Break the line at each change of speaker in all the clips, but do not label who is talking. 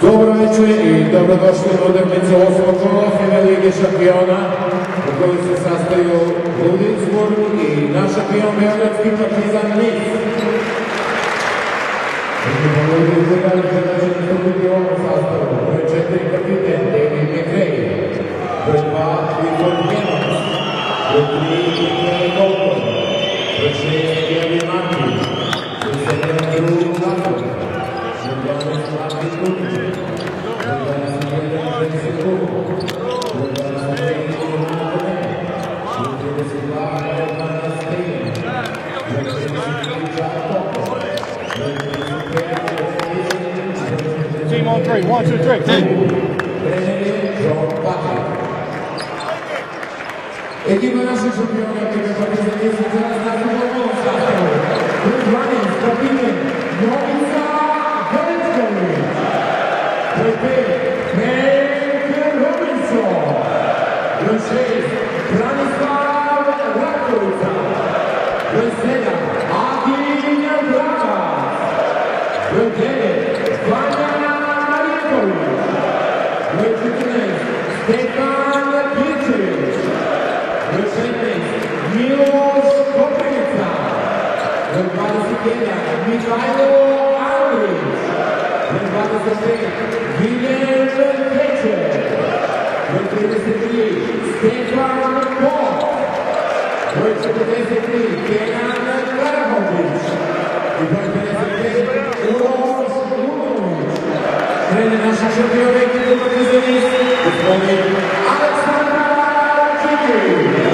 Dobro večer i dobrodošli na utakmicu osmog kola finale Lige šampiona u kojoj se sastaju Ludwigsburg i naš šampion beogradski Partizan Niš. Ekipa Ludwigsburga žele nastupiti u ovom sastavu. Broj 4 kapiten gameday, broj 2 buildup, broj 3 buildup, broj 6 gameday, broj 7 buildup,
Team on three. 1, 2, 3.
Ekipa našeg šampiona, ekipa Partizan zaraz nastupa u ovom sastavu. Broj 12, kapiten broj 5, broj 6, Branislav Rakovica, broj 7, Adinja Bravac, broj 9, Vanja Mariković, broj 14, Stefan Pičević, broj 16, Miloš Koprivica, broj 21, Mihajlo Andrić, broj 25, Viljem Pečer, broj 33, Stefan Pop, broj 43, Kenan Karamović i broj 55, Uroš Luković. Trener našeg šampiona ekipe Partizan, gospodin Aleksandar Čikić.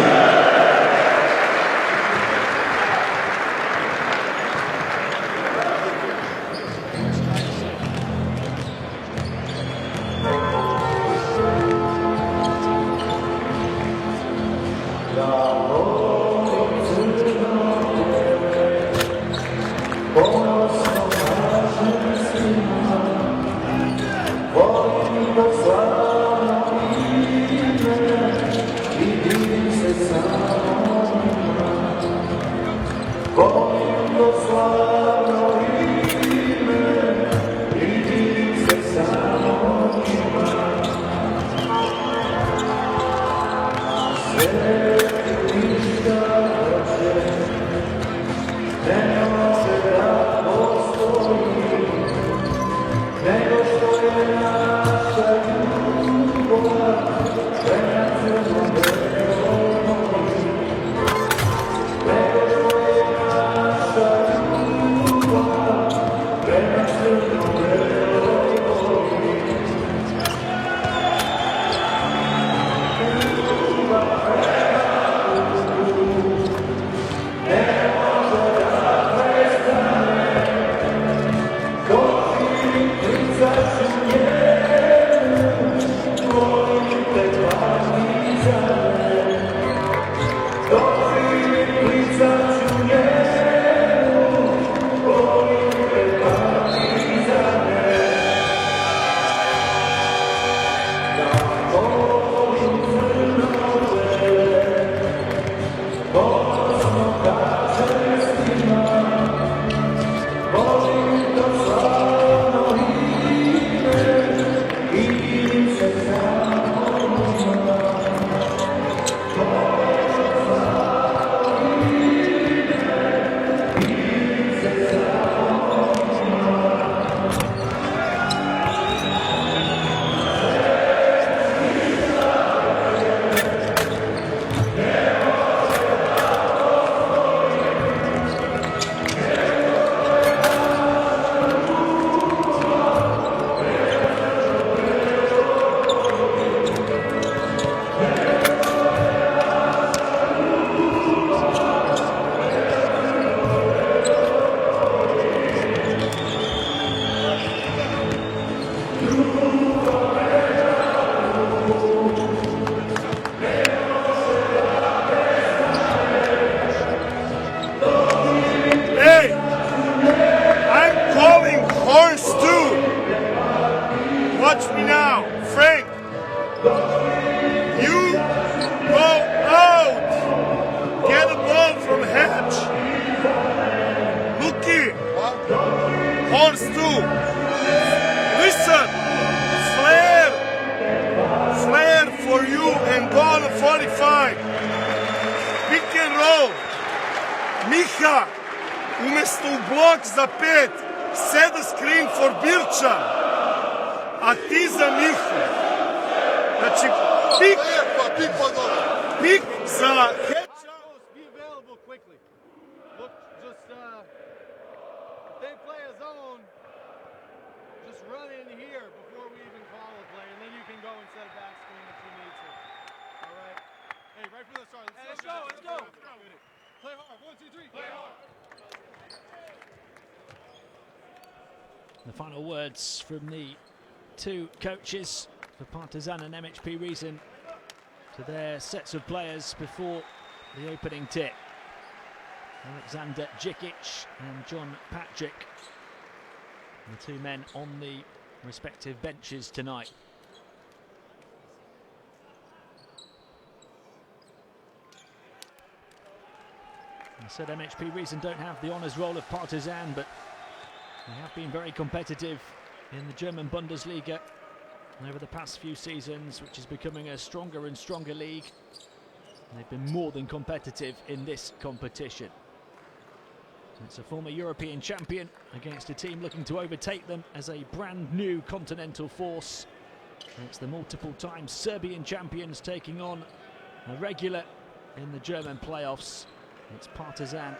Watch me now, Frank. You go out. Get a ball from Hatch. Lucky. Horse too. Listen. Miha umjesto u blok za 5 set a screen for Birča, a ti za Mihu. Znači, pik za Heča.
Be available quickly. Look, just if they play a zone, just run in here before we even call a play, and then you can go and set a back screen if you need to. All right. Hey, right from the start. Let's go. Let's go. Play hard. 1, 2, 3. Play hard.
The final words from the two coaches for Partizan and MHP Riesen to their sets of players before the opening tip. Alexander Djikic and John Patrick, the two men on the respective benches tonight. I said MHP Riesen don't have the honours roll of Partizan, but they have been very competitive in the German Bundesliga over the past few seasons, which is becoming a stronger and stronger league. And they've been more than competitive in this competition. It's a former European champion against a team looking to overtake them as a brand new continental force. It's the multiple-time Serbian champions taking on a regular in the German playoffs. It's Partizan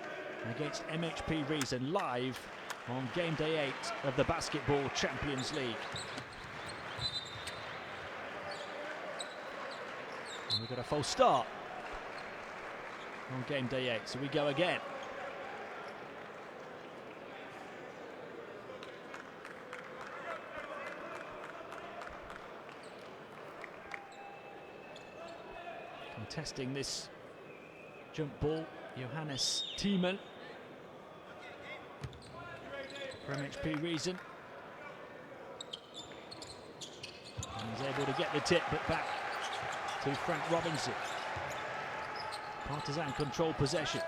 against MHP Riesen live on game day 8 of the Basketball Champions League. And we've got a false start on game day 8, so we go again. Contesting this jump ball, Johannes Thiemann for MHP Riesen. And he's able to get the tip, but back to Frank Robinson. Partizan control possession.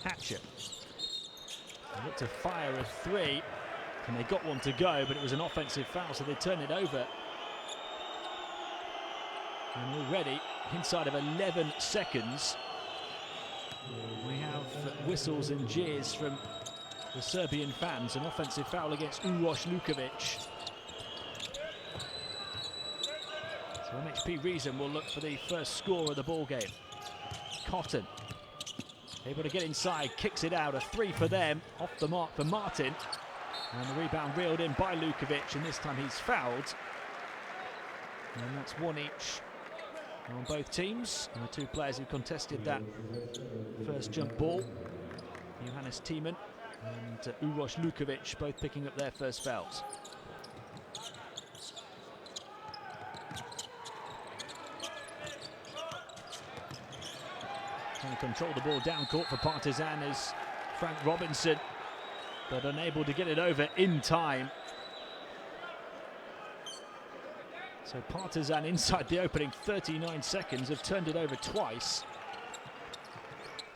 Hatcher. They looked to fire a 3, and they got one to go, but it was an offensive foul, so they turn it over. And already, inside of 11 seconds, we have whistles and jeers from the Serbian fans. An offensive foul against Uroš Lukovic. So MHP Riesen will look for the first score of the ball game. Cotton, able to get inside, kicks it out. A 3 for them, off the mark for Martin. And the rebound reeled in by Lukovic, and this time he's fouled. And that's 1 each on both teams, and the two players who contested that first jump ball, Johannes Thiemann and Uroš Lukovic, both picking up their first fouls. Trying to control the ball down court for Partizan is Frank Robinson, but unable to get it over in time. So Partizan inside the opening 39 seconds have turned it over twice.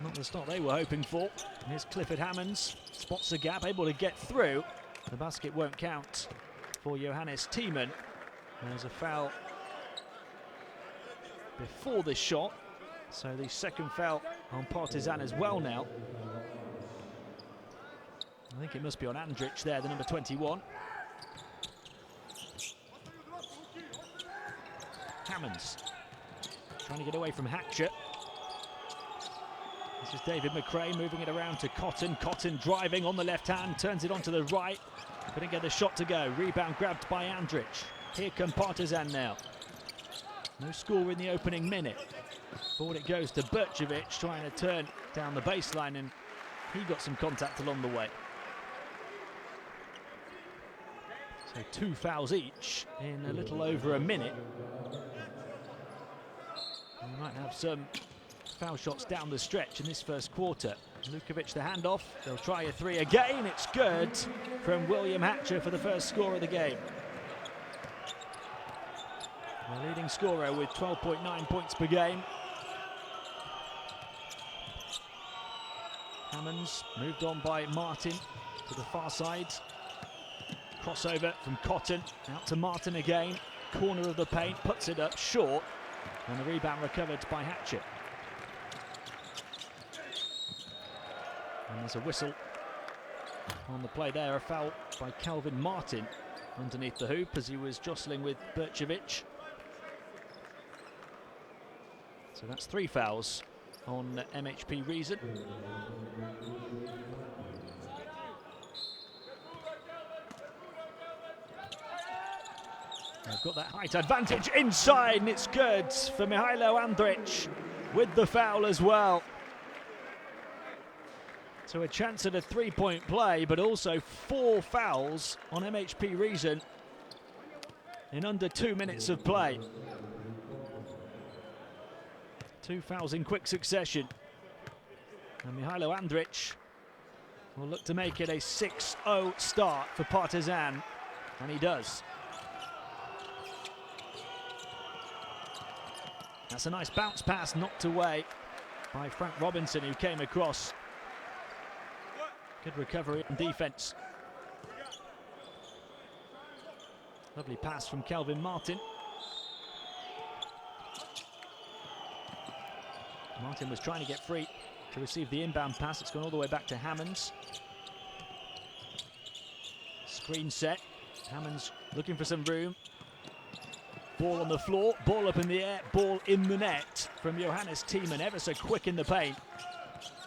Not the start they were hoping for. And here's Clifford Hammonds, spots the gap, able to get through. The basket won't count for Johannes Thiemann. There's a foul before this shot. So the second foul on Partizan as well now. I think it must be on Andrić there, the number 21. Hammonds trying to get away from Hatcher. This is David McRae moving it around to Cotton. Cotton driving on the left hand, turns it onto the right. Couldn't get the shot to go. Rebound grabbed by Andrić. Here come Partizan now. No score in the opening minute. Forward it goes to Bercevic, trying to turn down the baseline, and he got some contact along the way. So 2 fouls each in a little over a minute. We might have some foul shots down the stretch in this first quarter. Lukovic the handoff, they'll try a 3 again, it's good from William Hatcher for the first score of the game. The leading scorer with 12.9 points per game. Hammonds moved on by Martin to the far side. Crossover from Cotton, out to Martin again. Corner of the paint, puts it up short. And the rebound recovered by Hatcher. There's a whistle on the play there, a foul by Calvin Martin underneath the hoop as he was jostling with Bercevic. So that's 3 fouls on MHP Riesen. They've got that height advantage inside, and it's good for Mihailo Andrić with the foul as well. So a chance at a 3-point play, but also 4 fouls on MHP Riesen in under 2 minutes of play. 2 fouls in quick succession. And Mihailo Andrić will look to make it a 6-0 start for Partizan, and he does. That's a nice bounce pass knocked away by Frank Robinson, who came across. Good recovery and defense. Lovely pass from Calvin Martin. Martin was trying to get free to receive the inbound pass. It's gone all the way back to Hammonds. Screen set. Hammonds looking for some room. Ball on the floor, ball up in the air, ball in the net from Johannes Thiemann, ever so quick in the paint.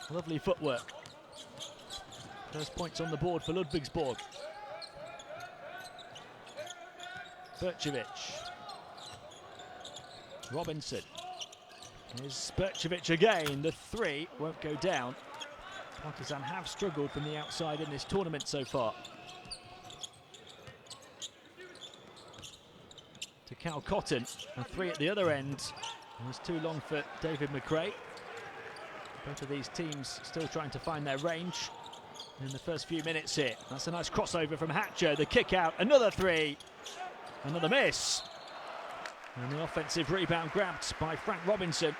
Lovely footwork. First points on the board for Ludwigsburg. Bercevic. Robinson. Here's Bercevic again. The 3 won't go down. Partizan have struggled from the outside in this tournament so far. To Cal Cotton, and 3 at the other end. It was too long for David McRae. Both of these teams still trying to find their range in the first few minutes here. That's a nice crossover from Hatcher, the kick out, another 3, another miss. And the offensive rebound grabbed by Frank Robinson,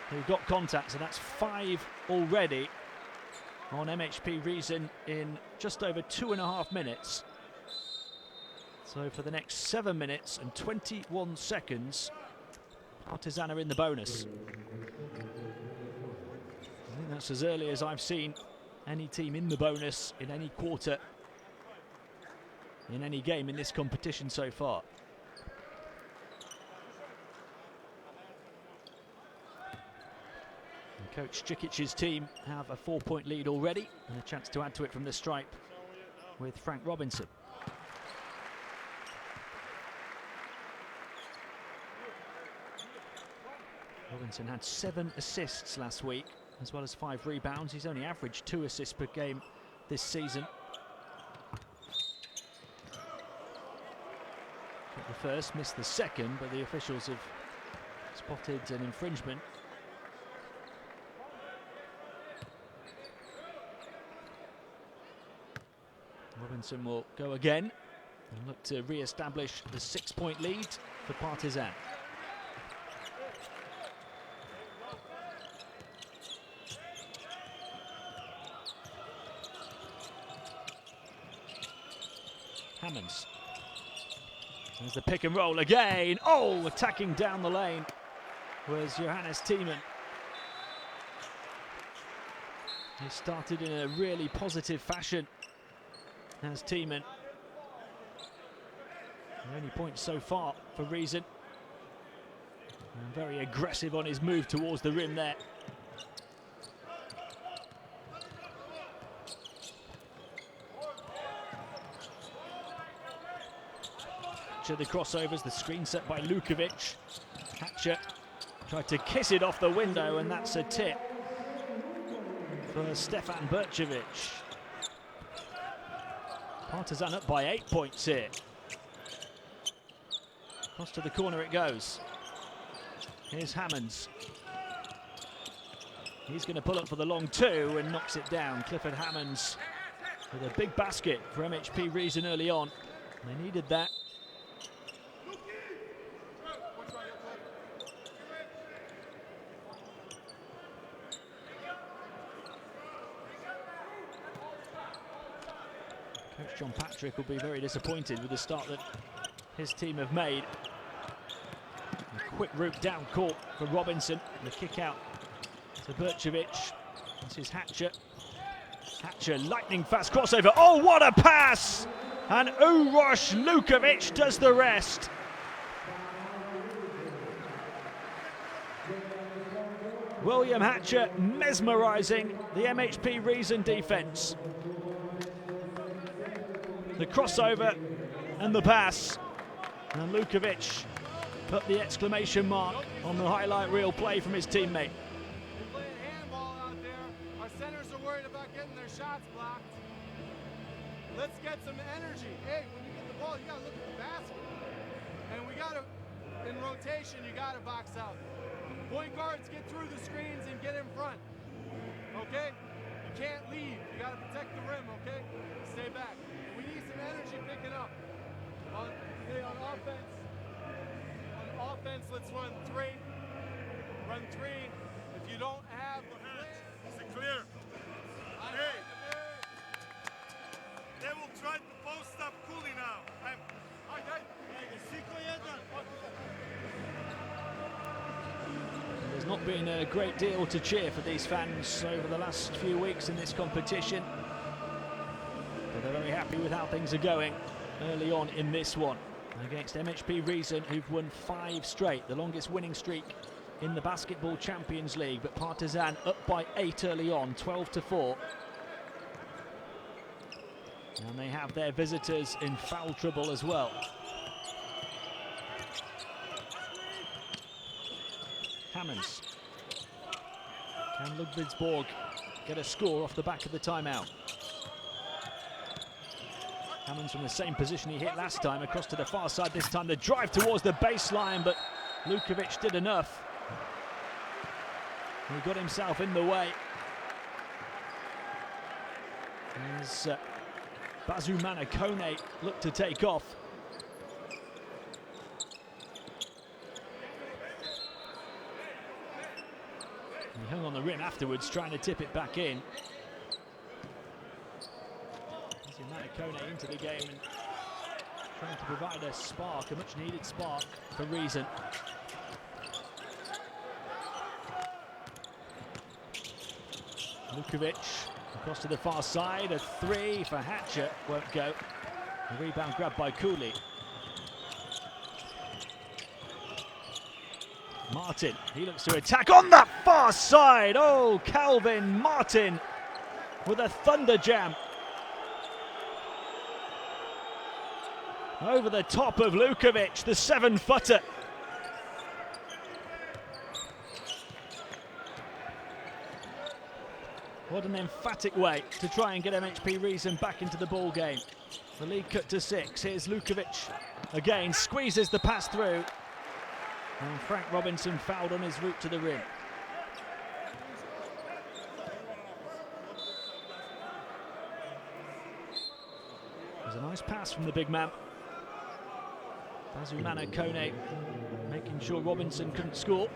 who got contact, so that's 5 already on MHP Riesen in just over 2.5 minutes. So for the next 7 minutes and 21 seconds, Partizan are in the bonus. I think that's as early as I've seen any team in the bonus in any quarter, in any game in this competition so far. And Coach Cikic's team have a 4-point lead already, and a chance to add to it from the stripe with Frank Robinson. Robinson had 7 assists last week, as well as 5 rebounds. He's only averaged 2 assists per game this season. Got the first, missed the second, but the officials have spotted an infringement. Robinson will go again and look to re-establish the 6-point lead for Partizan. Hammonds. There's the pick and roll again. Oh, attacking down the lane was Johannes Thiemann. He started in a really positive fashion as Thiemann. The only point so far for Riesen. And very aggressive on his move towards the rim there. The crossovers, the screen set by Lukovic. Hatcher tried to kiss it off the window, and that's a tip for Stefan Bercevic. Partizan up by 8 points here. Cross to the corner it goes. Here's Hammonds. He's going to pull up for the long 2 and knocks it down. Clifford Hammonds with a big basket for MHP Riesen early on. They needed that. Coach John Patrick will be very disappointed with the start that his team have made. A quick route down court for Robinson. The kick out to Bercevic. This is Hatcher. Hatcher, lightning fast crossover. Oh, what a pass! And Uroš Lukovic does the rest. William Hatcher mesmerising the MHP Riesen defence. The crossover and the pass. And Lukovic put the exclamation mark on the highlight reel play from his teammate.
They're playing handball out there. Our centers are worried about getting their shots blocked. Let's get some energy. Hey, when you get the ball, you gotta look at the basket. And we gotta, in rotation, you gotta box out. Point guards, get through the screens and get in front. Okay? You can't leave. You gotta protect the rim, okay? Stay back. We need some energy picking up. On offense. On offense, let's run three. Run three. If you don't have the
Is it clear? Hey. They will try to post up Cooley now.
There's not been a great deal to cheer for these fans over the last few weeks in this competition. But they're very happy with how things are going early on in this one. Against MHP Riesen, who've won 5 straight, the longest winning streak in the Basketball Champions League. But Partizan up by 8 early on, 12-4. And they have their visitors in foul trouble as well. Hammonds. Can Ludwigsburg get a score off the back of the timeout? Hammonds from the same position he hit last time, across to the far side this time. The drive towards the baseline, but Lukovic did enough. He got himself in the way. As Bazumana Kone looked to take off. He hung on the rim afterwards, trying to tip it back in. Bazumana Kone into the game and trying to provide a spark, a much needed spark for Riesen. Lukovic across to the far side, a 3 for Hatcher, won't go. A rebound grabbed by Cooley. Martin, he looks to attack on that far side. Oh, Calvin Martin with a thunder jam. Over the top of Lukovic, the 7-footer. What an emphatic way to try and get MHP Riesen back into the ball game. The lead cut to 6. Here's Lukovic again, squeezes the pass through. And Frank Robinson fouled on his route to the rim. There's a nice pass from the big man. Bazumana Kone making sure Robinson couldn't score.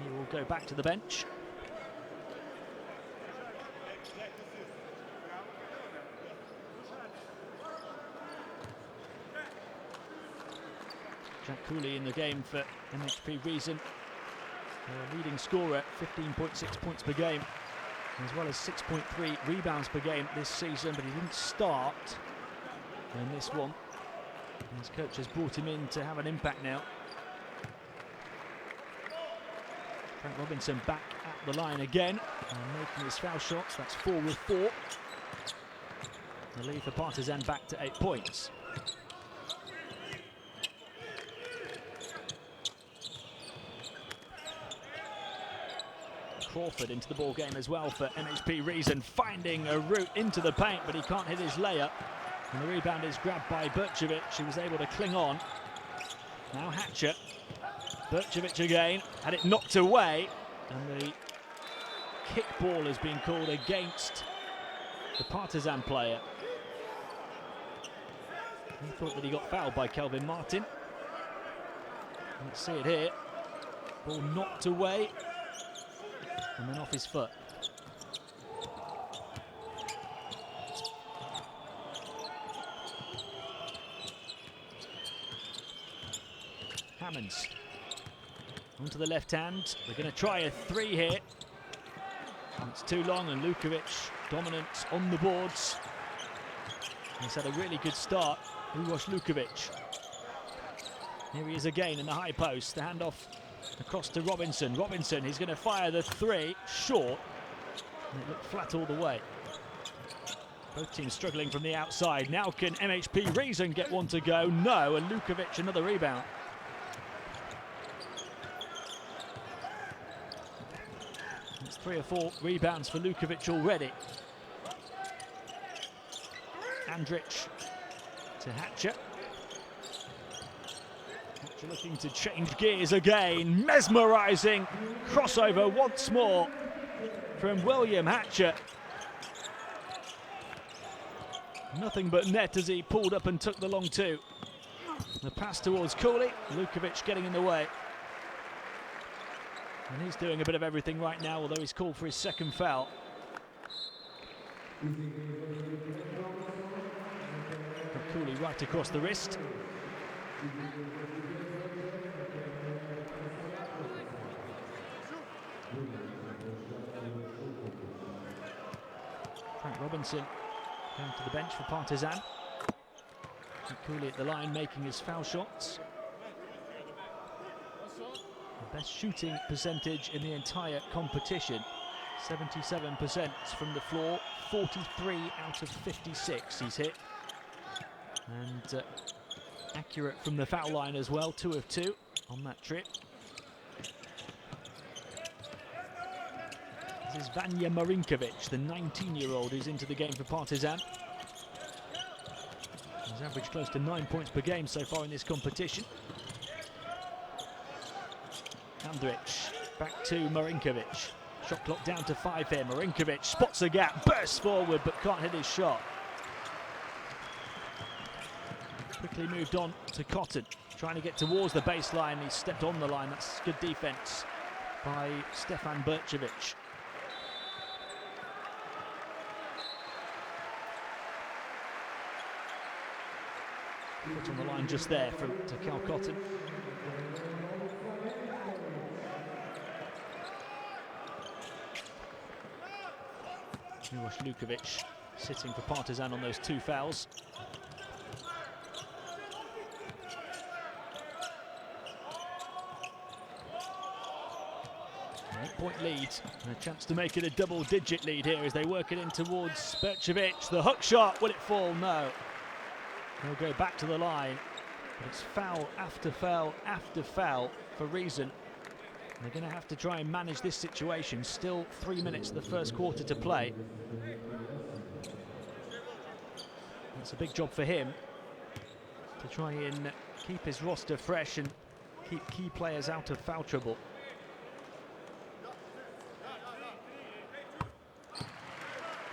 He will go back to the bench. Jack Cooley in the game for MHP Riesen, leading scorer, 15.6 points per game, as well as 6.3 rebounds per game this season, but he didn't start in this one. And his coach has brought him in to have an impact now. Frank Robinson back at the line again, and making his foul shots. That's 4 of 4. The lead for Partizan back to 8 points. Crawford into the ball game as well for MHP Riesen, finding a route into the paint, but he can't hit his layup. And the rebound is grabbed by Burcevic, who was able to cling on. Now Hatcher. Burcevic again, had it knocked away, and the kick ball has been called against the Partizan player. He thought that he got fouled by Kelvin Martin. Let's see it here. Ball knocked away. And then off his foot. Hammonds onto the left hand. They're going to try a 3 here. It's too long, and Lukovic dominant on the boards. He's had a really good start. Uroš Lukovic. Here he is again in the high post. The handoff across to Robinson. Robinson, he's going to fire the three, short. And it looked flat all the way. Both teams struggling from the outside. Now can MHP Riesen get one to go? No, and Lukovic another rebound. It's 3 or 4 rebounds for Lukovic already. Andrić to Hatcher. Hatcher looking to change gears again. Mesmerising crossover once more from William Hatcher. Nothing but net as he pulled up and took the long two. The pass towards Cooley. Lukovic getting in the way. And he's doing a bit of everything right now, although he's called for his second foul. Cooley right across the wrist. Frank Robinson going to the bench for Partizan. Cooley at the line making his foul shots. The best shooting percentage in the entire competition. 77% from the floor, 43 out of 56 he's hit. And accurate from the foul line as well, 2 of 2 on that trip. This is Vanja Marinkovic, the 19-year-old who's into the game for Partizan. He's averaged close to 9 points per game so far in this competition. Andrić back to Marinkovic. Shot clock down to 5 here. Marinkovic spots a gap, bursts forward but can't hit his shot. Quickly moved on to Cotton, trying to get towards the baseline. He stepped on the line. That's good defense by Stefan Bercevic. Put on the line just there to Cal Cotton. Uroš Lukovic sitting for Partizan on those 2 fouls. 8-point lead and a chance to make it a double-digit lead here as they work it in towards Bercevic. The hook shot, will it fall? No. He'll go back to the line, but it's foul after foul after foul for Riesen. They're going to have to try and manage this situation. Still 3 minutes of the first quarter to play. It's a big job for him to try and keep his roster fresh and keep key players out of foul trouble.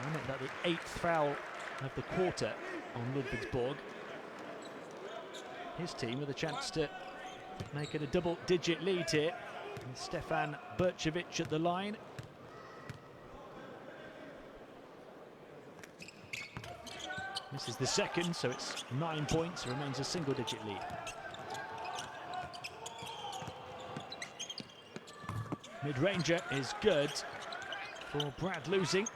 I meant that the 8th foul of the quarter on Ludwigsburg. His team with a chance to make it a double-digit lead here. And Stefan Bercevic at the line. This is the second, so it's 9 points. It remains a single-digit lead. Mid-ranger is good for Brad Losing.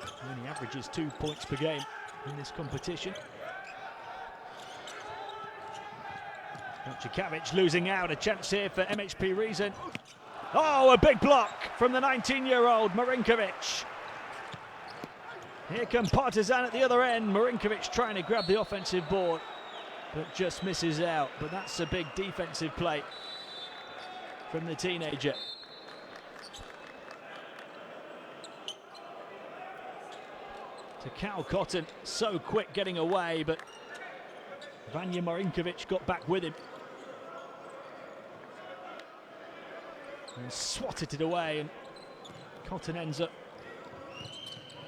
He only averages 2 points per game in this competition. Bercevic losing out, a chance here for MHP Riesen. Oh, a big block from the 19-year-old Marinkovic. Here come Partizan at the other end. Marinkovic trying to grab the offensive board, but just misses out. But that's a big defensive play from the teenager. To Cal Cotton, so quick getting away, but Vanja Marinkovic got back with him. And swatted it away, and Cotton ends up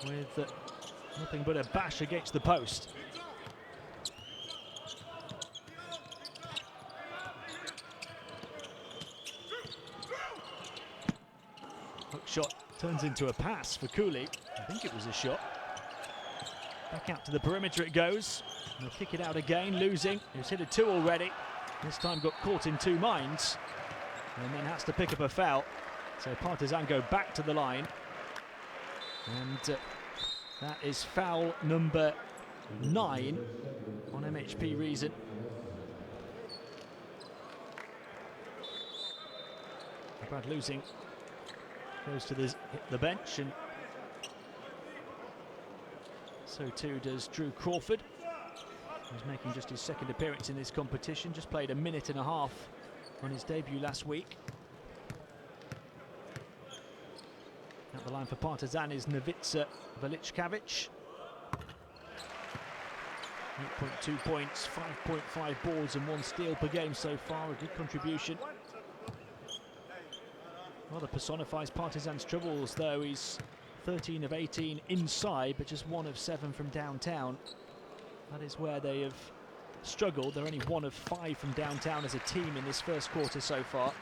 with nothing but a bash against the post. Hook shot turns into a pass for Cooley. I think it was a shot. Back out to the perimeter it goes. They'll kick it out again, Losing. He's hit a 2 already. This time got caught in 2 minds. and then has to pick up a foul. So Partizan go back to the line, and that is foul number 9 on MHP Riesen. Brad losing goes to the bench, and so too does Drew Crawford, who's making just his second appearance in this competition. Just played a minute and a half on his debut last week. At the line for Partizan is Novica Velichkavic. 8.2 points, 5.5 boards and 1 steal per game so far, a good contribution. Rather personifies Partizan's troubles, though. He's 13 of 18 inside, but just 1 of 7 from downtown. That is where they have struggled. They're only 1 of 5 from downtown as a team in this first quarter so far.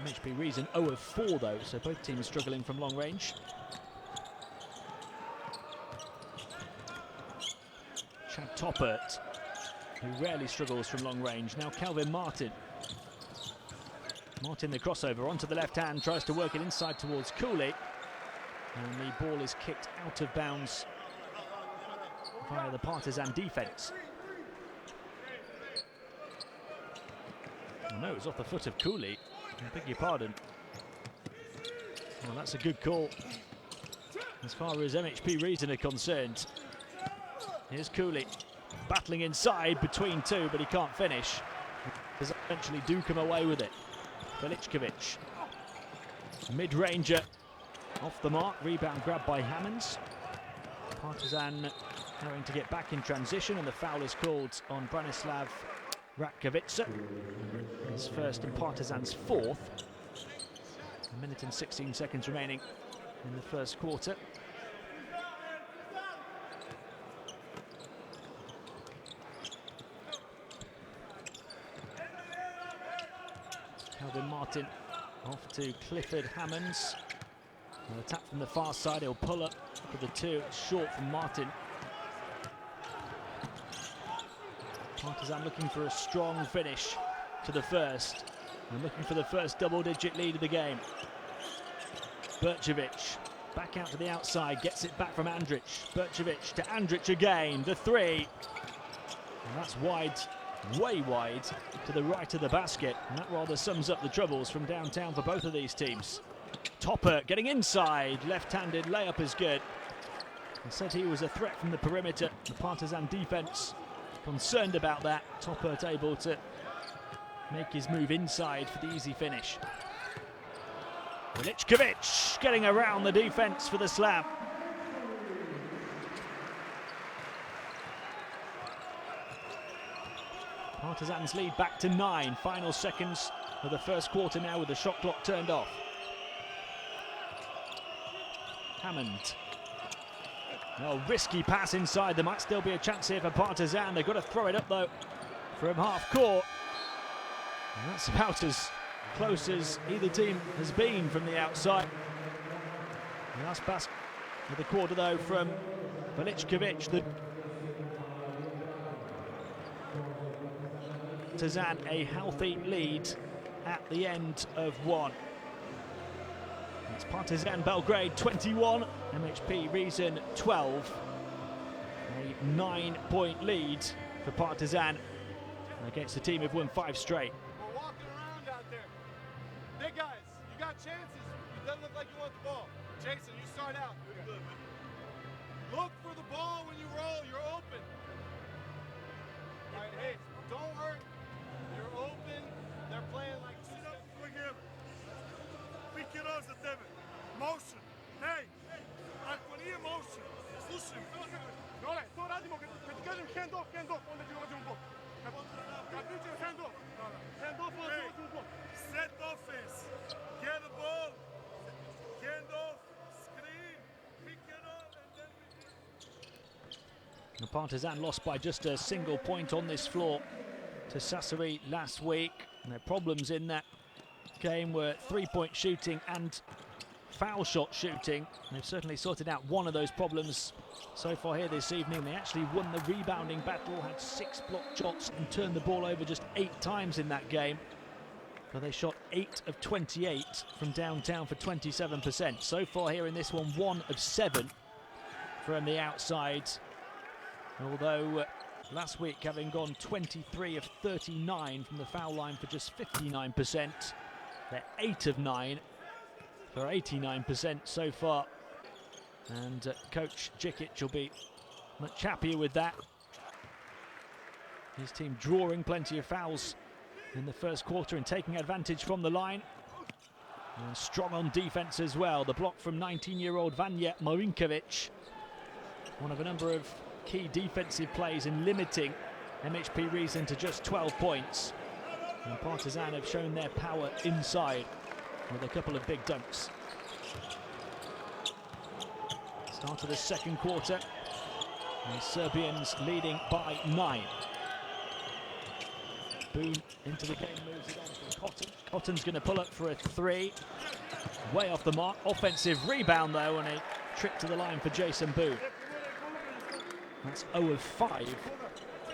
MHP Riesen 0 of 4 though, so both teams struggling from long range. Chad Toppert, who rarely struggles from long range. Now Calvin Martin. Martin the crossover onto the left hand, tries to work it inside towards Cooley. And the ball is kicked out of bounds via the Partizan defence. Oh no, it was off the foot of Cooley. I beg your pardon. Well, that's a good call as far as MHP Riesen are concerned. Here's Cooley battling inside between 2, but he can't finish. Does eventually do come away with it. Velichkavic, mid-ranger, off the mark. Rebound grabbed by Hammonds. Partizan going to get back in transition, and the foul is called on Branislav Ratkovica. His first and Partizan's 4th. A minute and 16 seconds remaining in the first quarter. Calvin Martin off to Clifford Hammonds. An attack from the far side, he'll pull up for the 2. It's short from Martin. Partizan looking for a strong finish to the first, and looking for the first double-digit lead of the game. Bercevic back out to the outside, gets it back from Andrić. Bercevic to Andrić again, the 3. And that's wide, way wide to the right of the basket, and that rather sums up the troubles from downtown for both of these teams. Topper getting inside, left-handed layup is good. He said he was a threat from the perimeter. The Partizan defense concerned about that. Topper able to make his move inside for the easy finish. Velichkavic getting around the defense for the slam. Partizan's lead back to 9. Final seconds of the first quarter now with the shot clock turned off. Hammond. Oh, risky pass inside. There might still be a chance here for Partizan. They've got to throw it up though from half court. And that's about as close as either team has been from the outside. The last pass of the quarter though from Velichkavic. Partizan a healthy lead at the end of 1. It's Partizan Belgrade 21, MHP Riesen 12. A 9-point lead for Partizan against the team who've won 5 straight.
We're walking around out there. Big guys, you got chances. It doesn't look like you want the ball. Jason, you start out. Look for the ball when you roll. You're open. All right, hey, don't hurt. You're open. They're playing like
Motion. Hey, ako nije motion. Slušaj, Dole, to radimo kad ti kažem hand off, onda ti ulađemo u blok. Kad pričam hand off, onda ti ulađemo u blok. Set offense, get the ball, hand off, screen, pick it up, and then we
The Partizan lost by just a single point on this floor to Sassari last week. And their problems in that game were 3-point shooting and foul shot shooting. They've certainly sorted out one of those problems so far here this evening. They actually won the rebounding battle, had 6 blocked shots and turned the ball over just 8 times in that game. but they shot 8 of 28 from downtown for 27%. So far here in this one, 1 of 7 from the outside. Although last week having gone 23 of 39 from the foul line for just 59%, they're 8 of 9 for 89% so far. And Coach Jikic will be much happier with that. His team drawing plenty of fouls in the first quarter and taking advantage from the line. And strong on defense as well. The block from 19-year-old Vanja Marinkovic. One of a number of key defensive plays in limiting MHP Riesen to just 12 points. And Partizan have shown their power inside with a couple of big dunks. Start of the second quarter. And Serbians leading by 9. Boone into the game, moves it on from Cotton. Cotton's going to pull up for a 3. Way off the mark. Offensive rebound though, and a trip to the line for Jason Boone. That's 0 of 5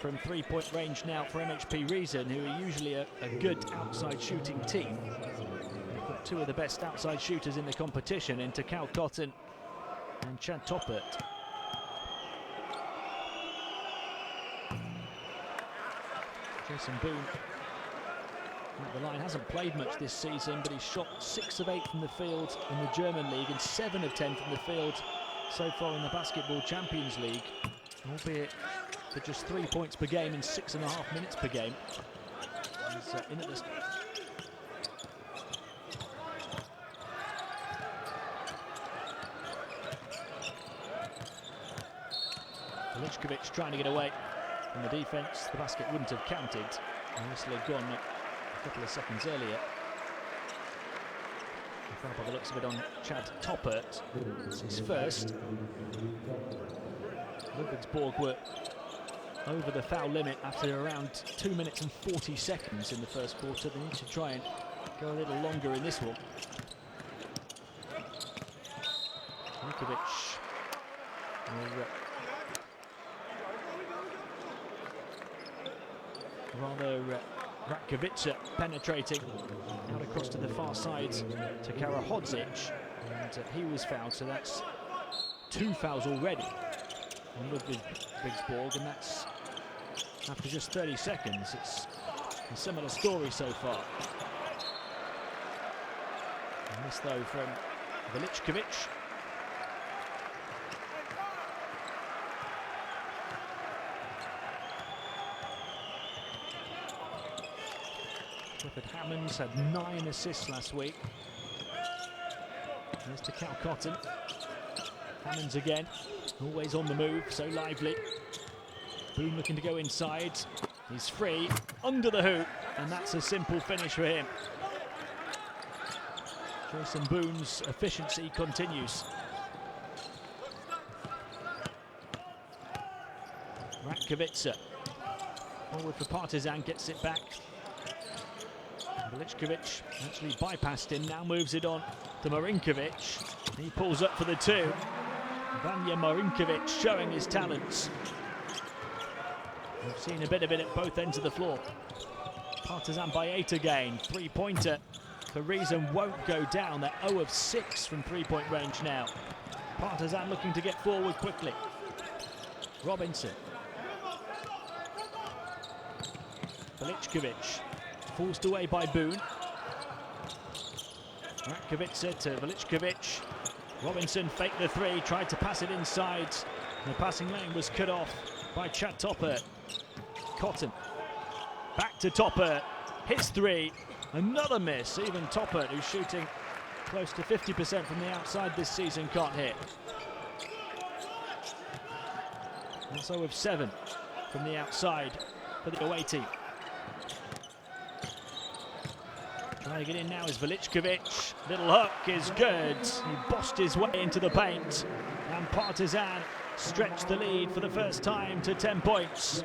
from 3-point range now for MHP Riesen, who are usually a good outside shooting team. They've got 2 of the best outside shooters in the competition into Cal Cotton and Chad Toppert. Jason Boone at the line hasn't played much this season, but he's shot 6 of 8 from the field in the German league and 7 of 10 from the field so far in the Basketball Champions League, albeit for just 3 points per game in 6.5 minutes per game. He's in at the Veličković trying to get away from the defence. The basket wouldn't have counted. And this had gone a couple of seconds earlier. Foul by the looks of it on Chad Toppert. It's his first. Ludwigsburg were over the foul limit after around 2 minutes and 40 seconds in the first quarter. They need to try and go a little longer in this one. Marinkovic rather Ratkovica penetrating out across to the far side to Kara Hodzic, and he was fouled, so that's 2 fouls already on Ludwigsburg, and that's after just 30 seconds. It's a similar story so far. And this though from Veličković. Clifford Hammonds had 9 assists last week. There's to Cal Cotton. Hammonds again, always on the move, so lively. Boone looking to go inside. He's free, under the hoop, and that's a simple finish for him. Jason Boone's efficiency continues. Ratkovica forward for Partizan, gets it back. Veličković actually bypassed him, now moves it on to Marinkovic. He pulls up for the 2. Vanja Marinkovic showing his talents. We've seen a bit of it at both ends of the floor. Partizan by 8 again. 3-pointer for Riesen won't go down. They're 0 of 6 from 3-point range now. Partizan looking to get forward quickly. Robinson. Veličković. Forced away by Boone. Ratkovica to Veličković. Robinson faked the 3, tried to pass it inside. The passing lane was cut off by Chad Toppert. Cotton. Back to Toppert. Hits 3. Another miss. Even Toppert, who's shooting close to 50% from the outside this season, can't hit. And so with 7 from the outside for the away team. Trying to get in now is Veličković. Little hook is good. He bossed his way into the paint. And Partizan stretched the lead for the first time to 10 points.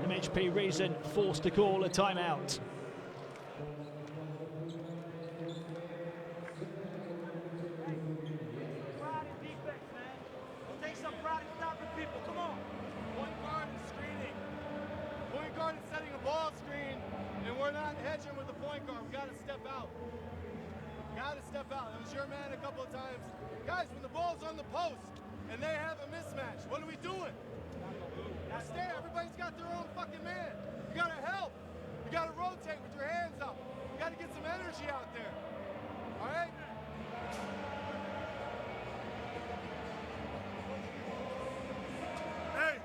MHP Riesen forced to call a timeout.
Take some pride in stopping people, come on. Point guard is screening. Point guard is setting a ball screen, and we're not hedging with the point guard.
gotta step out. Gotta step out. It was your man a couple of times. Guys, when the ball's on the post and they have a mismatch, what are we doing? Stay. Everybody's got their own fucking man. You gotta help. You gotta rotate with your hands up. You gotta get some energy out there. All right?
Hey,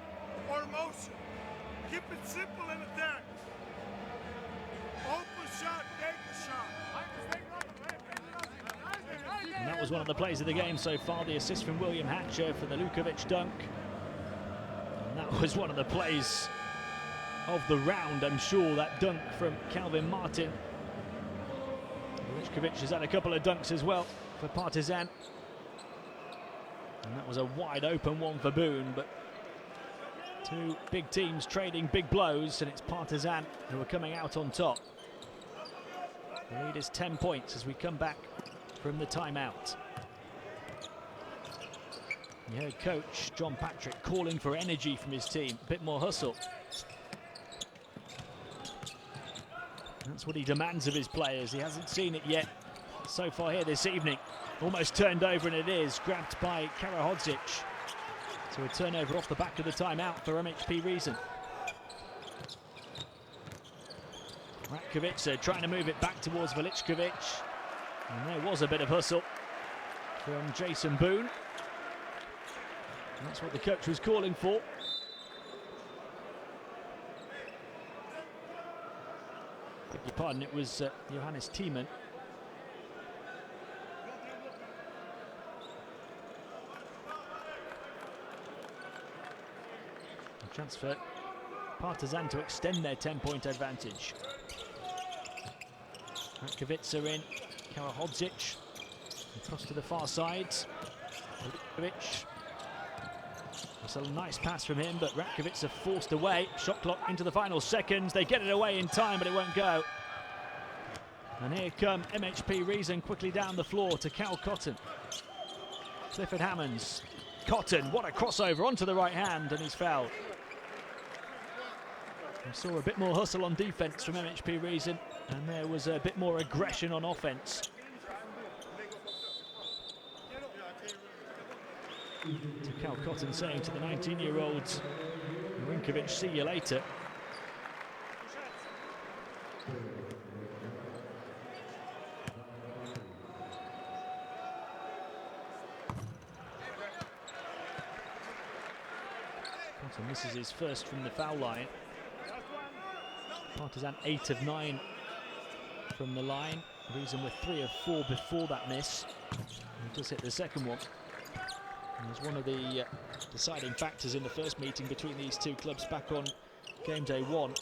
or motion. Keep it simple and attack. Open shot, take the shot.
And that was one of the plays of the game so far, the assist from William Hatcher for the Lukovic dunk. And that was one of the plays of the round, I'm sure, that dunk from Calvin Martin. Lukovic has had a couple of dunks as well for Partizan. And that was a wide open one for Boone, but two big teams trading big blows, and it's Partizan who are coming out on top. The lead is 10 points as we come back from the timeout. You heard coach John Patrick calling for energy from his team, a bit more hustle. That's what he demands of his players. He hasn't seen it yet so far here this evening. Almost turned over, and it is grabbed by Karahodzic. So a turnover off the back of the timeout for MHP Riesen. Ratkovic trying to move it back towards Veličkovic. And there was a bit of hustle from Jason Boone. And that's what the coach was calling for. Beg your pardon, it was Johannes Thiemann. A chance for Partizan to extend their 10-point advantage. Ratkovic in, Karahodzic, toss to the far side. Veličkovic. It's a nice pass from him, but Ratkovic are forced away. Shot clock into the final seconds. They get it away in time, but it won't go. And here come MHP Riesen quickly down the floor to Cal Cotton. Clifford Hammonds. Cotton, what a crossover onto the right hand, and he's fouled. We saw a bit more hustle on defense from MHP Riesen, and there was a bit more aggression on offense. To Cal Cotton saying to the 19-year-olds, Rinkovic, see you later. Cotton misses his first from the foul line. Partizan 8 of 9 from the line. Riesen with 3 of 4 before that miss. He does hit the second one. And was one of the deciding factors in the first meeting between these two clubs back on game day 1.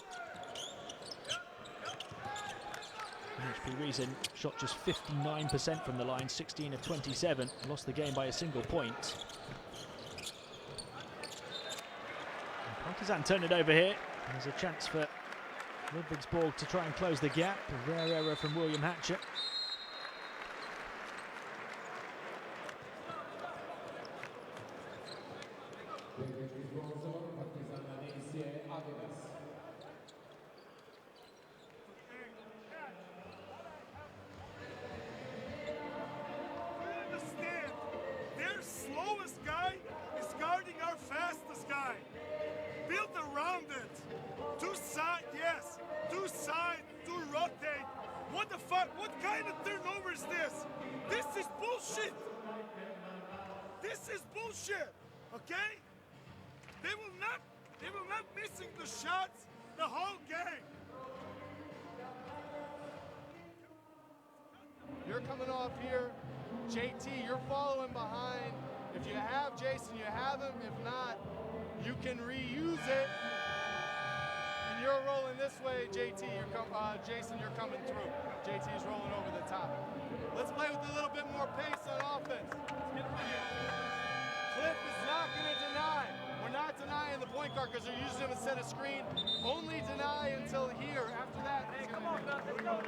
MHP Riesen shot just 59% from the line, 16 of 27. Lost the game by a single point. And Partizan turn it over here. There's a chance for Ludwigsburg to try and close the gap. A rare error from William Hatcher.
Understand, their slowest guy is guarding our fastest guy. Build around it. Two side, yes. Two side, two rotate. What the fuck? What kind of turnover is this? This is bullshit. This is bullshit. Okay? They will not missing the shots the whole game.
You're coming off here. JT, you're following behind. If you have Jason, you have him. If not, you can reuse it. And you're rolling this way, JT. Jason, you're coming through. JT's rolling over the top. Let's play with a little bit more pace on offense. Cliff is not going to deny. We're not denying the point guard because they're using him instead of screen. Only deny until here. After that, come on, let's go.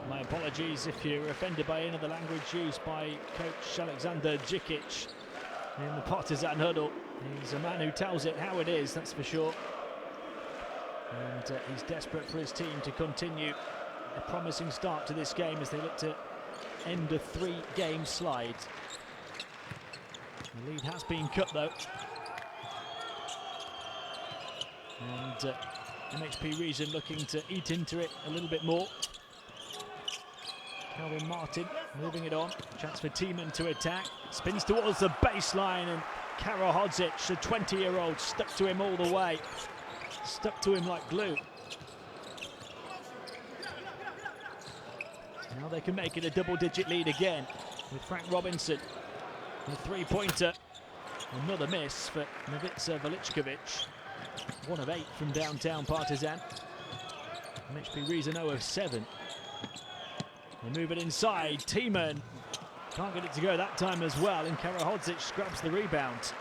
My apologies if you're offended by any of the language used by coach Alexander Djikic in the Partizan huddle. He's a man who tells it how it is, that's for sure. And he's desperate for his team to continue a promising start to this game as they look to end a 3-game slide. The lead has been cut though. And MHP Riesen looking to eat into it a little bit more. Calvin Martin moving it on. Chance for Tiemann to attack. Spins towards the baseline, and Kara Hodzic, the 20-year-old, stuck to him all the way. Stuck to him like glue. Now they can make it a double-digit lead again with Frank Robinson. A three-pointer. Another miss for Novica Veličković. 1 of 8 from downtown Partizan. MHP Riesen 0 of 7. They move it inside. Tiemann can't get it to go that time as well, and Kara Hodzic grabs the rebound.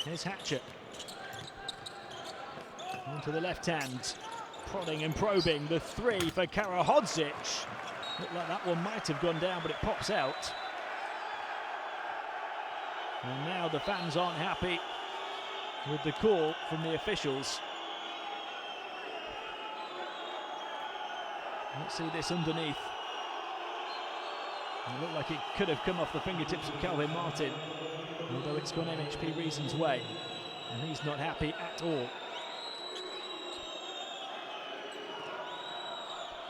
Here's Hatcher. Onto the left hand. Prodding and probing. The 3 for Kara Hodzic. Looked like that one might have gone down, but it pops out. And now the fans aren't happy with the call from the officials. Let's see this underneath. It looked like it could have come off the fingertips of Calvin Martin, although it's gone MHP Riesen's way, and he's not happy at all.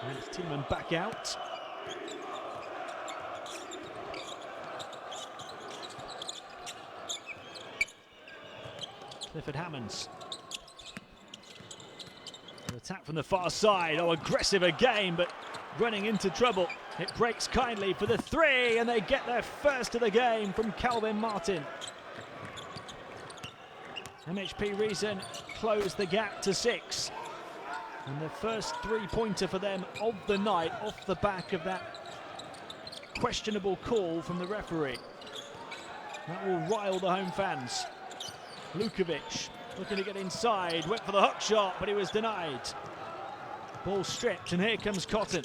And it's Tiemann back out. Clifford Hammonds. An attack from the far side. Oh, aggressive again, but running into trouble. It breaks kindly for the 3, and they get their first of the game from Calvin Martin. MHP Riesen close the gap to 6. And the first 3-pointer for them of the night off the back of that questionable call from the referee. That will rile the home fans. Lukovic looking to get inside, went for the hook shot, but he was denied. Ball stripped, and here comes Cotton.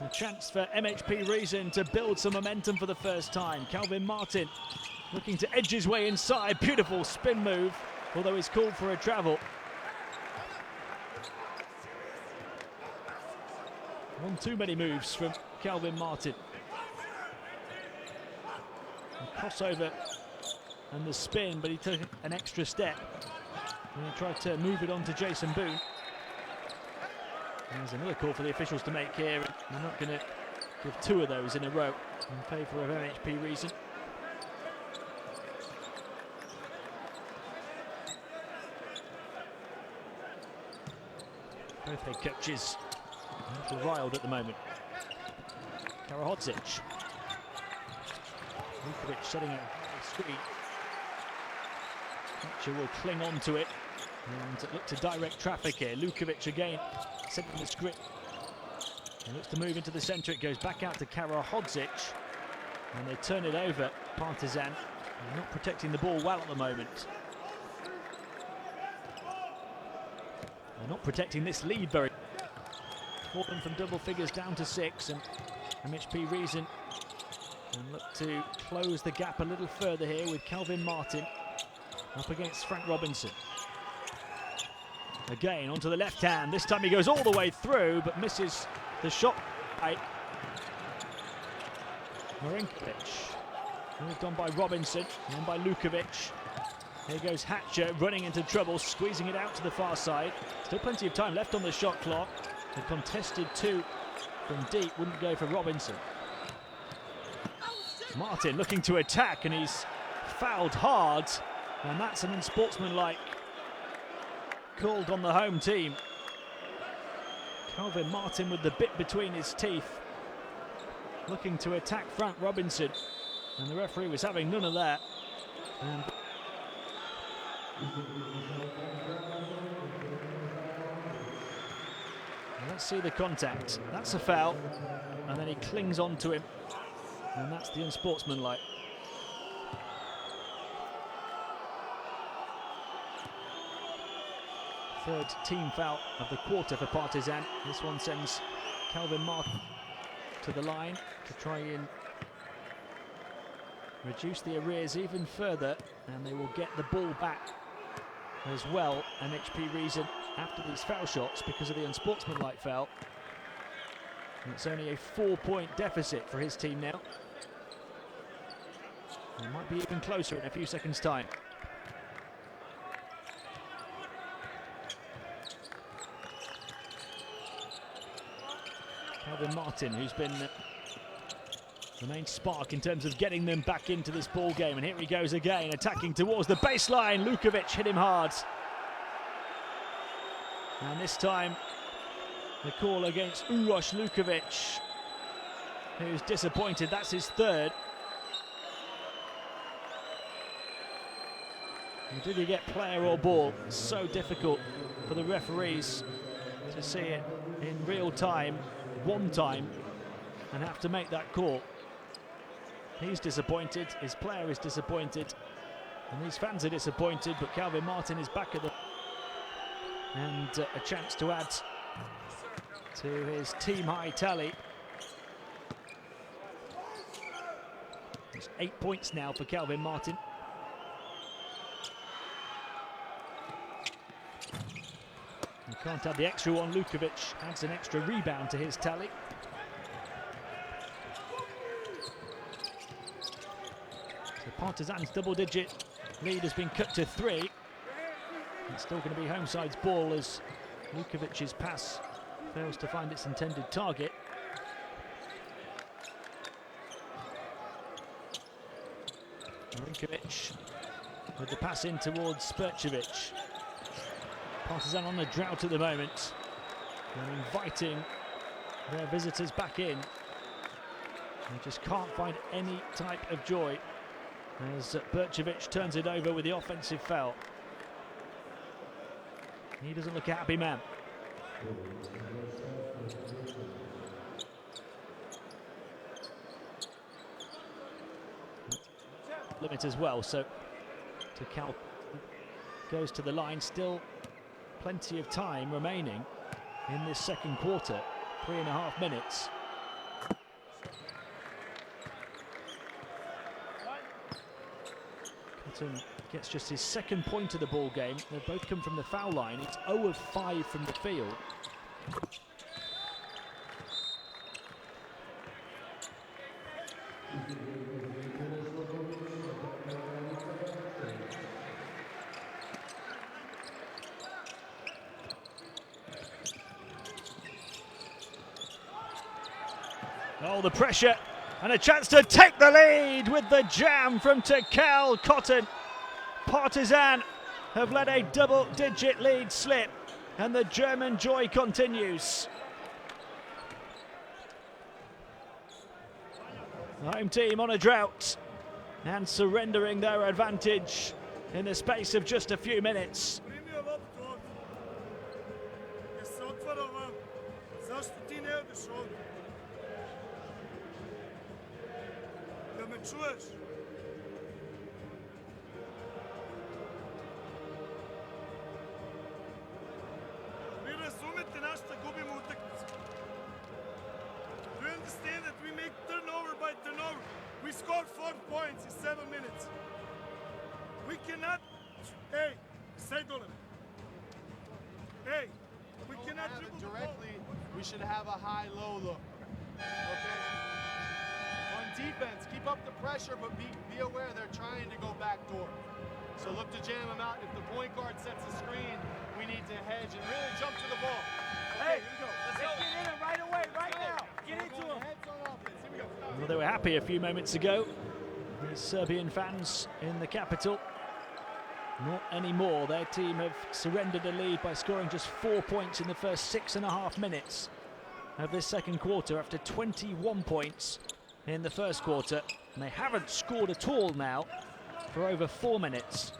A chance for MHP Riesen to build some momentum for the first time. Calvin Martin looking to edge his way inside. Beautiful spin move, although he's called for a travel. One too many moves from Calvin Martin. The crossover and the spin, but he took an extra step. And he tried to move it on to Jason Boone. There's another call for the officials to make here. They're not going to give 2 of those in a row in favour of MHP Riesen. Both head coaches a little riled at the moment. Kara Hodzic. Lukovic setting a screen. Hatcher will cling on to it and look to direct traffic here. Lukovic again setting the screen. He looks to move into the centre. It goes back out to Kara Hodzic, and they turn it over. Partizan. They're not protecting the ball well at the moment. They're not protecting this lead very. Fallen from double figures down to 6, and MHP Riesen and look to close the gap a little further here with Calvin Martin up against Frank Robinson. Again onto the left hand. This time he goes all the way through, but misses the shot. Marinkovic moved on by Robinson, and then by Lukovic. Here goes Hatcher running into trouble, squeezing it out to the far side. Still plenty of time left on the shot clock. The contested 2 from deep wouldn't go for Robinson. Martin looking to attack, and he's fouled hard, and that's an unsportsmanlike called on the home team. Calvin Martin with the bit between his teeth, looking to attack Frank Robinson, and the referee was having none of that. And let's see the contact. That's a foul, and then he clings on to him, and that's the unsportsmanlike. Third team foul of the quarter for Partizan. This one sends Calvin Martin to the line to try and reduce the arrears even further, and they will get the ball back as well. MHP Riesen after these foul shots because of the unsportsmanlike foul. And it's only a 4-point deficit for his team now. It might be even closer in a few seconds' time. Calvin Martin, who's been the main spark in terms of getting them back into this ball game, and here he goes again, attacking towards the baseline. Lukovic hit him hard, and this time the call against Uroš Lukovic, who's disappointed. That's his third. And did he get player or ball? It's so difficult for the referees to see it in real time, one time, and have to make that call. He's disappointed, his player is disappointed, and these fans are disappointed, but Calvin Martin is back at the... And a chance to add to his team high tally. It's 8 points now for Calvin Martin. You can't add the extra one. Lukovic adds an extra rebound to his tally. So Partizan's double-digit lead has been cut to 3. It's still going to be home side's ball as Lukovic's pass fails to find its intended target. Marinkovic with the pass in towards Spurčević. Partizan on a drought at the moment and inviting their visitors back in. They just can't find any type of joy as Spurčević turns it over with the offensive foul. He doesn't look a happy man. Limit as well, so to Cal goes to the line. Still plenty of time remaining in this second quarter, 3.5 minutes. Cotton gets just his second point of the ball game. They've both come from the foul line. It's 0 of 5 from the field. Oh, the pressure, and a chance to take the lead with the jam from Cal Cotton. Partizan have let a double-digit lead slip, and the German joy continues. The home team on a drought and surrendering their advantage in the space of just a few minutes.
Čuješ? Vi razumete na šta gubimo utakmicu. We understand that we make turnover by turnover. We scored 4 points in 7 minutes. We cannot... Hey, say dole. Hey, we cannot dribble
directly. We should have a high-low look. Okay? Defense, keep up the pressure, but be aware they're trying to go backdoor. So look to jam them out. If the point guard sets a screen, we need to hedge and really jump to the ball. Okay, here we go. Let's get in it right away, right now. Get into them. Heads on offense. Here we go.
Well, they were happy a few moments ago, the Serbian fans in the capital. Not anymore. Their team have surrendered a lead by scoring just 4 points in the first 6.5 minutes of this second quarter after 21 points in the first quarter, and they haven't scored at all now for over 4 minutes.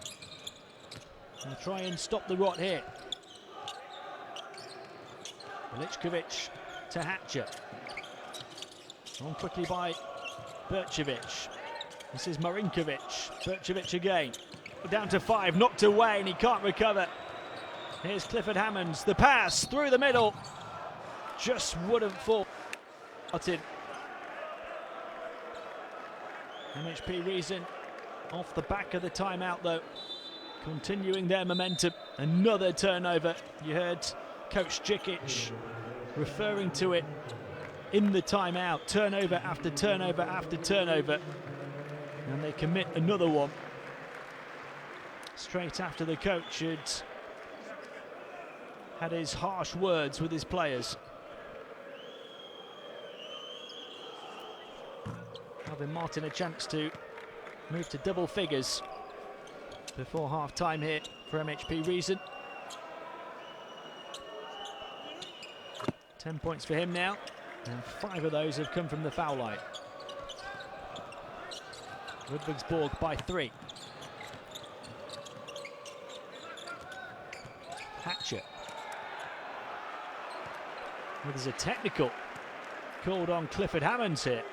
They'll try and stop the rot here. Ličkovic to Hatcher. On quickly by Spurčević. This is Marinkovic. Spurčević again. Down to 5, knocked away, and he can't recover. Here's Clifford Hammonds. The pass through the middle. Just wouldn't fall. MHP Riesen off the back of the timeout though. continuing their momentum. Another turnover. You heard Coach Djikic referring to it in the timeout. Turnover after turnover after turnover. And they commit another one straight after the coach had his harsh words with his players. Alvin Martin a chance to move to double figures before half-time here for MHP Riesen. 10 points for him now, and 5 of those have come from the foul line. Ludwigsburg by 3. Hatcher. Well, there's a technical called on Clifford Hammonds here.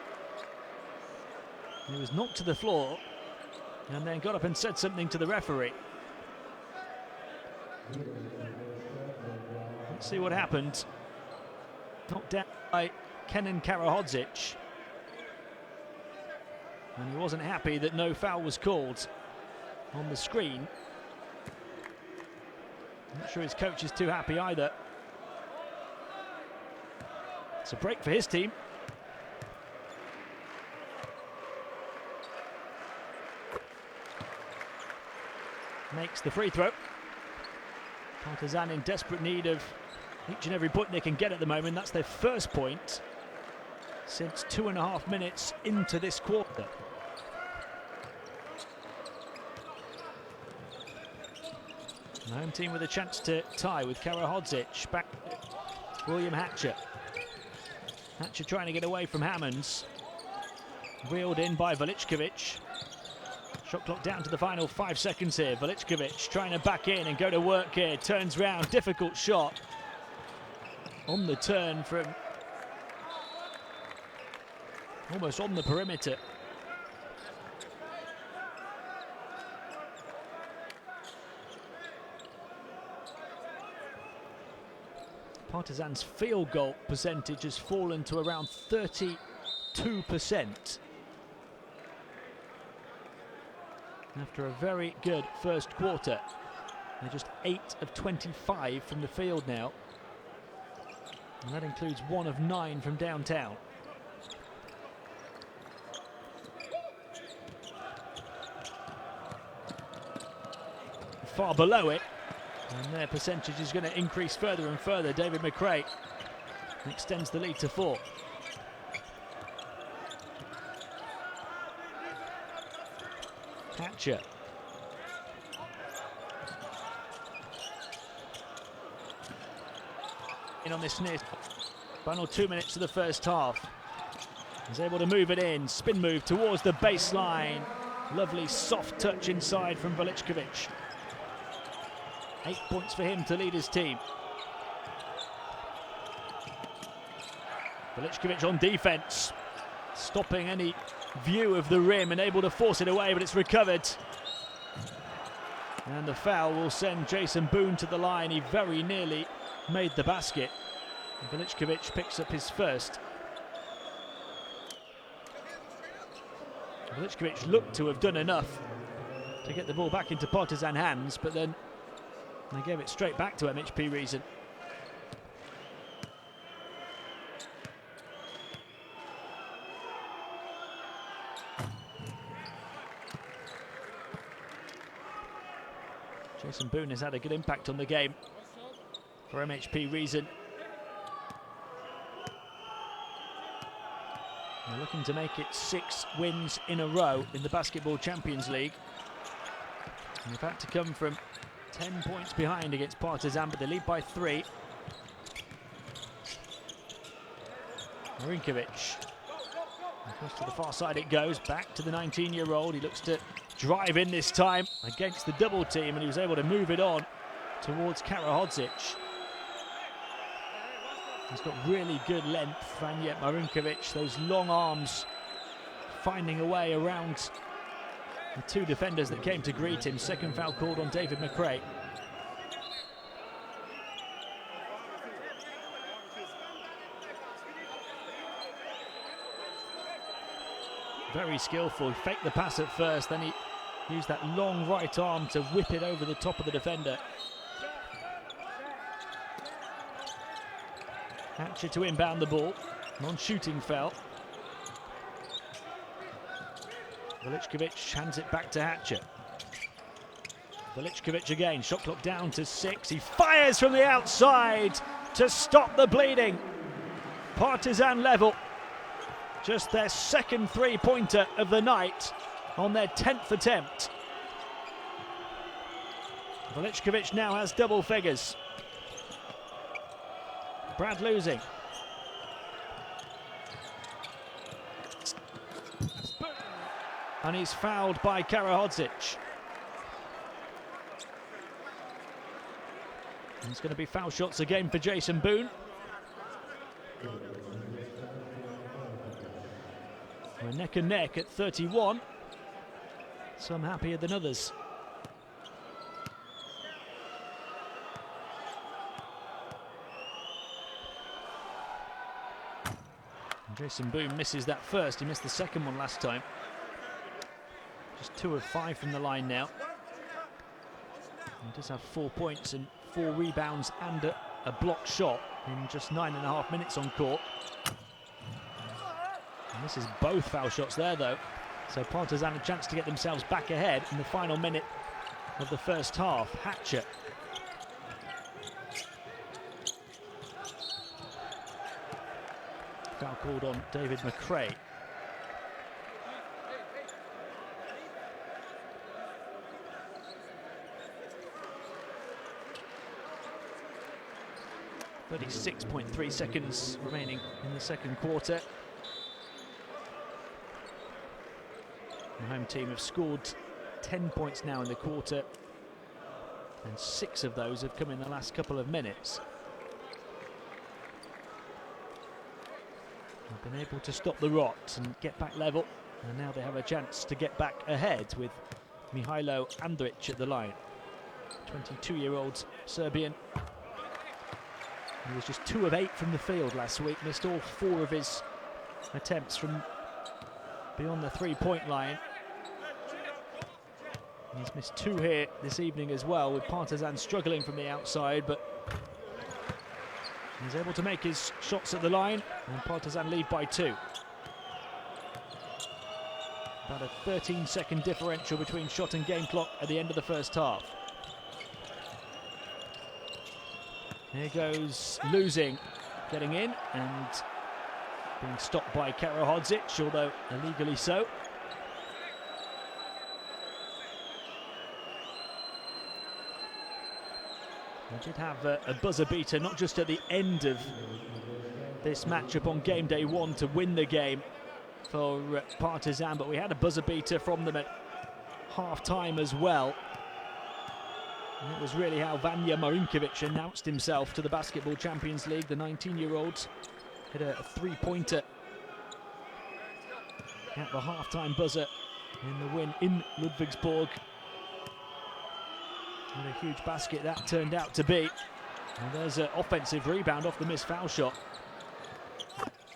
He was knocked to the floor and then got up and said something to the referee. Let's see what happened. Knocked down by Kenan Karahodzic. And he wasn't happy that no foul was called on the screen. I'm not sure his coach is too happy either. It's a break for his team. Makes the free throw. Partizan in desperate need of each and every point they can get at the moment. That's their first point since 2.5 minutes into this quarter. The home team with a chance to tie with Karahodzic. Back to William Hatcher. Hatcher trying to get away from Hammonds. Wheeled in by Veličković. Shot clock down to the final 5 seconds here. Veličković trying to back in and go to work here. Turns round, difficult shot. On the turn from almost on the perimeter. Partizan's field goal percentage has fallen to around 32%. After a very good first quarter. They're just 8 of 25 from the field now. And that includes 1 of 9 from downtown. Far below it. And their percentage is going to increase further and further. David McRae extends the lead to 4. Hatcher. In on this near final 2 minutes of the first half. He's able to move it in. Spin move towards the baseline. Lovely soft touch inside from Veličković. 8 points for him to lead his team. Veličković on defense, stopping any view of the rim and able to force it away, but it's recovered. And the foul will send Jason Boone to the line. He very nearly made the basket. And Veličković picks up his first. Veličković looked to have done enough to get the ball back into Partizan hands, but then they gave it straight back to MHP Riesen. Jason Boone has had a good impact on the game for MHP Riesen. They're looking to make it 6 wins in a row in the Basketball Champions League. And they've had to come from 10 points behind against Partizan, but they lead by 3. Marinkovic. Across to the far side it goes, back to the 19-year-old. He looks to drive in this time against the double team, and he was able to move it on towards Karahodzic. He's got really good length, and yet Marinkovic, those long arms, finding a way around the 2 defenders that came to greet him. Second foul called on David McRae. Very skillful. He faked the pass at first, then he Used that long right arm to whip it over the top of the defender. Hatcher to inbound the ball. Non-shooting foul. Veličković hands it back to Hatcher. Veličković again, shot clock down to 6. He fires from the outside to stop the bleeding. Partizan level. Just their second three-pointer of the night on their 10th attempt. Veličković now has double figures. Brad losing. And he's fouled by Karahodzic. And it's going to be foul shots again for Jason Boone. We're neck and neck at 31. Some happier than others. And Jason Boone misses that first. He missed the second one last time. Just 2 of 5 from the line now. He does have 4 points and 4 rebounds and a blocked shot in just 9.5 minutes on court. And this is both foul shots there though. So Partizan a chance to get themselves back ahead in the final minute of the first half. Hatcher. Foul called on David McRae. .36.3 seconds remaining in the second quarter. The home team have scored 10 points now in the quarter, and 6 of those have come in the last couple of minutes. They've been able to stop the rot and get back level, and now they have a chance to get back ahead with Mihailo Andrić at the line. 22-year-old Serbian. He was just 2 of 8 from the field last week, missed all 4 of his attempts from beyond the three-point line. He's missed 2 here this evening as well, with Partizan struggling from the outside, but he's able to make his shots at the line, and Partizan lead by 2. About a 13-second differential between shot and game clock at the end of the first half. Here goes losing, getting in and being stopped by Karahodzic, although illegally so. We did have a buzzer beater, not just at the end of this matchup on game day 1 to win the game for Partizan, but we had a buzzer beater from them at half-time as well. And it was really how Vanja Marinkovic announced himself to the Basketball Champions League. The 19-year-old hit a three-pointer at the half-time buzzer in the win in Ludwigsburg. What a huge basket that turned out to be. And there's an offensive rebound off the missed foul shot.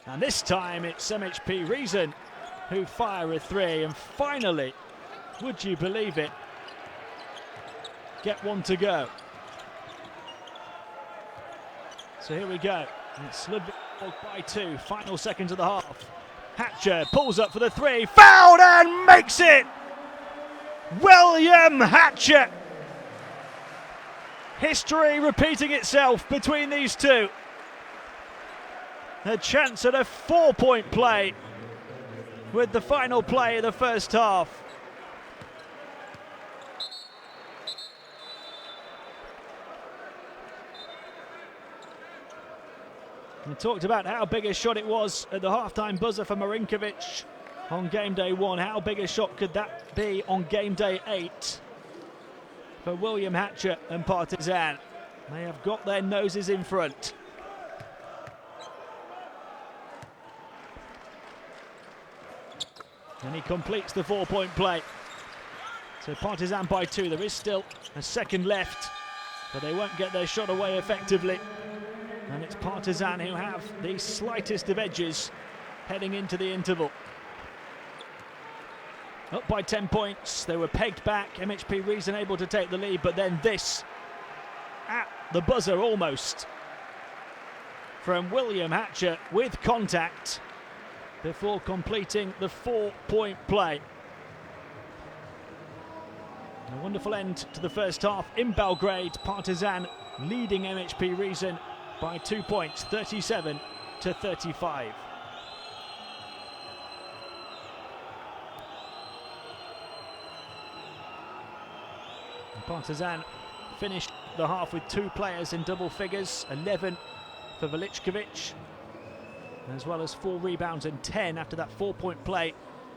And this time it's MHP Riesen who fire a 3, and finally, would you believe it, get one to go. So here we go. It's Ludwigsburg by 2, final seconds of the half. Hatcher pulls up for the 3, fouled and makes it! William Hatcher! History repeating itself between these two. A chance at a 4-point play with the final play of the first half. We talked about how big a shot it was at the half-time buzzer for Marinkovic on game day 1. How big a shot could that be on game day 8 for William Hatcher and Partizan? They have got their noses in front. And he completes the 4-point play. So Partizan by 2. There is still a second left, but they won't get their shot away effectively. And it's Partizan who have the slightest of edges heading into the interval. Up by 10 points. They were pegged back. MHP Riesen able to take the lead, but then this at the buzzer almost from William Hatcher with contact before completing the 4-point play. A wonderful end to the first half in Belgrade. Partizan leading MHP Riesen by 2 points, 37-35. Partizan finished the half with 2 players in double figures, 11 for Veličković, as well as 4 rebounds and 10 after that 4-point play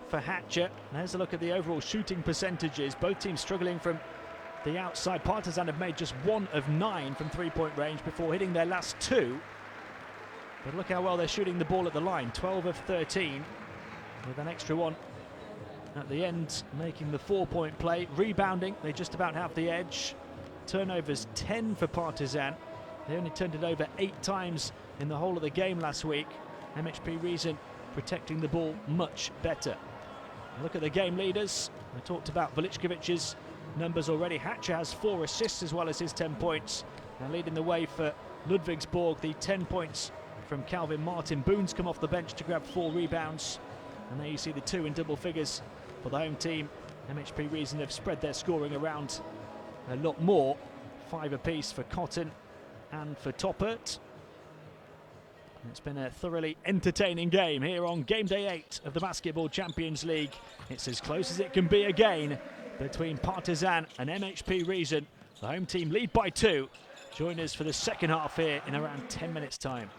for Hatcher. There's a look at the overall shooting percentages. Both teams struggling from the outside. Partizan have made just 1 of 9 from 3-point range before hitting their last 2. But look how well they're shooting the ball at the line, 12 of 13, with an extra one at the end, making the 4-point play. Rebounding, they just about have the edge. Turnovers 10 for Partizan. They only turned it over 8 times in the whole of the game last week. MHP Riesen protecting the ball much better. Look at the game leaders. I talked about Veličkovic's numbers already. Hatcher has 4 assists as well as his 10 points. And leading the way for Ludwigsburg, the 10 points from Calvin Martin. Boone's come off the bench to grab 4 rebounds. And there you see the 2 in double figures for the home team. MHP Riesen have spread their scoring around a lot more. 5 apiece for Cotton and for Toppert. It's been a thoroughly entertaining game here on game day 8 of the Basketball Champions League. It's as close as it can be again between Partizan and MHP Riesen. The home team lead by 2. Join us for the second half here in around 10 minutes' time.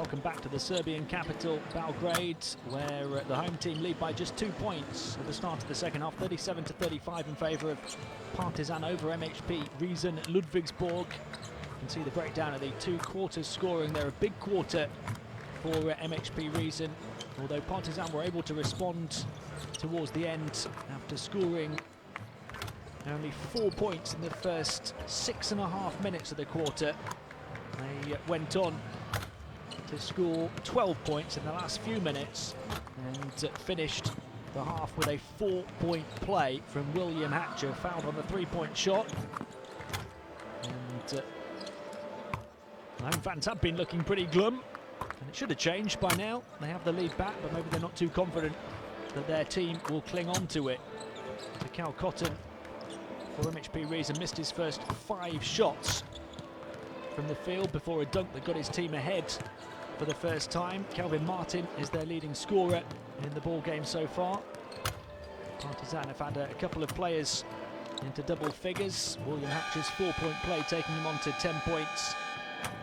welcome back to the Serbian capital, Belgrade, where the home team lead by just 2 points at the start of the second half, 37-35 in favour of Partizan over MHP RIESEN Ludwigsburg. You can see the breakdown of the 2 quarters scoring. They're a big quarter for MHP RIESEN, although Partizan were able to respond towards the end after scoring only 4 points in the first 6.5 minutes of the quarter. They went on to score 12 points in the last few minutes and finished the half with a 4-point play from William Hatcher, fouled on the 3-point shot. And the home fans have been looking pretty glum, and it should have changed by now. They have the lead back, but maybe they're not too confident that their team will cling on to it. Cal Cotton for MHP RIESEN missed his first 5 shots from the field before a dunk that got his team ahead for the first time. Kelvin Martin is their leading scorer in the ball game so far. Partizan have had a couple of players into double figures. William Hatcher's 4-point play taking him on to 10 points,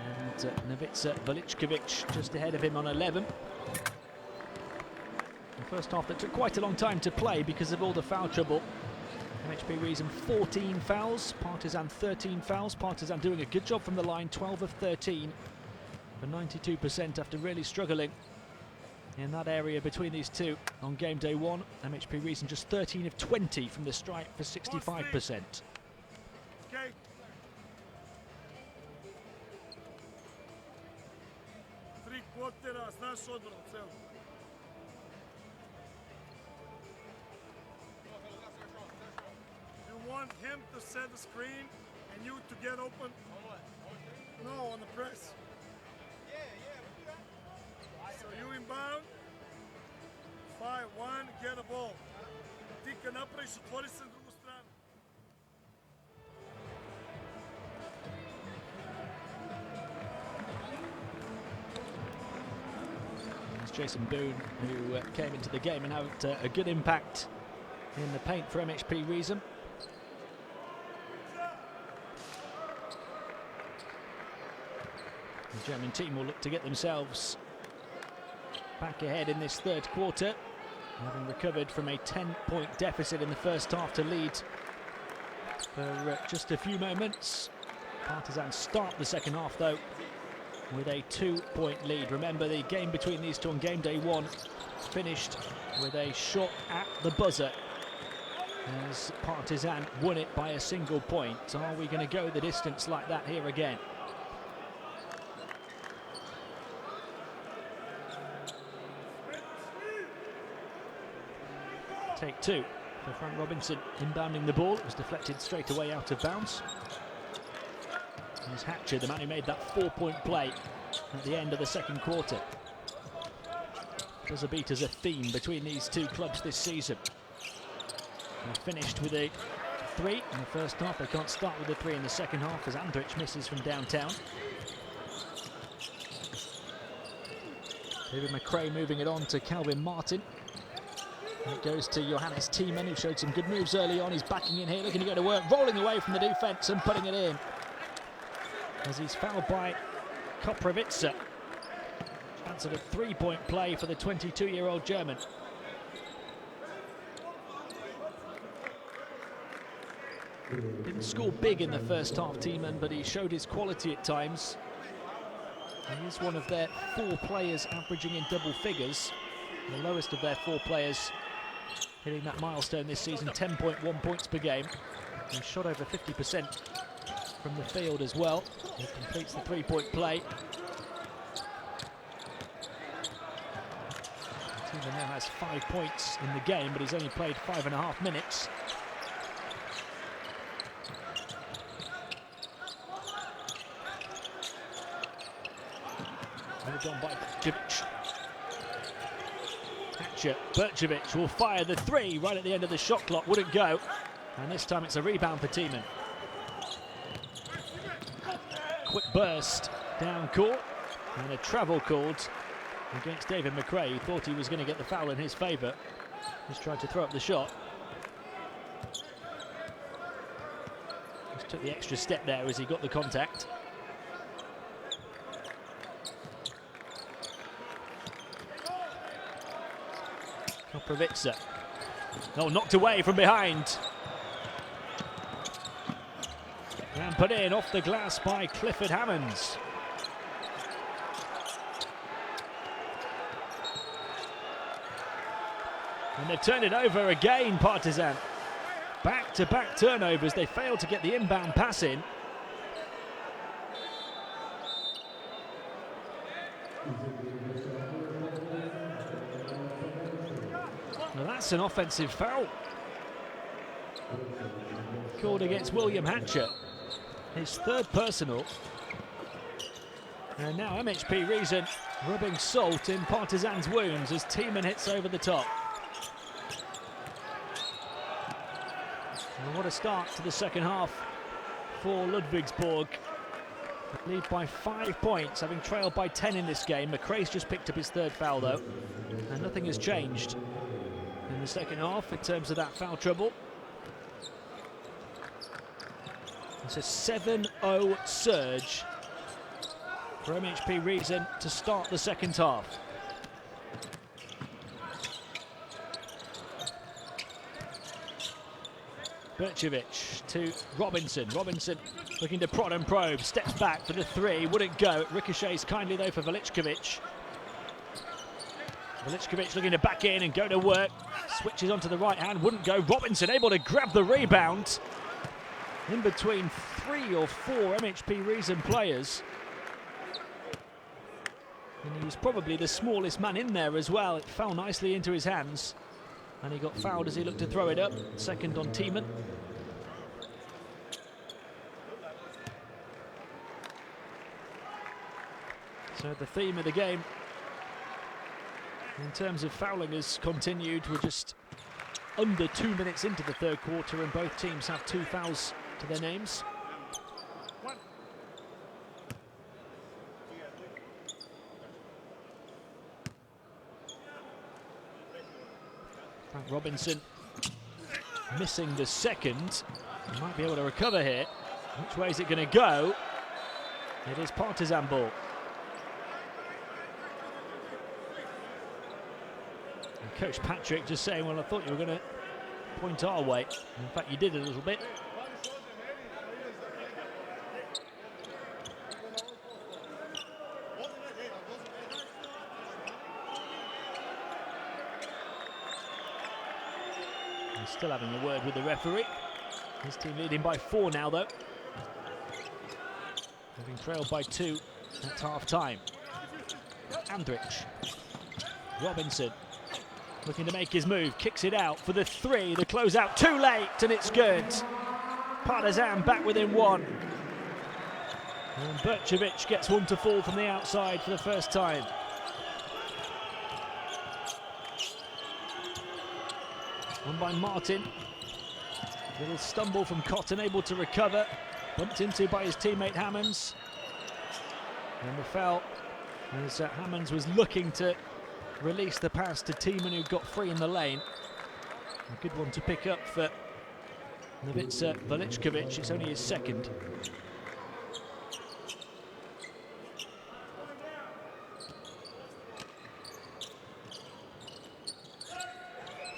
and Novica Veličković just ahead of him on 11. The first half that took quite a long time to play because of all the foul trouble. MHP RIESEN 14 fouls, Partizan 13 fouls. Partizan doing a good job from the line, 12 of 13 for 92% after really struggling in that area between these two on game day 1. MHP RIESEN just 13 of 20 from the stripe for 65%.
Okay. Tri kvotera, znaš odbranu celu. You want him to set the screen and you to get open? On what? No, on the press. Yeah, we do that. So you inbound, 5-1, get a ball. Ti kad napraviš, otvori se na drugu stranu.
It's Jason Boone who came into the game and had a good impact in the paint for MHP RIESEN. The German team will look to get themselves back ahead in this third quarter, having recovered from a 10-point deficit in the first half to lead for just a few moments. Partizan start the second half though with a 2-point lead. Remember, the game between these two on game day 1 finished with a shot at the buzzer as Partizan won it by a single point. Are we going to go the distance like that here again? Take 2 for Frank Robinson inbounding the ball. It was deflected straight away out of bounds. There's Hatcher, the man who made that 4-point play at the end of the second quarter. Buzzer beaters a theme between these two clubs this season. They finished with a 3 in the first half. They can't start with a 3 in the second half as Andrich misses from downtown. David McRae moving it on to Calvin Martin. And it goes to Johannes Thiemann, who showed some good moves early on. He's backing in here, looking to go to work, rolling away from the defence and putting it in. As he's fouled by Koprivica. Chance at a 3-point play for the 22-year-old German. Didn't score big in the first half, Thiemann, but he showed his quality at times. He is one of their 4 players averaging in double figures. The lowest of their 4 players hitting that milestone this season, 10.1 points per game. He shot over 50% from the field as well. He completes the 3-point play. Thiemann now has 5 points in the game, but he's only played 5.5 minutes. Moved on by Berčević. Berčević will fire the 3 right at the end of the shot clock. Wouldn't go. And this time it's a rebound for Thiemann. Quick burst down court. And a travel called against David McRae. He thought he was going to get the foul in his favour. Just tried to throw up the shot. Just took the extra step there as he got the contact. Kaprovica. Oh, knocked away from behind. And put in off the glass by Clifford Hammonds. And they've turned it over again, Partizan. Back-to-back turnovers. They failed to get the inbound pass in. Well, that's an offensive foul. Called against William Hatcher. His third personal. And now MHP Riesen rubbing salt in Partizan's wounds as Thiemann hits over the top. And what a start to the second half for Ludwigsburg. Lead by 5 points, having trailed by 10 in this game. McRae's just picked up his third foul though, and nothing has changed in the second half in terms of that foul trouble. It's a 7-0 surge for MHP Riesen to start the second half. Bercevic to Robinson. Robinson looking to prod and probe, steps back for the three, wouldn't go. It ricochets kindly though for Veličković. Veličković looking to back in and go to work. Switches onto the right hand, wouldn't go. Robinson able to grab the rebound in between 3 or 4 MHP Riesen players. And he was probably the smallest man in there as well. It fell nicely into his hands. And he got fouled as he looked to throw it up. Second on Thiemann. So the theme of the game in terms of fouling has continued. We're just under 2 minutes into the third quarter and both teams have 2 fouls to their names. Frank Robinson missing the second. He might be able to recover here. Which way is it going to go? It is Partizan ball. And Coach Patrick just saying, well, I thought you were going to point our way. In fact, you did a little bit. He's still having a word with the referee. His team leading by 4 now, though. Having trailed by 2 at half-time. Andrich. Robinson looking to make his move. Kicks it out for the 3. The closeout too late, and it's good. Partizan back within 1. And Bercevic gets one to fall from the outside for the first time. One by Martin. Little stumble from Cotton, able to recover. Bumped into by his teammate Hammonds. And the foul as Hammonds was looking to release the pass to Thiemann, who got free in the lane. A good one to pick up for Ivica Veličković. It's only his second.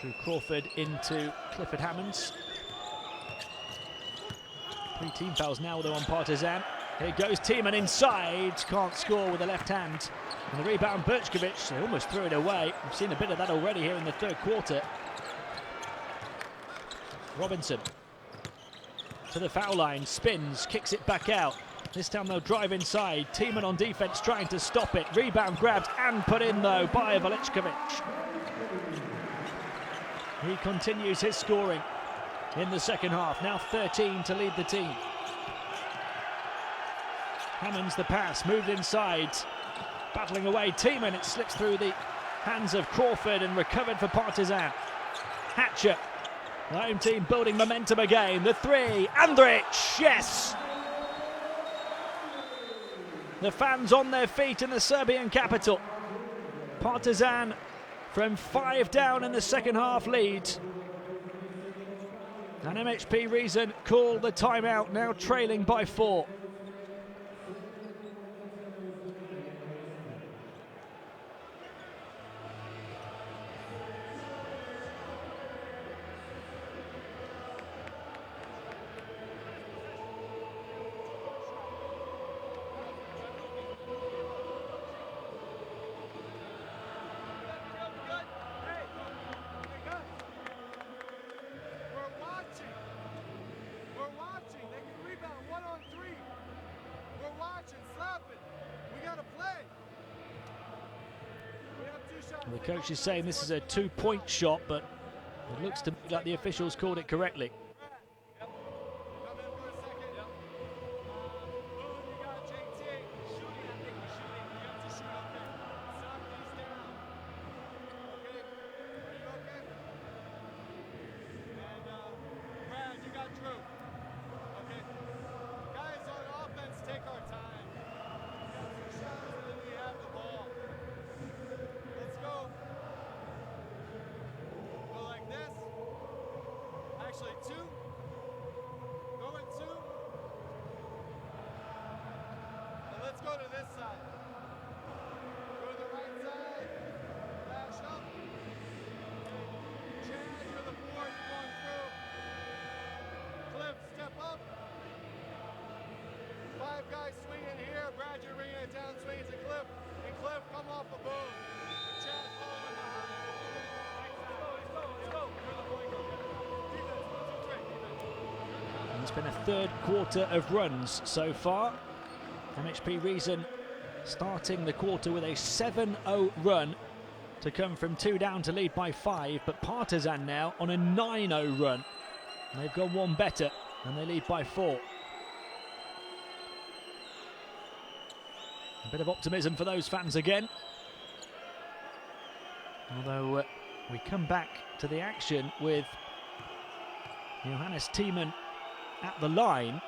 Through Crawford into Clifford Hammonds. 3 team fouls now though on Partizan. Here goes Thiemann inside, can't score with the left hand. And the rebound, Bercevic, they almost threw it away. We've seen a bit of that already here in the third quarter. Robinson to the foul line, spins, kicks it back out. This time they'll drive inside. Thiemann on defense trying to stop it. Rebound grabbed and put in though by Veličković. He continues his scoring in the second half. Now 13 to lead the team. Hammonds the pass, moved inside. Battling away Thiemann, it slips through the hands of Crawford and recovered for Partizan. Hatcher, the home team building momentum again. The 3, Andrich, yes! The fans on their feet in the Serbian capital. Partizan from 5 down in the second half lead. And MHP Riesen call the timeout, now trailing by 4.
watching. We're watching. They can rebound 1-on-3. We're watching. Slap it. We got to play. We have 2 shots.
Well, the coach is saying this is a 2-point shot, but it looks to me like the officials called it correctly.
Come in for a second. Boone, you got JT. Shooting, I think he's shooting. You have to shoot up there. Stop these down. Okay? Are you okay? And Brad, you got Drew. Okay? Guys on offense, take our time. We got 2 shots and then we have the ball. Let's go. Go like this. Actually, 2. Go at 2. And let's go to this side. Go to the right side. Dash up. Chad, you're the 4. You're going through. Cliff, step up. 5 guys swinging here. Brad, you're bringing it down. Swings to Cliff. And Cliff, come off a boom. Chad, following behind. Let's go. You're the point guard. Defense, 1, 2, 3. Defense.
And it's been a third quarter of runs so far. MHP Riesen starting the quarter with a 7-0 run to come from 2 down to lead by 5, but Partizan now on a 9-0 run. And they've gone 1 better and they lead by 4. A bit of optimism for those fans again. Although we come back to the action with Johannes Thiemann at the line.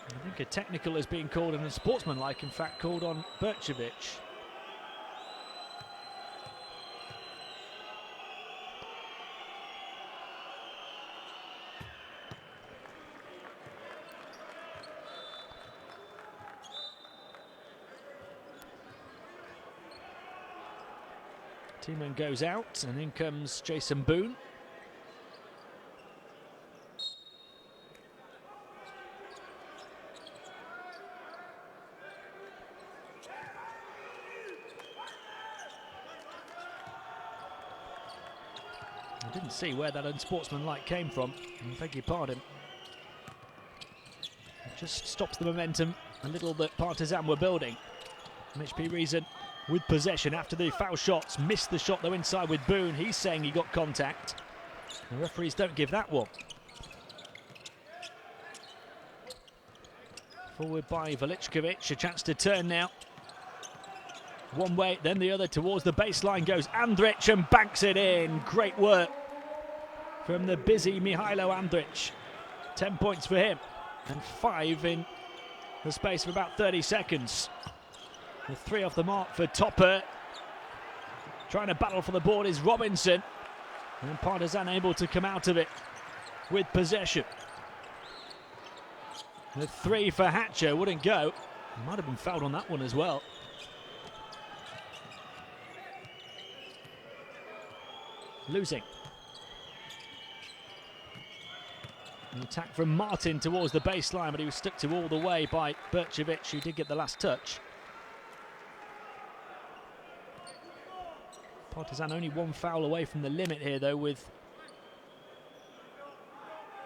I think a technical is being called and a sportsmanlike, in fact, called on Bercevic. Thiemann goes out and in comes Jason Boone. I didn't see where that unsportsmanlike came from. I beg your pardon. It just stops the momentum a little that Partizan were building. MHP Riesen with possession after the foul shots. Missed the shot though inside with Boone. He's saying he got contact. The referees don't give that one. Forward by Veličković. A chance to turn now. One way, then the other towards the baseline goes Andrić and banks it in. Great work from the busy Mihailo Andrić. 10 points for him and 5 in the space of about 30 seconds. The 3 off the mark for Topper. Trying to battle for the board is Robinson. And Partizan able to come out of it with possession. The 3 for Hatcher wouldn't go. Might have been fouled on that one as well. Losing. An attack from Martin towards the baseline, but he was stuck to all the way by Bercevic, who did get the last touch. Partizan only 1 foul away from the limit here, though, with...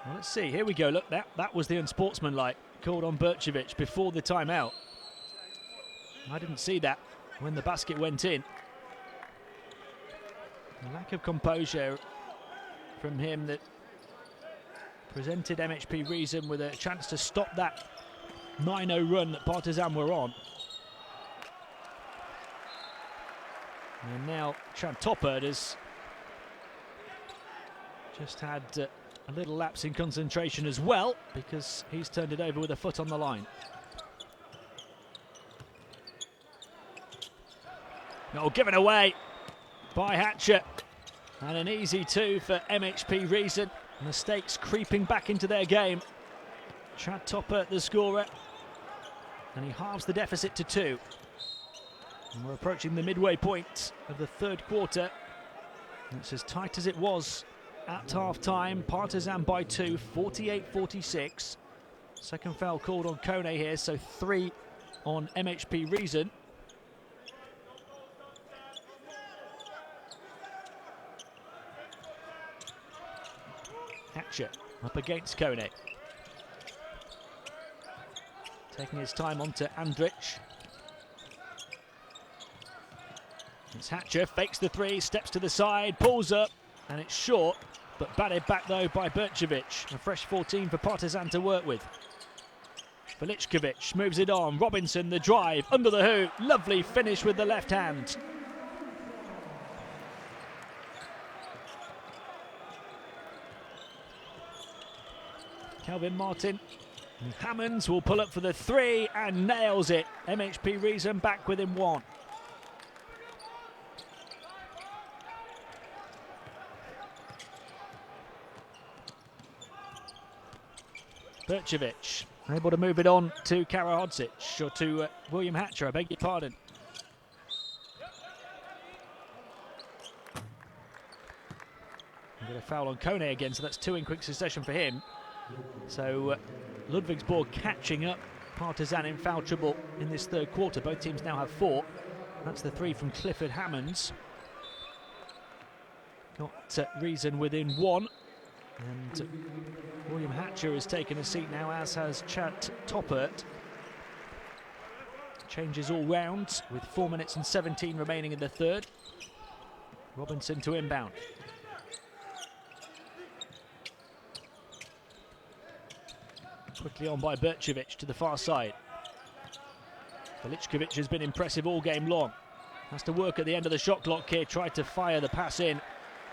Well, let's see. Here we go. Look, that was the unsportsmanlike called on Bercevic before the timeout. I didn't see that when the basket went in. A lack of composure from him that presented MHP Riesen with a chance to stop that 9-0 run that Partizan were on. And now Chad Topper has just had a little lapse in concentration as well, because he's turned it over with a foot on the line. No, given away by Hatcher, and an easy 2 for MHP Riesen. Mistakes creeping back into their game. Chad Topper, the scorer, and he halves the deficit to 2. And we're approaching the midway point of the third quarter. It's as tight as it was at half-time. Partizan by 2, 48-46. Second foul called on Kone here, so 3 on MHP Riesen. Hatcher up against Kone. Taking his time onto Andrich. It's Hatcher, fakes the three, steps to the side, pulls up, and it's short, but batted back though by Bercevic. A fresh 14 for Partizan to work with. Veličković moves it on, Robinson the drive, under the hoop, lovely finish with the left hand. Kelvin Martin. And Hammonds will pull up for the three and nails it. MHP Riesen back within one. Bercevic able to move it on to Karahodzic, or to William Hatcher, I beg your pardon. We get a foul on Kone again, so that's two in quick succession for him. So Ludwigsburg catching up Partizan in foul trouble in this third quarter. Both teams now have 4. That's the 3 from Clifford Hammonds. Got Riesen within 1. And William Hatcher has taken a seat now, as has Chad Toppert. Changes all round with 4 minutes and 17 remaining in the third. Robinson to inbound. Quickly on by Bercevic to the far side. Veličković has been impressive all game long. Has to work at the end of the shot clock here. Tried to fire the pass in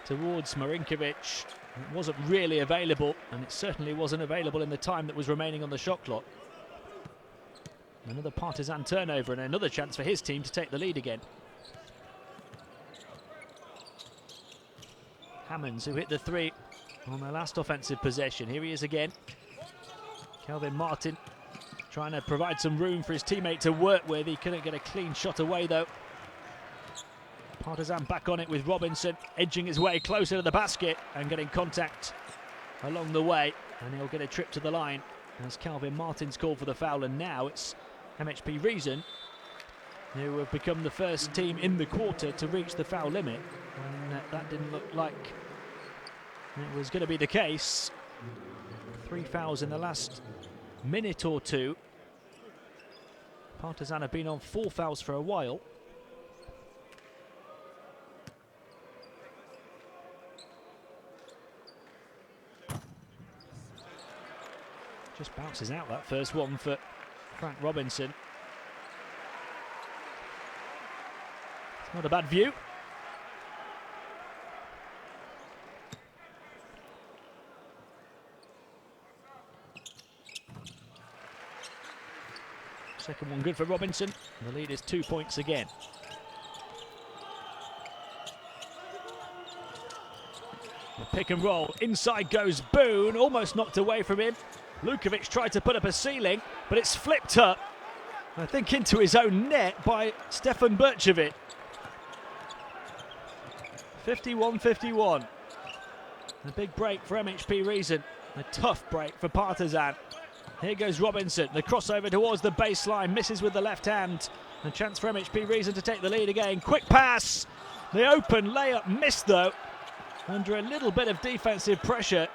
towards Marinkovic. It wasn't really available, and it certainly wasn't available in the time that was remaining on the shot clock. Another Partizan turnover and another chance for his team to take the lead again. Hammonds, who hit the 3 on their last offensive possession. Here he is again. Kelvin Martin trying to provide some room for his teammate to work with. He couldn't get a clean shot away though. Partizan back on it with Robinson, edging his way closer to the basket and getting contact along the way. And he'll get a trip to the line as Kelvin Martin's called for the foul. And now it's MHP Riesen, who have become the first team in the quarter to reach the foul limit. And that didn't look like it was going to be the case. 3 fouls in the last minute or two. Partizan have been on 4 fouls for a while. Just bounces out that first one for Frank Robinson. It's not a bad view. Second one good for Robinson. The lead is 2 points again. The pick and roll. Inside goes Boone. Almost knocked away from him. Lukovic tried to put up a ceiling, but it's flipped up, I think, into his own net by Stefan Bercevic. 51-51. A big break for MHP Riesen. A tough break for Partizan. Here goes Robinson, the crossover towards the baseline, misses with the left hand. A chance for MHP Riesen to take the lead again. Quick pass, the open layup missed though, under a little bit of defensive pressure.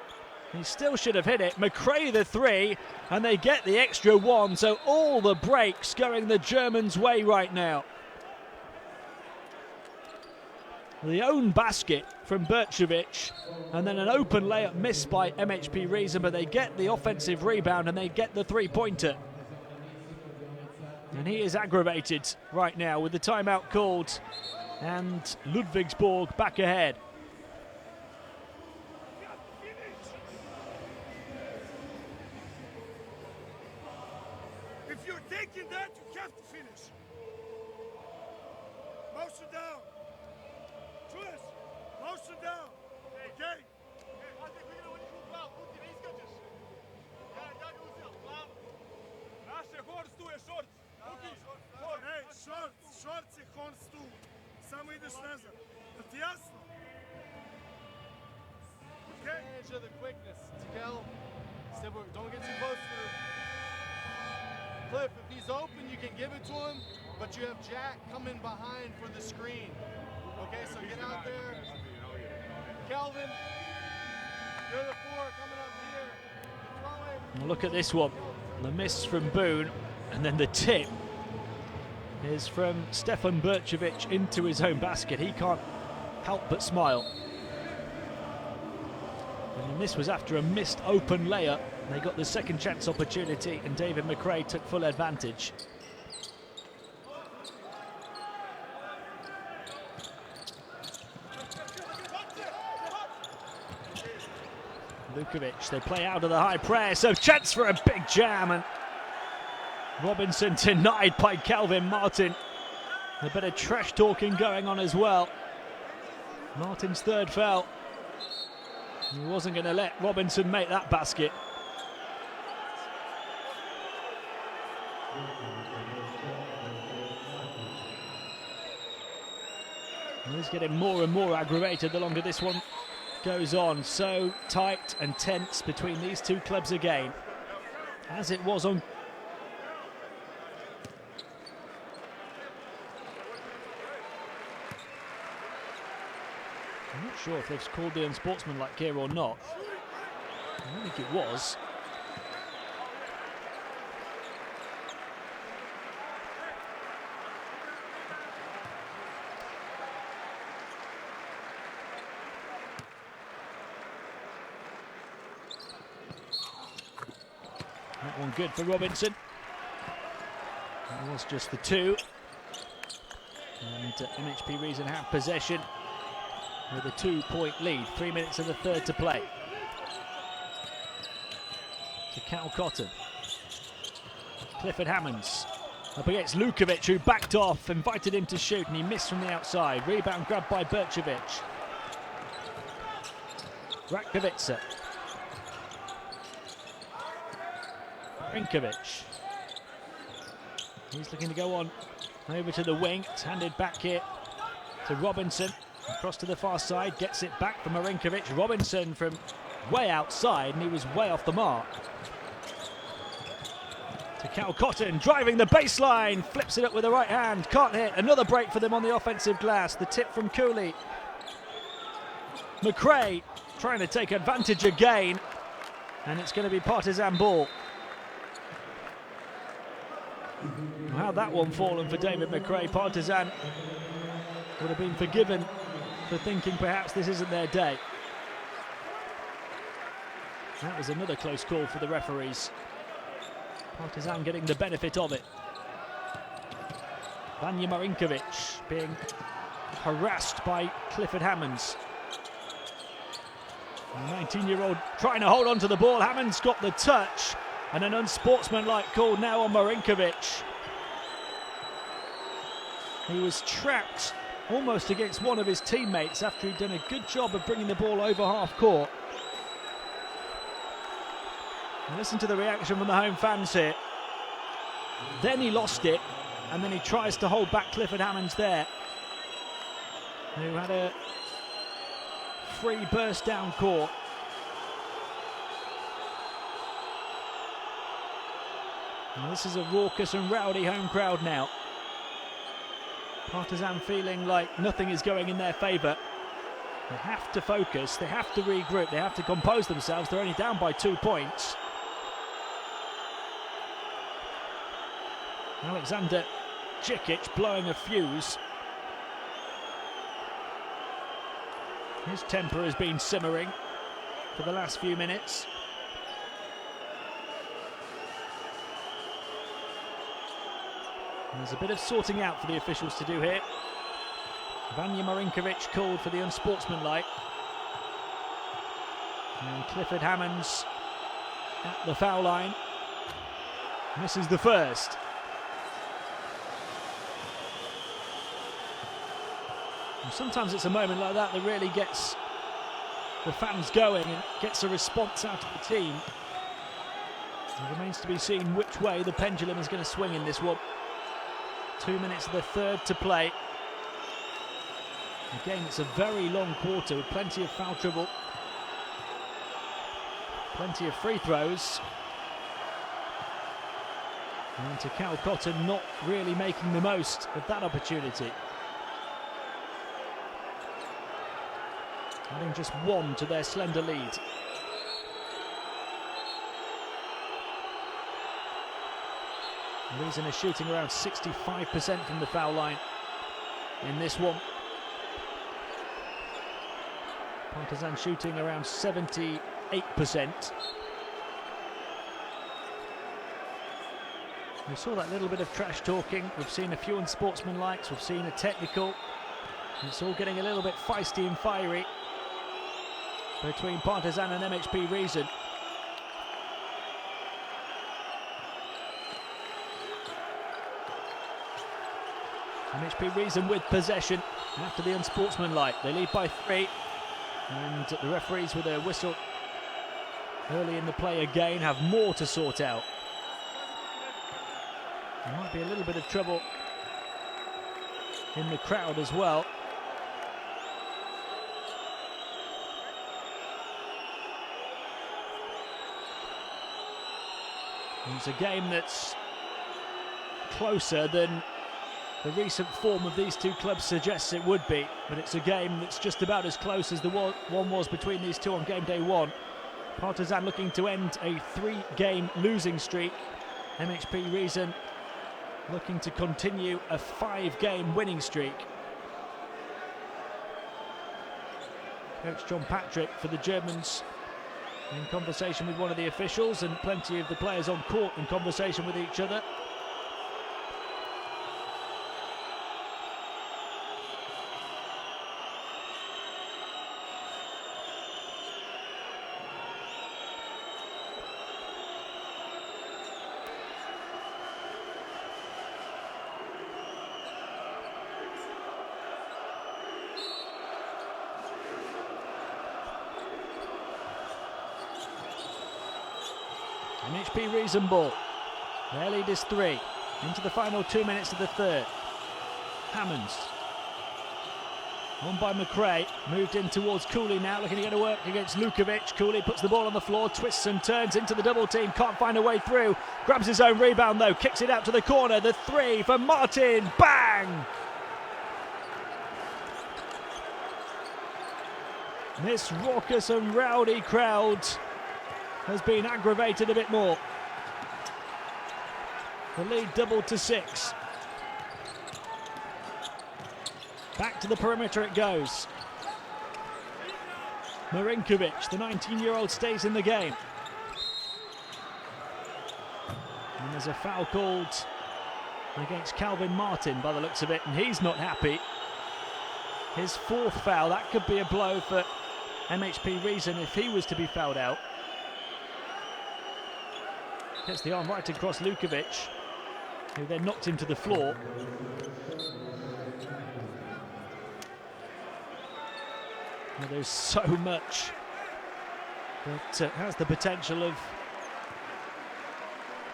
He still should have hit it. McRae the 3, and they get the extra 1, so all the breaks going the Germans' way right now. The own basket from Bercevic, and then an open layup missed by MHP Riesen, but they get the offensive rebound and they get the 3-pointer. And he is aggravated right now with the timeout called, and Ludwigsburg back ahead.
If you're taking that, you have to finish. Motion down. Чуешь? Motion down. Okay? Ej, shorts je horns tu. Samo ideš nazad. Da ti jasno? Okay?
Edge of the quickness. Tikel, don't get too close to him. Cliff, if he's open, you can give it to him, but you have Jack coming behind for the screen. Okay, so get out there. Kelvin. You're the 4 coming up here. Throw it.
And look at this one. The miss from Boone, and then the tip is from Stefan Bercevic into his own basket. He can't help but smile. And this was after a missed open layup. They got the second chance opportunity, and David McRae took full advantage. Lukovic, they play out of the high press, so chance for a big jam, and Robinson denied by Calvin Martin. A bit of trash talking going on as well. Martin's third foul. He wasn't going to let Robinson make that basket. And he's getting more and more aggravated the longer this one goes on. So tight and tense between these two clubs again, as it was on. I'm not sure if they've called the unsportsmanlike here or not. I don't think it was. That one good for Robinson. That was just the 2. And MHP Riesen have possession with a 2-point lead. 3 minutes of the third to play. To Cal Cotton. Clifford Hammonds up against Lukovic, who backed off, invited him to shoot, and he missed from the outside. Rebound grabbed by Bercevic. Rakovica. Rinkovic. He's looking to go on over to the wing. It's handed back here to Robinson. Across to the far side, gets it back from Marinkovic. Robinson from way outside, and he was way off the mark. To Cal Cotton, driving the baseline, flips it up with the right hand, can't hit. Another break for them on the offensive glass. The tip from Cooley. McRae trying to take advantage again, and it's going to be Partizan ball. How'd that one fallen for David McRae? Partizan would have been forgiven for thinking perhaps this isn't their day. That was another close call for the referees. Partizan getting the benefit of it. Vanja Marinkovic being harassed by Clifford Hammonds. The 19-year-old trying to hold on to the ball. Hammonds got the touch, and an unsportsmanlike call now on Marinkovic. He was trapped almost against one of his teammates after he'd done a good job of bringing the ball over half court. And listen to the reaction from the home fans here. Then he lost it, and then he tries to hold back Clifford Hammonds there, who had a free burst down court. And this is a raucous and rowdy home crowd now. Partizan feeling like nothing is going in their favour. They have to focus, they have to regroup, they have to compose themselves. They're only down by 2 points. Alexander Djikic blowing a fuse. His temper has been simmering for the last few minutes. There's a bit of sorting out for the officials to do here. Vanja Marinkovic called for the unsportsmanlike. And Clifford Hammonds at the foul line. Misses the first. And sometimes it's a moment like that that really gets the fans going and gets a response out of the team. It remains to be seen which way the pendulum is going to swing in this one. 2 minutes of the third to play. Again, it's a very long quarter with plenty of foul trouble. Plenty of free throws. And to Cal Cotton not really making the most of that opportunity. adding just one to their slender lead. Riesen is shooting around 65% from the foul line in this one. Partizan shooting around 78%. We saw that little bit of trash talking. We've seen a few unsportsmanlikes. We've seen a technical. It's all getting a little bit feisty and fiery between Partizan and MHP Riesen. MHP Riesen with possession after the unsportsmanlike. They lead by 3, and the referees with a whistle early in the play again have more to sort out. There might be a little bit of trouble in the crowd as well. And it's a game that's closer than the recent form of these two clubs suggests it would be, but it's a game that's just about as close as the one was between these two on game day 1. Partizan looking to end a 3-game losing streak. MHP Riesen looking to continue a 5-game winning streak. Coach John Patrick for the Germans in conversation with one of the officials, and plenty of the players on court in conversation with each other. MHP Riesen ball. Their lead is 3. Into the final 2 minutes of the third. Hammonds. On by McRae. Moved in towards Cooley now, looking to get to work against Lukovic. Cooley puts the ball on the floor, twists and turns into the double team. Can't find a way through. Grabs his own rebound though. Kicks it out to the corner. The 3 for Martin. Bang! This raucous and rowdy crowd has been aggravated a bit more. The lead doubled to 6. Back to the perimeter it goes. Marinkovic, the 19-year-old, stays in the game. And there's a foul called against Calvin Martin by the looks of it, and he's not happy. His 4th foul, that could be a blow for MHP Riesen if he was to be fouled out. Gets the arm right across Lukovic, who then knocked him to the floor. Now, there's so much that has the potential of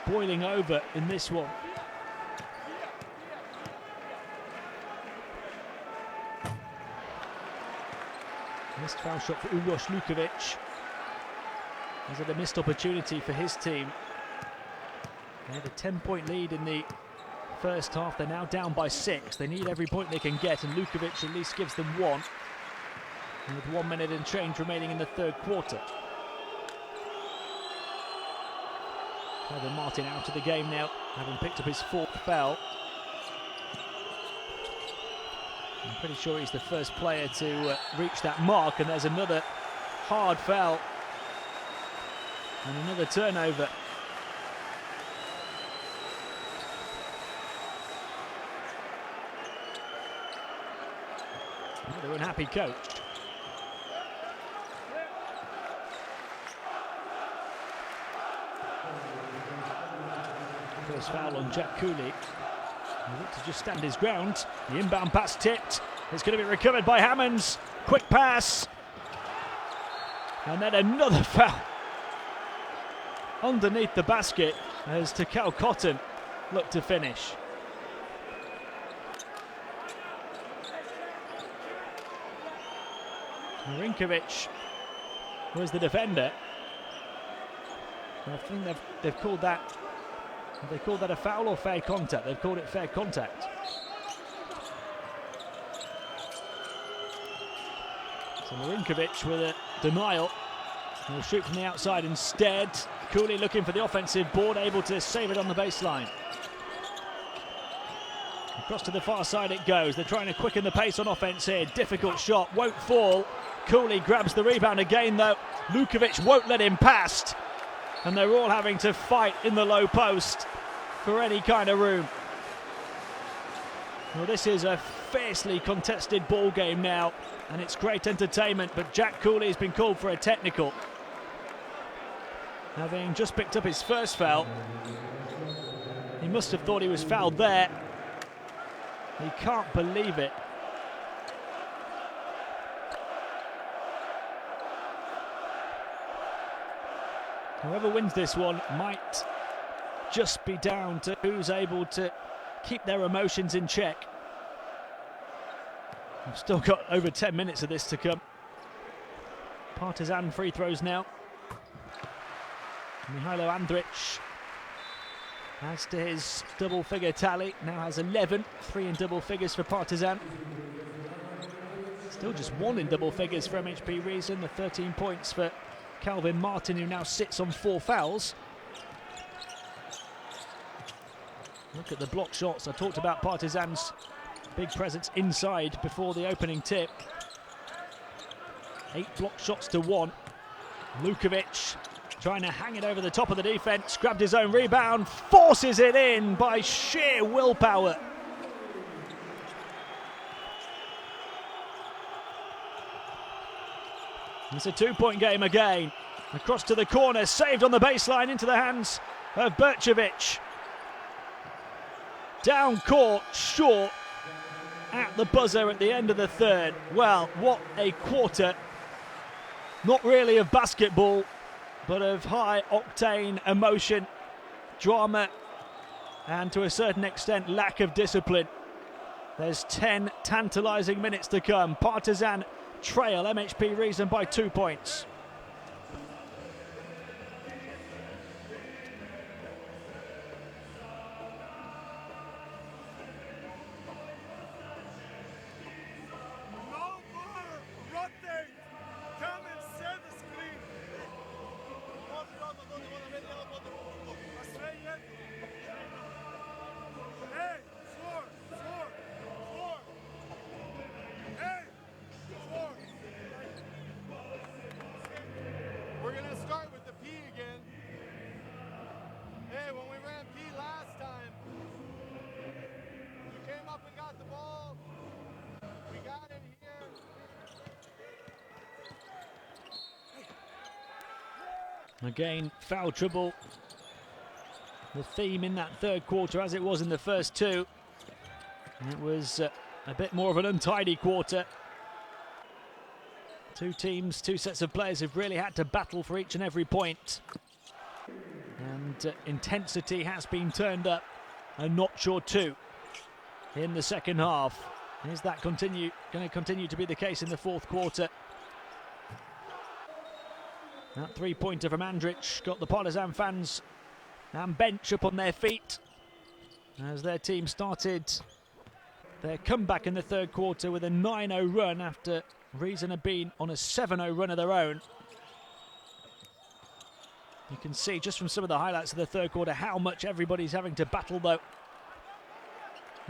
boiling over in this one. Missed foul shot for Uroš Lukovic. Is it a missed opportunity for his team? They had a 10-point lead in the first half. They're now down by 6. They need every point they can get, and Lukovic at least gives them 1. And with 1 minute and change remaining in the third quarter. Calvin Martin out of the game now, having picked up his 4th foul. I'm pretty sure he's the first player to reach that mark, and there's another hard foul and another turnover. Another unhappy coach. First foul on Jack Cooley. He looked to just stand his ground. The inbound pass tipped. It's going to be recovered by Hammonds. Quick pass. And then another foul underneath the basket as Takao Cotton looked to finish. Marinkovic was the defender. I think they've called that. Have they called that a foul or fair contact? They've called it fair contact. So Marinkovic with a denial. He'll shoot from the outside instead. Cooley looking for the offensive board, able to save it on the baseline. Across to the far side it goes. They're trying to quicken the pace on offense here. Difficult shot, won't fall. Cooley grabs the rebound again though. Lukovic won't let him past. And they're all having to fight in the low post for any kind of room. Well, this is a fiercely contested ball game now, and it's great entertainment, but Jack Cooley has been called for a technical. Having just picked up his first foul, he must have thought he was fouled there. He can't believe it. Whoever wins this one might just be down to who's able to keep their emotions in check. We've still got over 10 minutes of this to come. Partizan free throws now. Mihailo Andrić adds to his double-figure tally. Now has 11, 3 in double figures for Partizan. Still just 1 in double figures for MHP Riesen. The 13 points for Calvin Martin, who now sits on 4 fouls. Look at the block shots. I talked about Partizan's big presence inside before the opening tip. 8 block shots to 1. Lukovic trying to hang it over the top of the defense, grabbed his own rebound, forces it in by sheer willpower. It's a 2-point game again. Across to the corner, saved on the baseline into the hands of Bercevic. Down court, short at the buzzer at the end of the third. Well, what a quarter. Not really of basketball, but of high-octane emotion, drama, and to a certain extent, lack of discipline. There's 10 tantalising minutes to come. Partizan trail MHP Riesen by 2 points.
We're going to start with the P again. Hey, when we ran P last time, we came up and got the ball. We got in here.
Again, foul trouble. The theme in that third quarter, as it was in the first 2. And it was a bit more of an untidy quarter. 2 teams, 2 sets of players have really had to battle for each and every point. And intensity has been turned up a notch or 2 in the second half. Is that going to continue to be the case in the fourth quarter? That 3-pointer from Andrić got the Partizan fans and bench up on their feet as their team started their comeback in the third quarter with a 9-0 run after Riesen had been on a 7-0 run of their own. You can see just from some of the highlights of the third quarter how much everybody's having to battle though.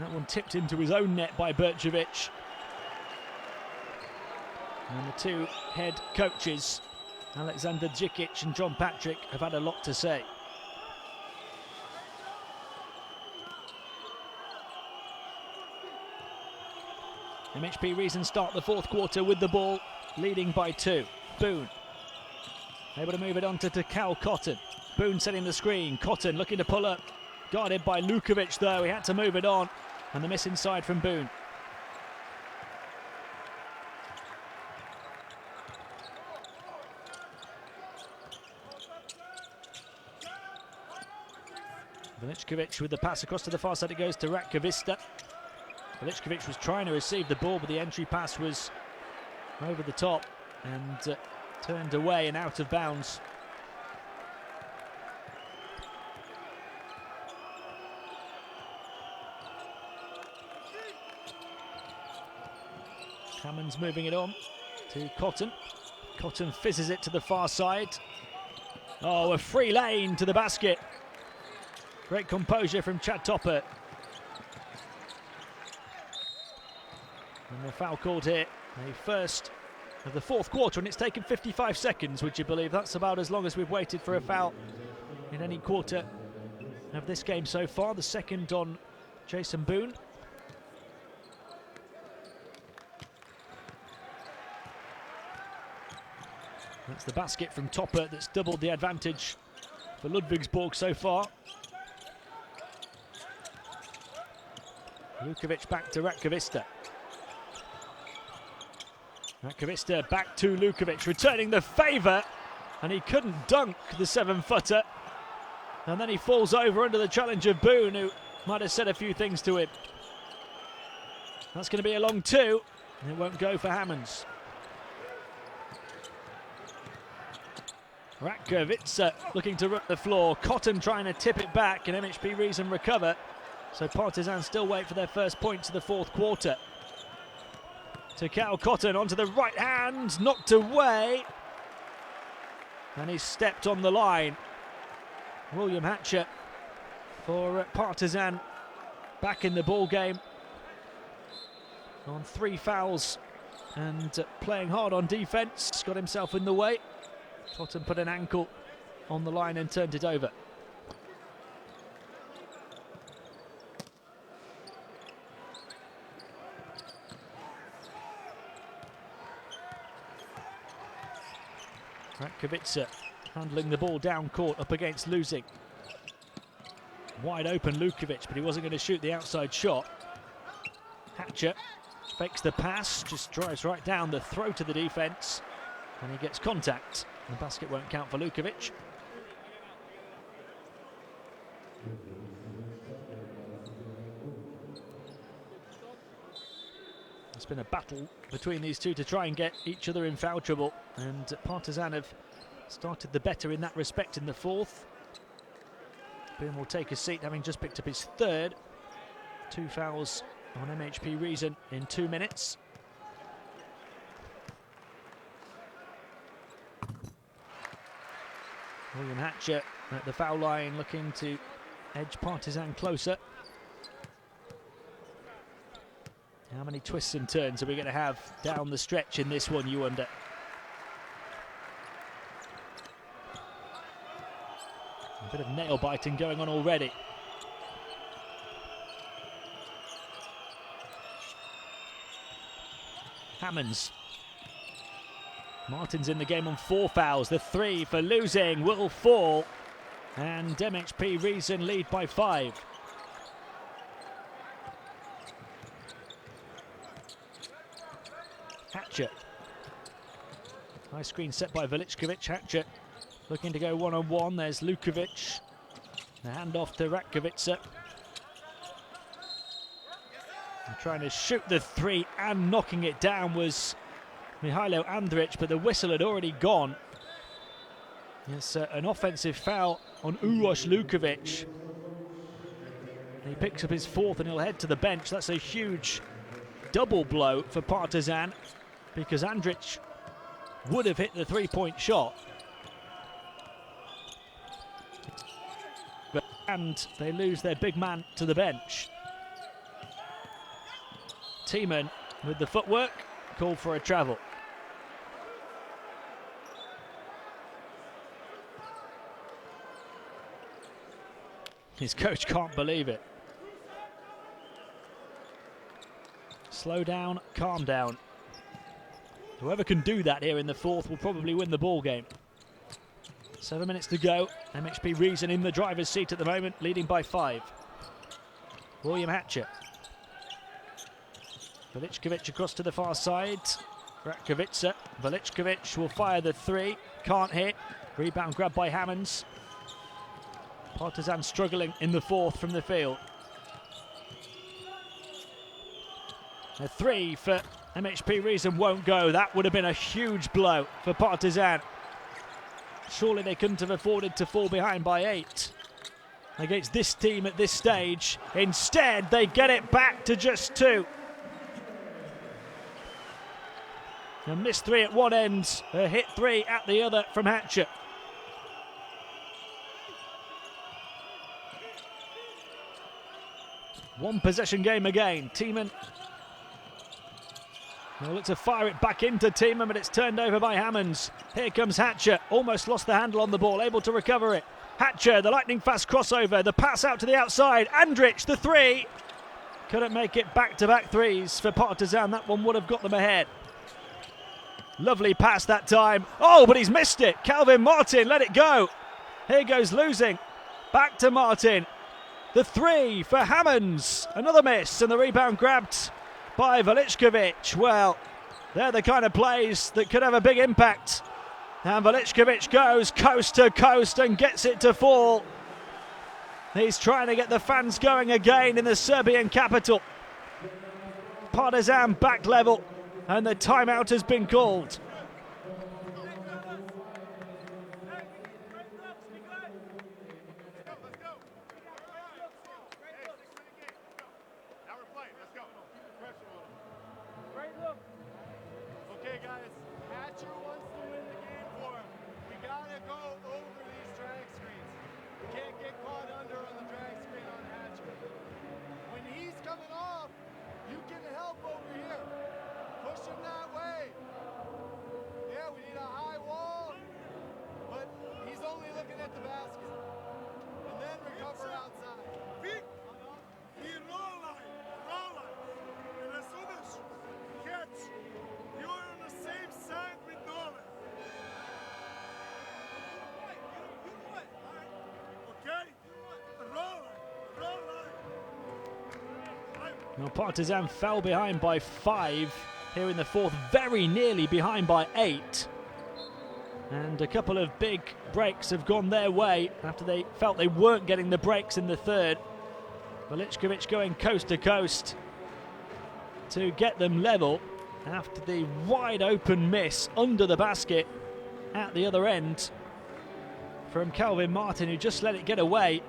That one tipped into his own net by Bercevic. And the 2 head coaches, Alexander Djikic and John Patrick, have had a lot to say. MHP Riesen start the fourth quarter with the ball, leading by 2. Boone able to move it on to Cal Cotton. Boone setting the screen. Cotton looking to pull up. Guarded by Lukovic though. He had to move it on. And the miss inside from Boone. Veličković with the pass across to the far side. It goes to Ratkovista. Veličković was trying to receive the ball, but the entry pass was over the top and turned away and out of bounds. Hammond's moving it on. to Cotton. Cotton fizzes it to the far side. Oh, a free lane to the basket. Great composure from Chad Topper. And the foul called here, the first of the fourth quarter, and it's taken 55 seconds, would you believe? That's about as long as we've waited for a foul in any quarter of this game so far. The second on Jason Boone. That's the basket from Topper that's doubled the advantage for Ludwigsburg so far. Lukovic back to Ratkovista. Ratkovista back to Lukovic, returning the favour, and he couldn't dunk the 7-footer. And then he falls over under the challenge of Boone, who might have said a few things to him. That's going to be a long two, and it won't go for Hammonds. Ratkovista looking to run the floor. Cotton trying to tip it back, and MHP Riesen recover. So Partizan still wait for their first points of the fourth quarter. To Cal Cotton onto the right hand, knocked away. And he's stepped on the line. William Hatcher for Partizan back in the ball game on 3 fouls and playing hard on defence. Got himself in the way. Cotton put an ankle on the line and turned it over. Ratkovista handling the ball down court up against losing. Wide open Lukovic, but he wasn't going to shoot the outside shot. Hatcher fakes the pass, just drives right down the throat of the defence, and he gets contact. The basket won't count for Lukovic. It's been a battle between these two to try and get each other in foul trouble, and Partizan have started the better in that respect in the fourth. Boone will take a seat, having just picked up his third. 2 fouls on MHP Riesen in 2 minutes. William Hatcher at the foul line, looking to edge Partizan closer. How many twists and turns are we going to have down the stretch in this one, you wonder? A bit of nail biting going on already. Hammonds. Martin's in the game on 4 fouls. The 3 for losing will fall. And MHP Riesen lead by 5. Hatcher. High screen set by Veličković. Hatcher looking to go one-on-one. There's Lukovic. The handoff to Ratkovista. Trying to shoot the 3 and knocking it down was Mihailo Andrić, but the whistle had already gone. It's an offensive foul on Uroš Lukovic. He picks up his 4th and he'll head to the bench. That's a huge double blow for Partizan, because Andrić would have hit the 3-point shot. And they lose their big man to the bench. Tiemann with the footwork, called for a travel. His coach can't believe it. Slow down, calm down. Whoever can do that here in the fourth will probably win the ball game. 7 minutes to go. MHP Riesen in the driver's seat at the moment, leading by 5. William Hatcher. Veličković across to the far side. Ratkovista. Veličković will fire the 3. Can't hit. Rebound grabbed by Hammonds. Partizan struggling in the fourth from the field. A 3 for MHP Riesen won't go. That would have been a huge blow for Partizan. Surely they couldn't have afforded to fall behind by 8 against this team at this stage. Instead, they get it back to just 2. A missed three at one end, a hit three at the other from Hatcher. One possession game again. Tiemann will look to fire it back into Tiemann, but it's turned over by Hammonds. Here comes Hatcher, almost lost the handle on the ball, able to recover it. Hatcher, the lightning fast crossover, the pass out to the outside. Andrich, the three. Couldn't make it back-to-back threes for Partizan. That one would have got them ahead. Lovely pass that time. Oh, but he's missed it. Calvin Martin let it go. Here goes Losing. Back to Martin. The three for Hammonds. Another miss, and the rebound grabbed by Velichkovic. Well, they're the kind of plays that could have a big impact. And Velichkovic goes coast to coast and gets it to fall. He's trying to get the fans going again in the Serbian capital. Partizan back level, and the timeout has been called.
Okay, guys, Hatcher wants to win the game for him. We gotta go over these drag screens. We can't get caught under on the drag screen on Hatcher. When he's coming off, you can help over here. Push him that way. Yeah, we need a high wall, but he's only looking at the basket. And then recover outside.
Vic, he roll line. And as soon as you catch, you're on the same side with Nolan. Okay? Roll line.
Now Partizan fell behind by 5 here in the fourth, very nearly behind by 8. And a couple of big breaks have gone their way after they felt they weren't getting the breaks in the third. Velichkovic going coast to coast to get them level after the wide open miss under the basket at the other end from Calvin Martin, who just let it get away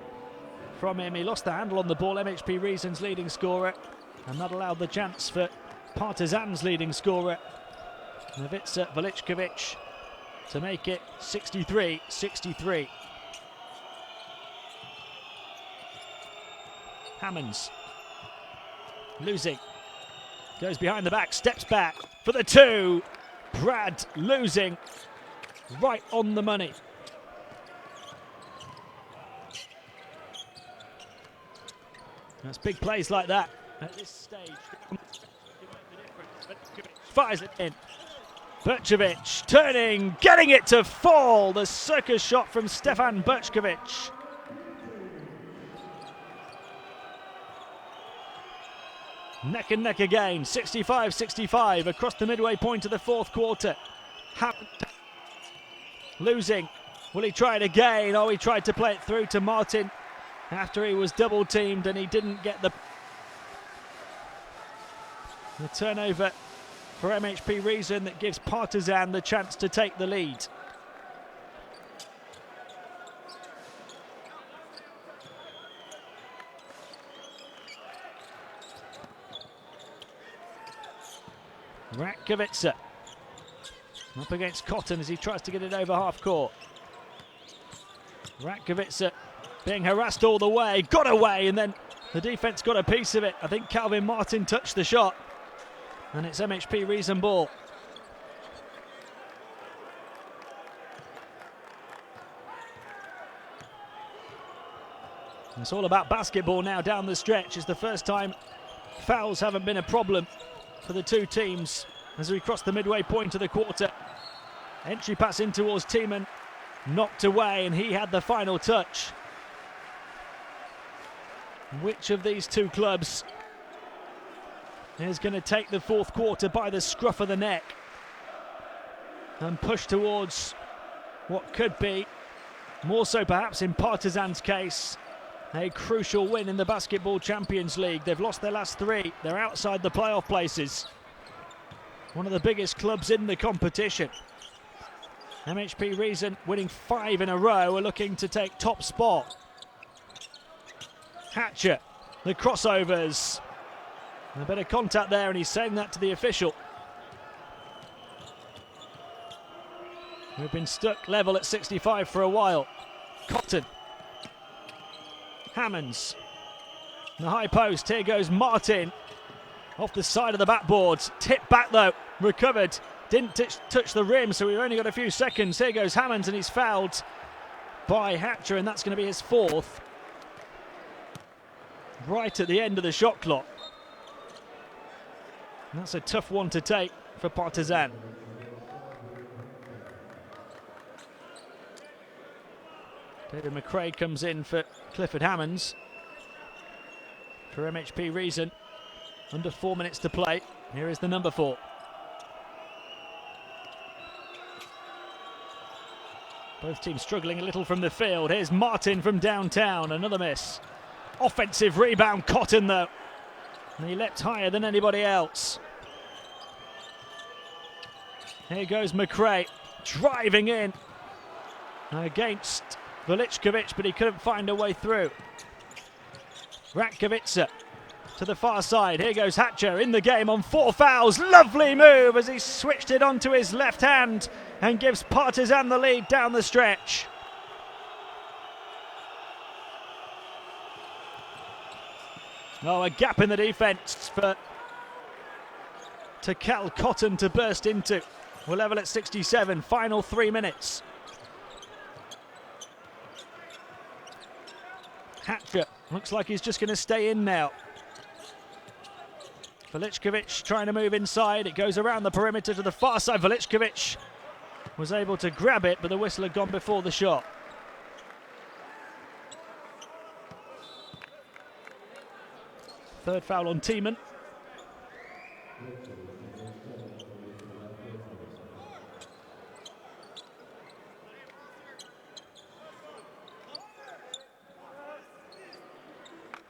from him. He lost the handle on the ball, MHP Riesen's leading scorer, and that allowed the chance for Partizan's leading scorer, Ivica Velichkovic, to make it 63-63. Hammonds losing, goes behind the back, steps back for the two. Brad losing, right on the money. That's big plays like that at this stage. Fires it in. Berchkovic turning, getting it to fall. The circus shot from Stefan Berchkovic. Neck and neck again, 65-65 across the midway point of the fourth quarter. Losing. Will he try it again? Oh, he tried to play it through to Martin after he was double teamed and he didn't get the turnover for MHP Riesen that gives Partizan the chance to take the lead. Ratkovica up against Cotton as he tries to get it over half court. Ratkovica being harassed all the way, got away, and then the defense got a piece of it. I think Calvin Martin touched the shot, and it's MHP Riesen ball. It's all about basketball now down the stretch. It's the first time fouls haven't been a problem for the two teams as we cross the midway point of the quarter. Entry pass in towards Tiemann, knocked away, and he had the final touch. Which of these two clubs is going to take the fourth quarter by the scruff of the neck and push towards what could be, more so perhaps in Partizan's case, a crucial win in the Basketball Champions League? They've lost their last 3. They're outside the playoff places. One of the biggest clubs in the competition. MHP Riesen winning 5 in a row are looking to take top spot. Hatcher, the crossovers. A bit of contact there, and he's saying that to the official. We've been stuck level at 65 for a while. Cotton. Hammonds. In the high post, here goes Martin. Off the side of the backboard. Tipped back though, recovered. Didn't touch the rim, so we've only got a few seconds. Here goes Hammonds, and he's fouled by Hatcher, and that's going to be his fourth. Right at the end of the shot clock. And that's a tough one to take for Partizan. David McRae comes in for Clifford Hammonds. For MHP Riesen, under 4 minutes to play. Here is the number 4. Both teams struggling a little from the field. Here's Martin from downtown, another miss. Offensive rebound, Cotton though. And he leapt higher than anybody else. Here goes McRae, driving in against Velichkovic, but he couldn't find a way through. Ratkovica to the far side. Here goes Hatcher in the game on 4 fouls. Lovely move as he switched it onto his left hand and gives Partizan the lead down the stretch. Oh, a gap in the defence for Cal Cotton to burst into. We're level at 67, final 3 minutes. Hatcher looks like he's just going to stay in now. Velichkovic trying to move inside. It goes around the perimeter to the far side. Velichkovic was able to grab it, but the whistle had gone before the shot. Third foul on Tiemann.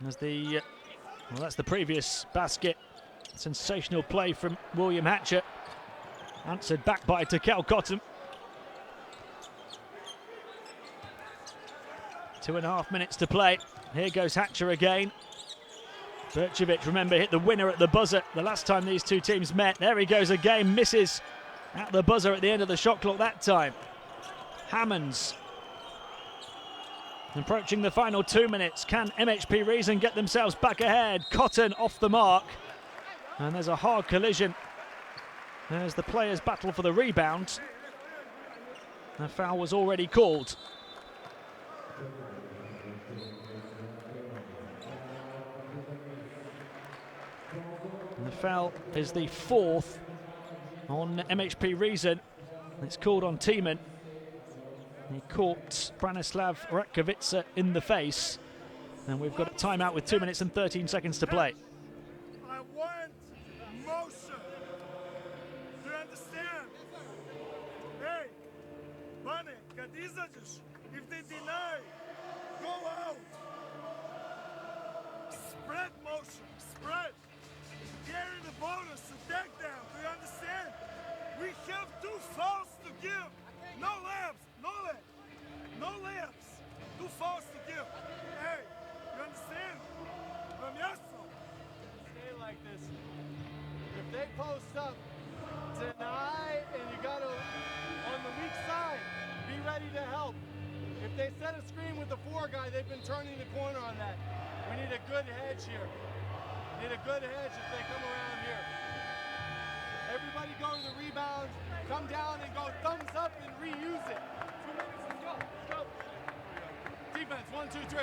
As that's the previous basket. Sensational play from William Hatcher. Answered back by Cal Cotton. 2.5 minutes to play. Here goes Hatcher again. Bercevic, remember, hit the winner at the buzzer the last time these two teams met. There he goes again, misses at the buzzer at the end of the shot clock that time. Hammonds. Approaching the final 2 minutes. Can MHP Riesen get themselves back ahead? Cotton off the mark. And there's a hard collision. There's the players battle for the rebound. The foul was already called. And the foul is the 4th on MHP Riesen. It's called on Tiemann. He caught Branislav Ratkovica in the face. And we've got a timeout with 2 minutes and 13 seconds to play.
I want motion. Do you understand? Hey, Bunny, if they deny, go out. Spread motion, spread. Carry the bonus, attack them. Do you understand? We have 2 fouls to give. No layups, no layups, no layups. 2 fouls to give. Hey, you understand?
Stay like this. If they post up, deny, and you got to, on the weak side, be ready to help. If they set a screen with the 4 guy, they've been turning the corner on that. We need a good hedge here. Need a good hedge if they come around here. Everybody go to the rebound, come down and go thumbs up and reuse it. 2 minutes, let's go, let's go. Defense, 1, 2, 3.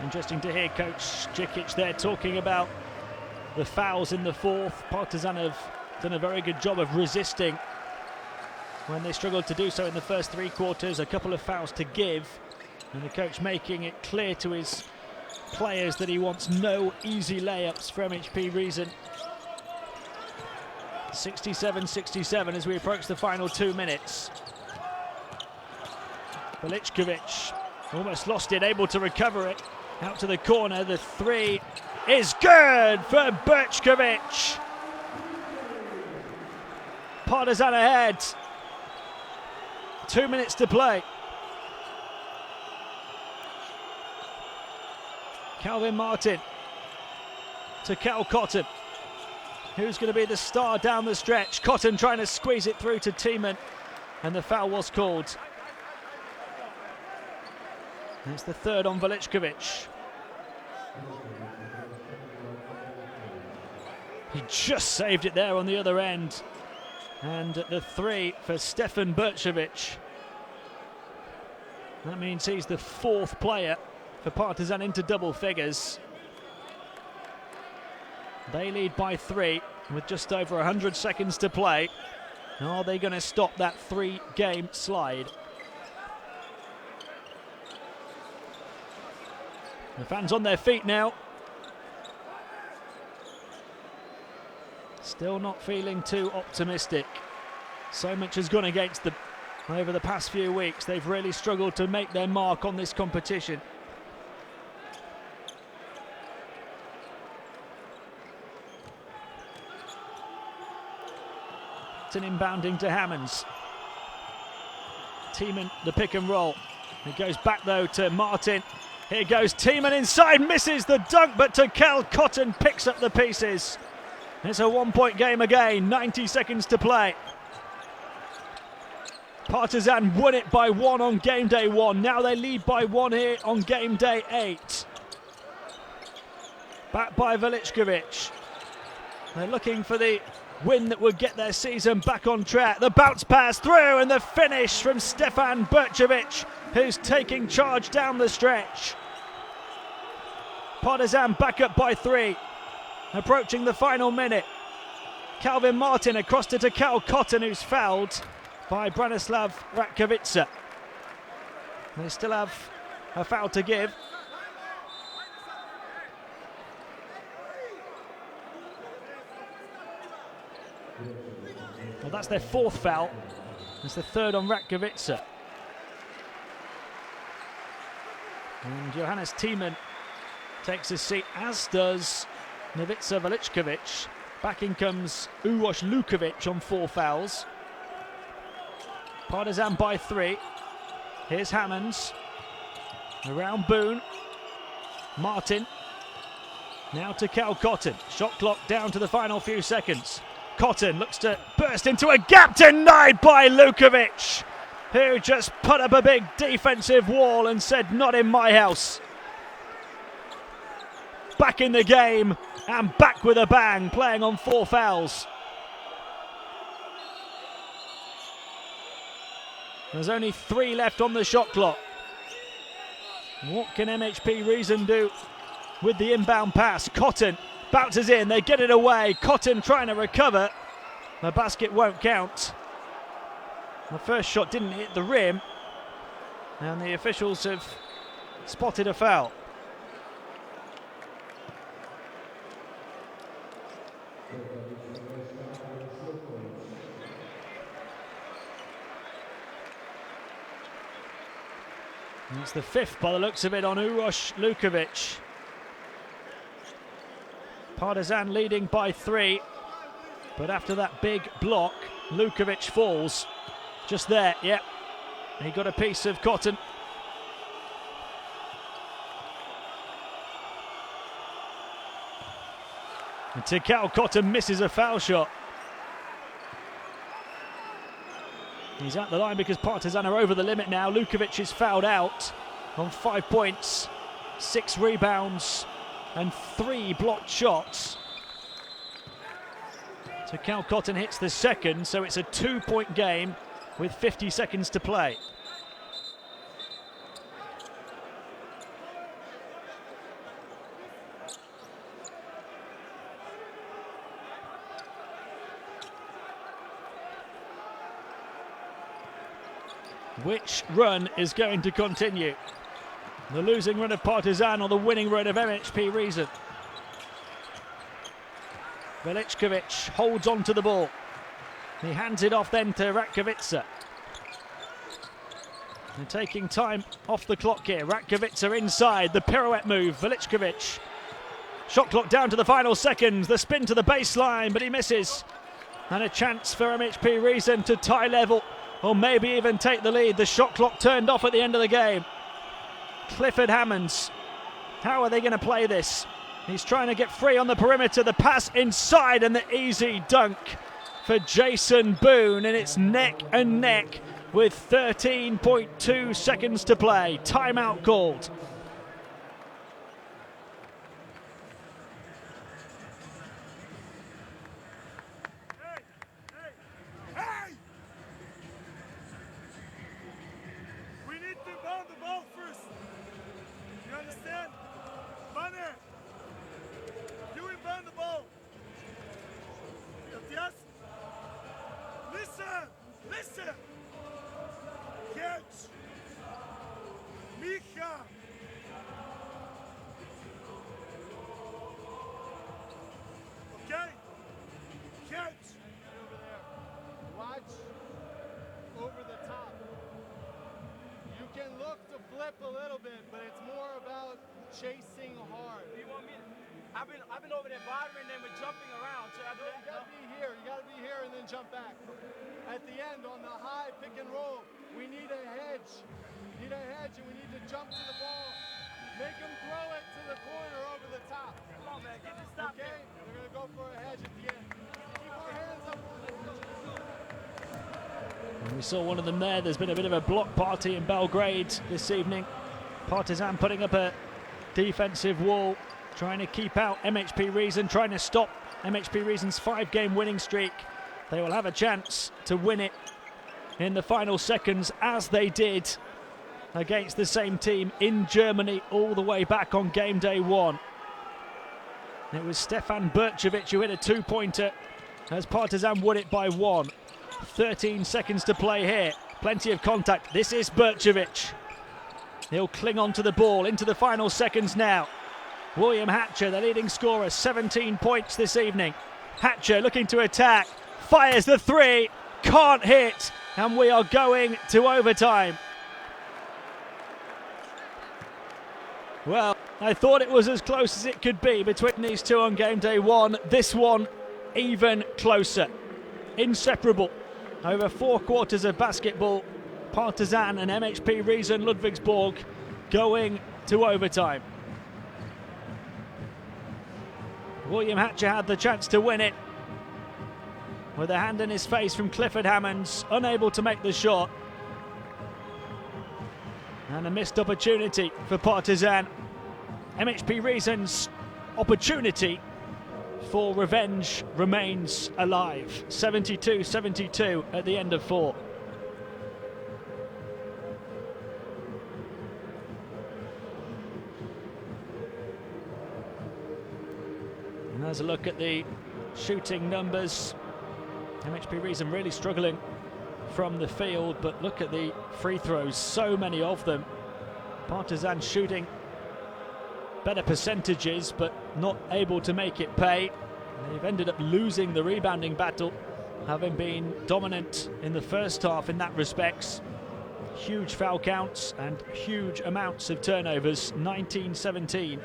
Interesting to hear Coach Jikic there talking about the fouls in the 4th. Partizan have done a very good job of resisting when they struggled to do so in the first 3 quarters. A couple of fouls to give, and the coach making it clear to his players that he wants no easy layups for MHP Riesen. 67-67 as we approach the final 2 minutes. Velichkovic almost lost it, able to recover it. Out to the corner, the 3 is good for Berchkovic. Partizan ahead. 2 minutes to play. Calvin Martin to Cal Cotton. who's going to be the star down the stretch. Cotton trying to squeeze it through to Tiemann, and the foul was called. And it's the third on Veličković. He just saved it there on the other end. And the 3 for Stefan Brčević. That means he's the 4th player for Partizan into double figures. They lead by 3 with just over 100 seconds to play. Are they going to stop that 3-game slide? The fans on their feet now. Still not feeling too optimistic. So much has gone against them over the past few weeks. They've really struggled to make their mark on this competition. It's an inbounding to Hammonds. Tiemann, the pick and roll. It goes back though to Martin. Here goes Tiemann inside, misses the dunk, but Cal Cotton picks up the pieces. It's a 1-point game again, 90 seconds to play. Partizan won it by 1 on game day 1. Now they lead by 1 here on game day 8. Back by Veličković. They're looking for the win that would get their season back on track. The bounce pass through and the finish from Stefan Brčević, who's taking charge down the stretch. Partizan back up by 3. Approaching the final minute. Calvin Martin across to Cal Cotton, who's fouled by Branislav Ratkovica. They still have a foul to give. Well, that's their 4th foul. It's the 3rd on Ratkovica. And Johannes Tiemann takes his seat, as does Ivica Veličković. Back in comes Uroš Lukovic on 4 fouls. Partizan by 3. Here's Hammonds. Around Boone. Martin. Now to Cal Cotton. Shot clock down to the final few seconds. Cotton looks to burst into a gap, denied by Lukovic, who just put up a big defensive wall and said, not in my house. Back in the game and back with a bang, playing on 4 fouls. There's only 3 left on the shot clock. What can MHP Riesen do with the inbound pass? Cotton bounces in, they get it away. Cotton trying to recover. The basket won't count. The first shot didn't hit the rim, and the officials have spotted a foul. And it's the 5th by the looks of it on Uroš Lukovic. Partizan leading by 3, but after that big block, Lukovic falls. Just there, yep. He got a piece of Cotton. And Cal Cotton misses a foul shot. He's at the line because Partizan are over the limit now. Lukovic is fouled out on 5 points, 6 rebounds and 3 blocked shots. So Cal Cotton hits the second, so it's a 2-point game with 50 seconds to play. Which run is going to continue? The losing run of Partizan or the winning run of MHP Riesen? Veličković holds on to the ball. He hands it off then to Ratkovica. They're taking time off the clock here. Ratkovica inside, the pirouette move. Veličković. Shot clock down to the final seconds. The spin to the baseline, but he misses. And a chance for MHP Riesen to tie level, or maybe even take the lead. The shot clock turned off at the end of the game. Clifford Hammonds. How are they going to play this? He's trying to get free on the perimeter. The pass inside and the easy dunk for Jason Boone. And it's neck and neck with 13.2 seconds to play. Timeout called.
Hey! We need to bound the ball first. You understand? Banner! You inbound the ball. Yes? Listen! Listen! Catch! Micha! Okay? Catch!
Over there. Watch over the top. You can look to flip a little bit, but it's more about chasing hard.
You want me? I've been over there bothering them with jumping around. Should I do
You
that?
gotta be here. You gotta be here and then jump back. At the end, on the high pick and roll, we need a hedge. We need a hedge, and we need to jump to the ball. Make them throw it to the corner over the top.
Come on, man. Get this stop
Okay?
there.
They're gonna go for a hedge at the end. Keep our hands up.
And we saw one of them there. There's been a bit of a block party in Belgrade this evening. Partizan putting up a defensive wall, trying to keep out MHP Riesen, trying to stop MHP Riesen's 5-game winning streak. They will have a chance to win it in the final seconds, as they did against the same team in Germany all the way back on game day 1. It was Stefan Bercevic who hit a 2-pointer as Partizan won it by 1. 13 seconds to play here. Plenty of contact. This is Bercevic. He'll cling on to the ball into the final seconds now. William Hatcher, the leading scorer, 17 points this evening. Hatcher looking to attack. Fires the 3. Can't hit. And we are going to overtime. Well, I thought it was as close as it could be between these two on game day 1. This one even closer. Inseparable. Over 4 quarters of basketball. Partizan and MHP RIESEN Ludwigsburg going to overtime. William Hatcher had the chance to win it with a hand in his face from Clifford Hammonds, unable to make the shot. And a missed opportunity for Partizan. MHP Riesen's opportunity for revenge remains alive. 72-72 at the end of 4. And there's a look at the shooting numbers. MHP Riesen really struggling from the field, but look at the free throws, so many of them. Partizan shooting better percentages, but not able to make it pay. They've ended up losing the rebounding battle, having been dominant in the first half in that respects. Huge foul counts and huge amounts of turnovers, 19-17.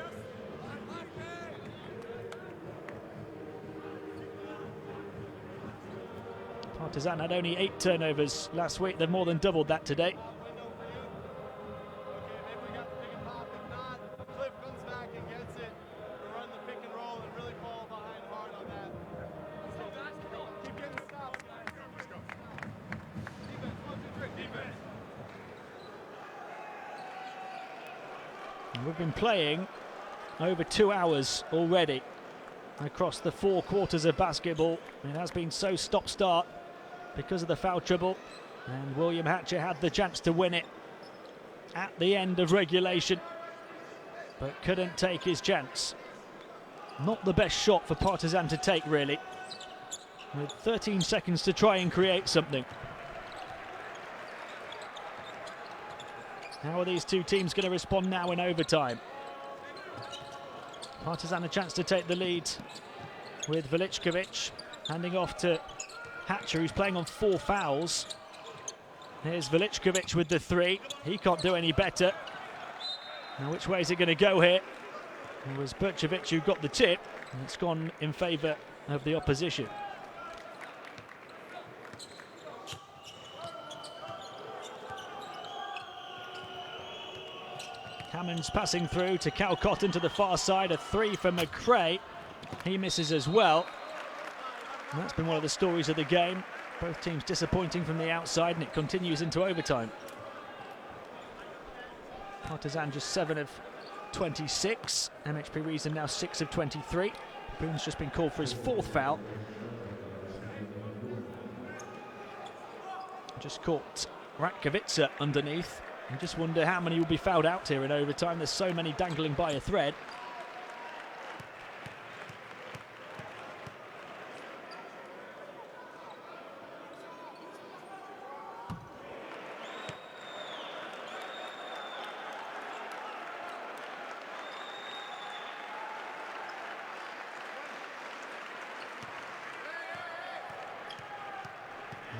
Partizan had only 8 turnovers last week. They've more than doubled that today.
Okay, maybe we got the pick and pop. If not, Cliff comes back and gets it. We run the pick and roll and really fall behind hard on that. Keep getting stops.
Let's go.
Defense, 1, 2, 3. Defense.
And we've been playing over 2 hours already across the 4 quarters of basketball. It has been so stop-start because of the foul trouble, and William Hatcher had the chance to win it at the end of regulation, but couldn't take his chance. Not the best shot for Partizan to take, really, with 13 seconds to try and create something. How are these two teams going to respond now in overtime? Partizan a chance to take the lead with Veličković handing off to Hatcher, who's playing on 4 fouls. Here's Veličković with the 3. He can't do any better. Now, which way is it going to go here? It was Bercevic who got the tip, and it's gone in favour of the opposition. Hammonds passing through to Cal Cotton to the far side. A three for McRae. He misses as well. And that's been one of the stories of the game. Both teams disappointing from the outside, and it continues into overtime. Partizan just 7 of 26. MHP Riesen now 6 of 23. Boone's just been called for his 4th foul. Just caught Ratkovica underneath. You just wonder how many will be fouled out here in overtime. There's so many dangling by a thread.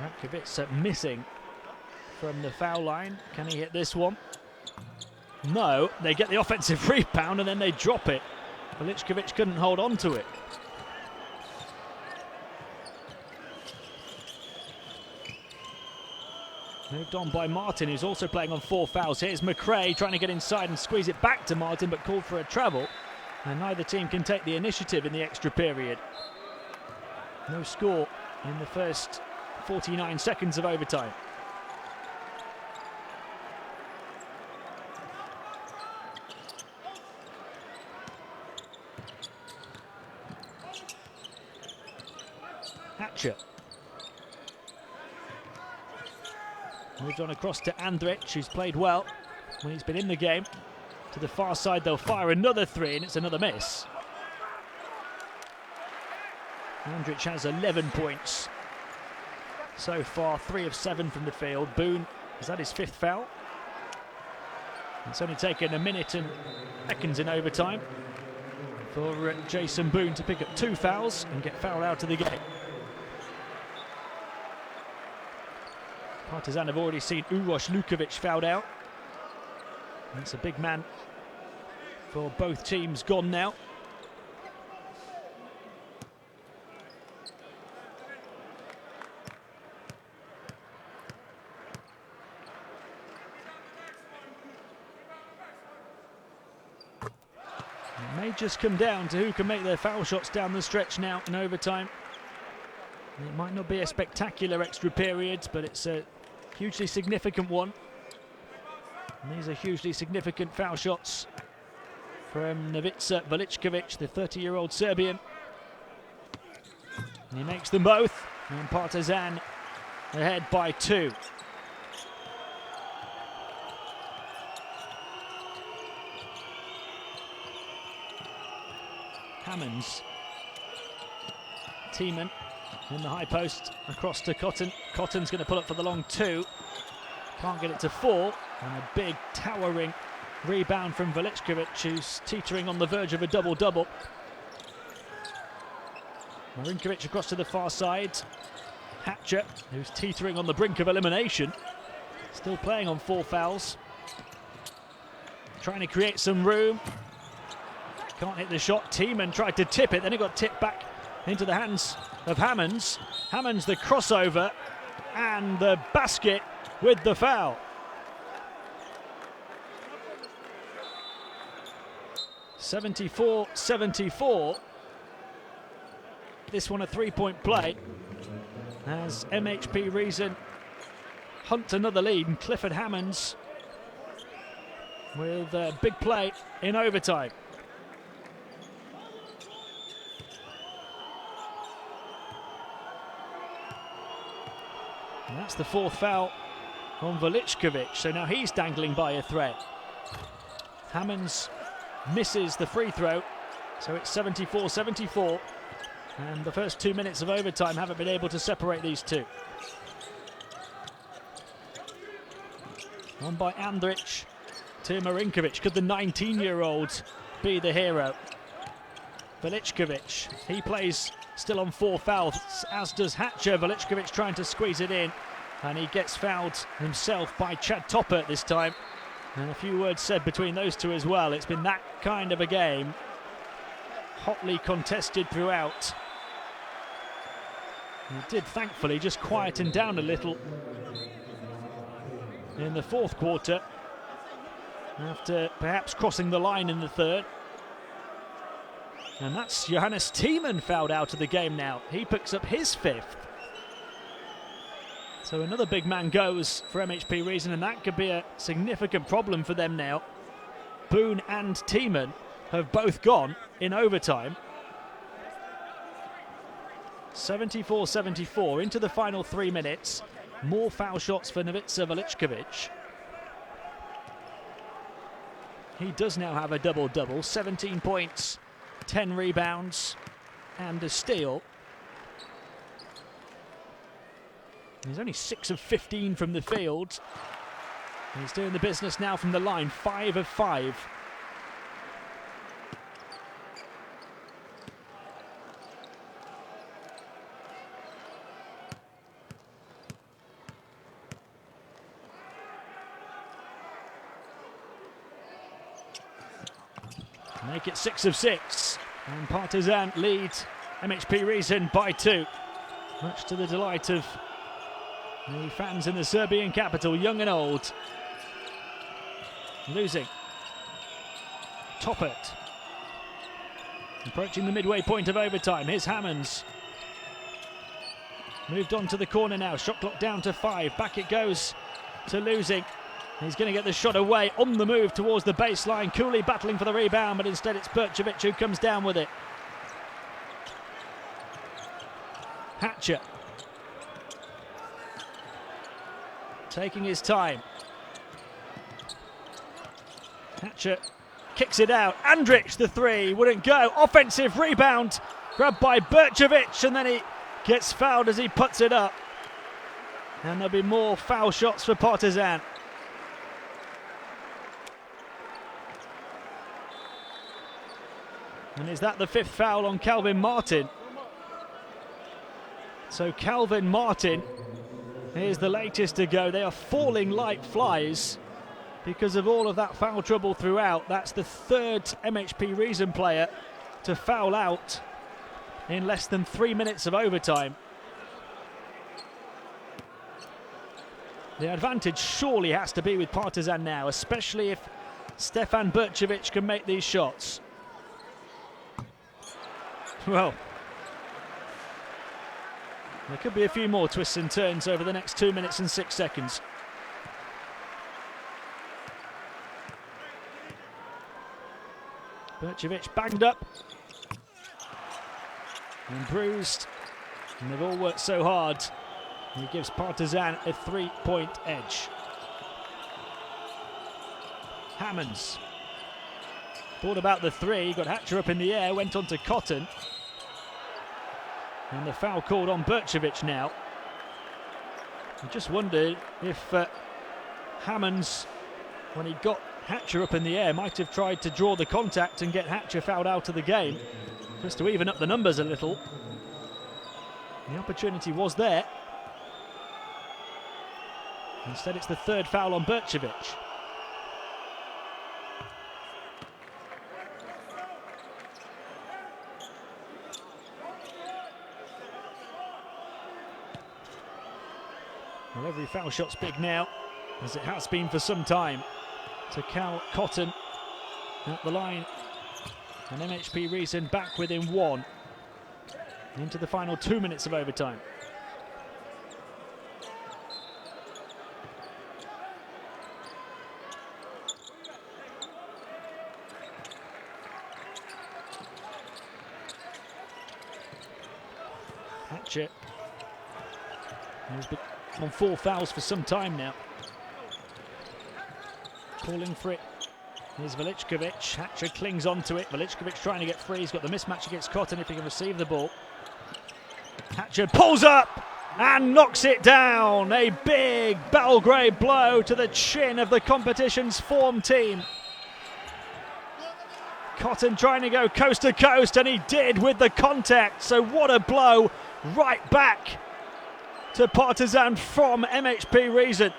Ratkovica missing from the foul line. Can he hit this one? No, they get the offensive rebound and then they drop it. Veličković couldn't hold on to it. Moved on by Martin, who's also playing on 4 fouls. Here's McRae trying to get inside and squeeze it back to Martin, but called for a travel. And neither team can take the initiative in the extra period. No score in the first 49 seconds of overtime. Hatcher. Moved on across to Andrić, who's played well when he's been in the game. To the far side, they'll fire another 3, and it's another miss. Andrić has 11 points so far, 3 of 7 from the field. Boone has had his 5th foul. It's only taken a minute and seconds in overtime for Jason Boone to pick up 2 fouls and get fouled out of the game. Partizan have already seen Uroš Luković fouled out. That's a big man for both teams gone now. It may just come down to who can make their foul shots down the stretch now in overtime. It might not be a spectacular extra period, but it's a hugely significant one. And these are hugely significant foul shots from Novica Veličković, the 30-year-old Serbian. And he makes them both, and Partizan ahead by 2. Hammonds. Tiemann in the high post across to Cotton. Cotton's going to pull up for the long 2. Can't get it to fall. And a big towering rebound from Veličković, who's teetering on the verge of a double-double. Marinkovic across to the far side. Hatcher, who's teetering on the brink of elimination. Still playing on 4 fouls. Trying to create some room. Can't hit the shot. Tiemann tried to tip it, then it got tipped back into the hands of Hammonds. Hammonds the crossover and the basket with the foul. (74-74). This one a 3-point play as MHP Riesen hunt another lead, and Clifford Hammonds with a big play in overtime. And that's the 4th foul on Veličković, so now he's dangling by a thread. Hammonds misses the free throw, so it's 74-74, and the first 2 minutes of overtime haven't been able to separate these two. On by Andrić to Marinkovic. Could the 19-year-old be the hero? Veličković, he plays still on 4 fouls, as does Hatcher. Veličković trying to squeeze it in, and he gets fouled himself by Chad Topper this time. And a few words said between those two as well. It's been that kind of a game, hotly contested throughout. And it did thankfully just quieten down a little in the 4th quarter, after perhaps crossing the line in the third. And that's Johannes Thiemann fouled out of the game now. He picks up his 5th. So another big man goes for MHP Riesen, and that could be a significant problem for them now. Boone and Thiemann have both gone in overtime. 74-74 into the final 3 minutes. More foul shots for Novica Velickovic. He does now have a double-double, 17 points, 10 rebounds and a steal. He's only 6 of 15 from the field. He's doing the business now from the line, 5 of 5. Make it 6 of 6. And Partizan lead MHP Riesen by 2. Much to the delight of the fans in the Serbian capital, young and old. Losing. Toppert. Approaching the midway point of overtime. Here's Hammonds. Moved on to the corner now. Shot clock down to 5. Back it goes to Losing. He's going to get the shot away on the move towards the baseline. Cooley battling for the rebound, but instead it's Bercevic who comes down with it. Hatcher. Taking his time. Hatcher kicks it out. Andrich, the 3, wouldn't go. Offensive rebound, grabbed by Bercevic, and then he gets fouled as he puts it up. And there'll be more foul shots for Partizan. And is that the 5th foul on Calvin Martin? So Calvin Martin is the latest to go. They are falling like flies because of all of that foul trouble throughout. That's the 3rd MHP Riesen player to foul out in less than 3 minutes of overtime. The advantage surely has to be with Partizan now, especially if Stefan Bercevic can make these shots. Well, there could be a few more twists and turns over the next 2 minutes and 6 seconds. Bercevic banged up and bruised, and they've all worked so hard. He gives Partizan a 3-point edge. Hammonds thought about the 3, got Hatcher up in the air, went on to Cotton. And the foul called on Bercevic now. I just wondered if Hammonds, when he got Hatcher up in the air, might have tried to draw the contact and get Hatcher fouled out of the game, just to even up the numbers a little. The opportunity was there. Instead, it's the 3rd foul on Bercevic. Well, every foul shot's big now, as it has been for some time. To Cal Cotton at the line. And MHP Riesen back within 1. Into the final 2 minutes of overtime. Hatcher, who's been on 4 fouls for some time now. Calling for it. Here's Velickovic. Hatcher clings onto it. Velickovic trying to get free. He's got the mismatch against Cotton if he can receive the ball. Hatcher pulls up and knocks it down. A big Belgrade blow to the chin of the competition's form team. Cotton trying to go coast to coast, and he did with the contact. So what a blow right back to Partizan from MHP Riesen.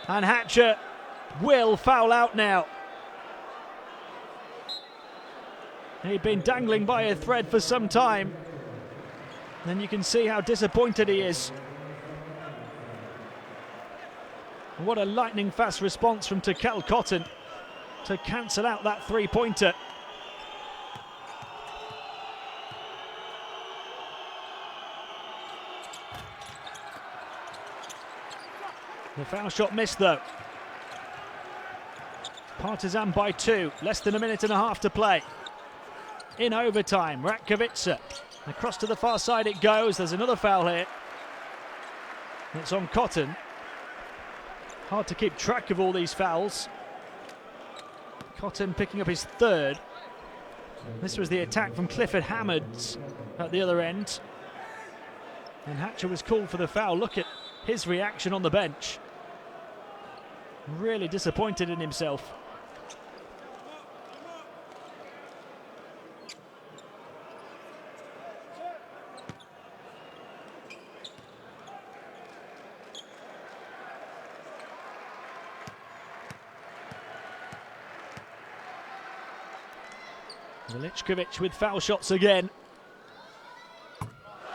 And Hatcher will foul out now. He'd been dangling by a thread for some time. And you can see how disappointed he is. And what a lightning fast response from Tekel Cotton to cancel out that three-pointer. The foul shot missed though. Partizan by 2, less than a minute and a half to play. In overtime, Ratkovica. Across to the far side it goes. There's another foul here. It's on Cotton. Hard to keep track of all these fouls. Cotton picking up his third. This was the attack from Clifford Hammonds at the other end. And Hatcher was called for the foul. Look at his reaction on the bench. Really disappointed in himself. Veličković with foul shots again.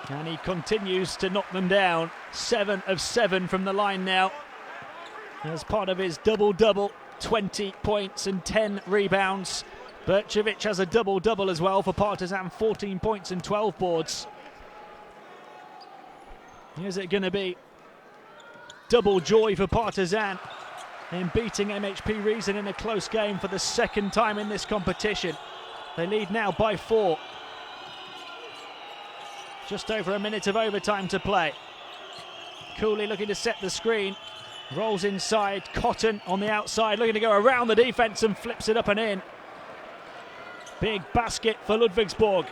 And he continues to knock them down. 7 of 7 from the line now. As part of his double-double, 20 points and 10 rebounds. Berčević has a double-double as well for Partizan, 14 points and 12 boards. Is it going to be double joy for Partizan in beating MHP Riesen in a close game for the second time in this competition? They lead now by 4. Just over a minute of overtime to play. Cooley looking to set the screen. Rolls inside. Cotton on the outside, looking to go around the defence and flips it up and in. Big basket for Ludwigsburg.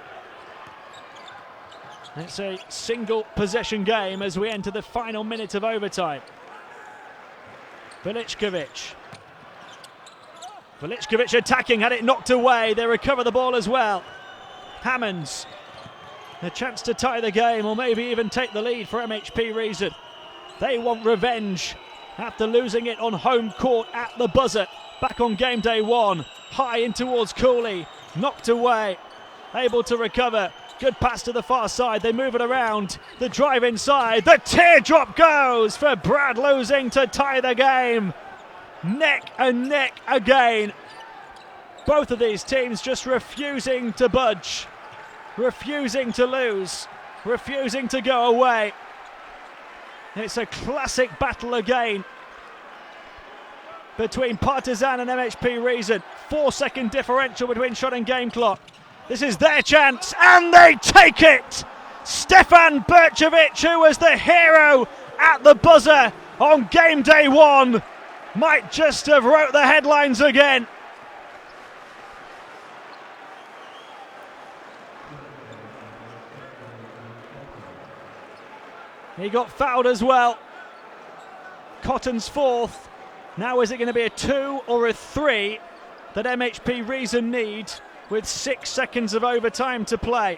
It's a single possession game as we enter the final minute of overtime. Veličković. Veličković attacking, had it knocked away. They recover the ball as well. Hammonds. A chance to tie the game or maybe even take the lead for MHP Riesen. They want revenge after losing it on home court at the buzzer back on game day 1. High in towards Cooley. Knocked away. Able to recover. Good pass to the far side. They move it around. The drive inside. The teardrop goes for Brad losing to tie the game. Neck and neck again. Both of these teams just refusing to budge. Refusing to lose. Refusing to go away. It's a classic battle again between Partizan and MHP Riesen. 4-second differential between shot and game clock. This is their chance, and they take it! Stefan Berčević, who was the hero at the buzzer on game day 1, might just have wrote the headlines again. He got fouled as well. Cotton's 4th. Now is it going to be a 2 or a 3 that MHP Riesen need with 6 seconds of overtime to play?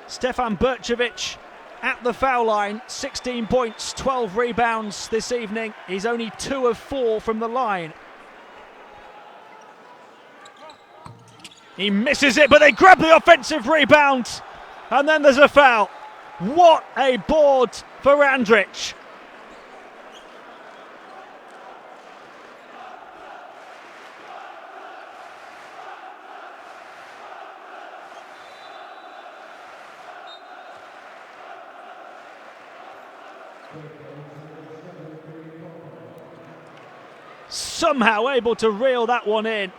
Stefan Berčević at the foul line, 16 points, 12 rebounds this evening. He's only 2 of 4 from the line. He misses it, but they grab the offensive rebound. And then there's a foul. What a board for Andrich. Somehow able to reel that one in.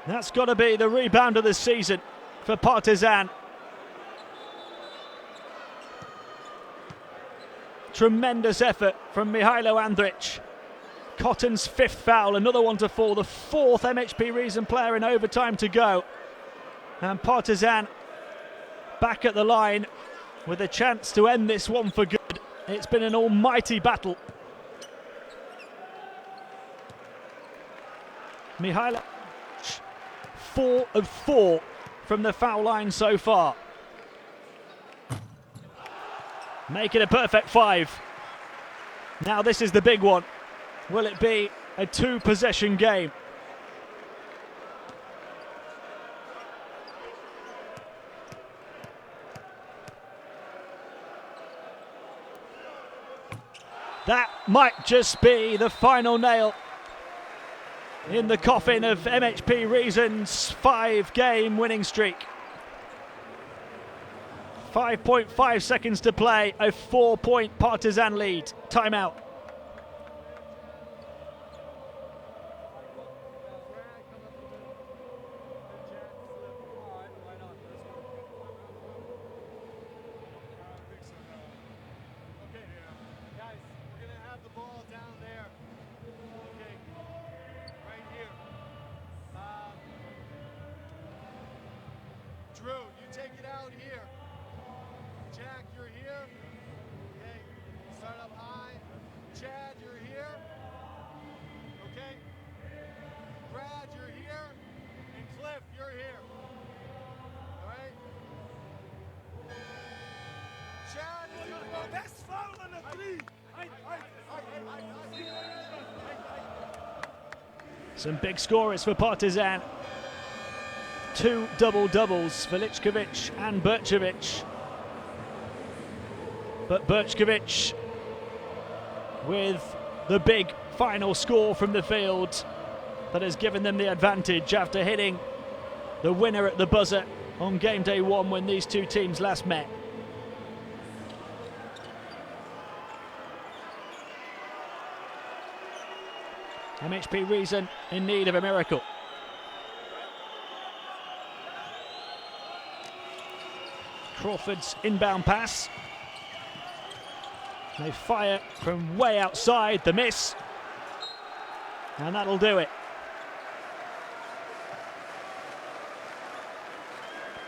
That's got to be the rebound of the season for Partizan. Tremendous effort from Mihailo Andrich. Cotton's 5th foul, another one to fall, the 4th MHP Riesen player in overtime to go. And Partizan back at the line with a chance to end this one for good. It's been an almighty battle. Mihailo, 4 of 4 from the foul line so far. Make it a perfect 5. Now this is the big one. Will it be a 2-possession game? That might just be the final nail in the coffin of MHP Riesen's 5-game winning streak. 5.5 seconds to play, a 4-point Partizan lead. Timeout.
Drew, you take it out here. Jack, you're here. Okay, start up high. Chad, you're here. Okay. Brad, you're here. And Cliff, you're here. All right. Chad,
That's foul on the three.
Some big scorers for Partizan. 2 double-doubles for Lichkovic and Berchevich. But Berchkovic with the big final score from the field that has given them the advantage after hitting the winner at the buzzer on game day 1 when these two teams last met. MHP Riesen in need of a miracle. Crawford's inbound pass. They fire from way outside, the miss. And that'll do it.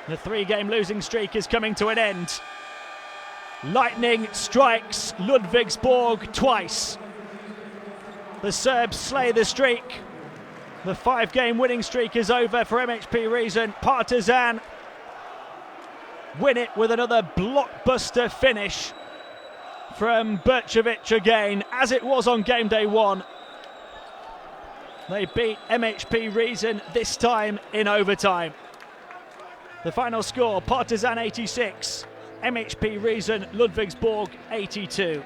The 3-game losing streak is coming to an end. Lightning strikes Ludwigsburg twice. The Serbs slay the streak. The 5-game winning streak is over for MHP Riesen. Partizan win it with another blockbuster finish from Berchevich again, as it was on game day 1. They beat MHP Riesen, this time in overtime. The final score, Partizan 86, MHP Riesen Ludwigsburg 82.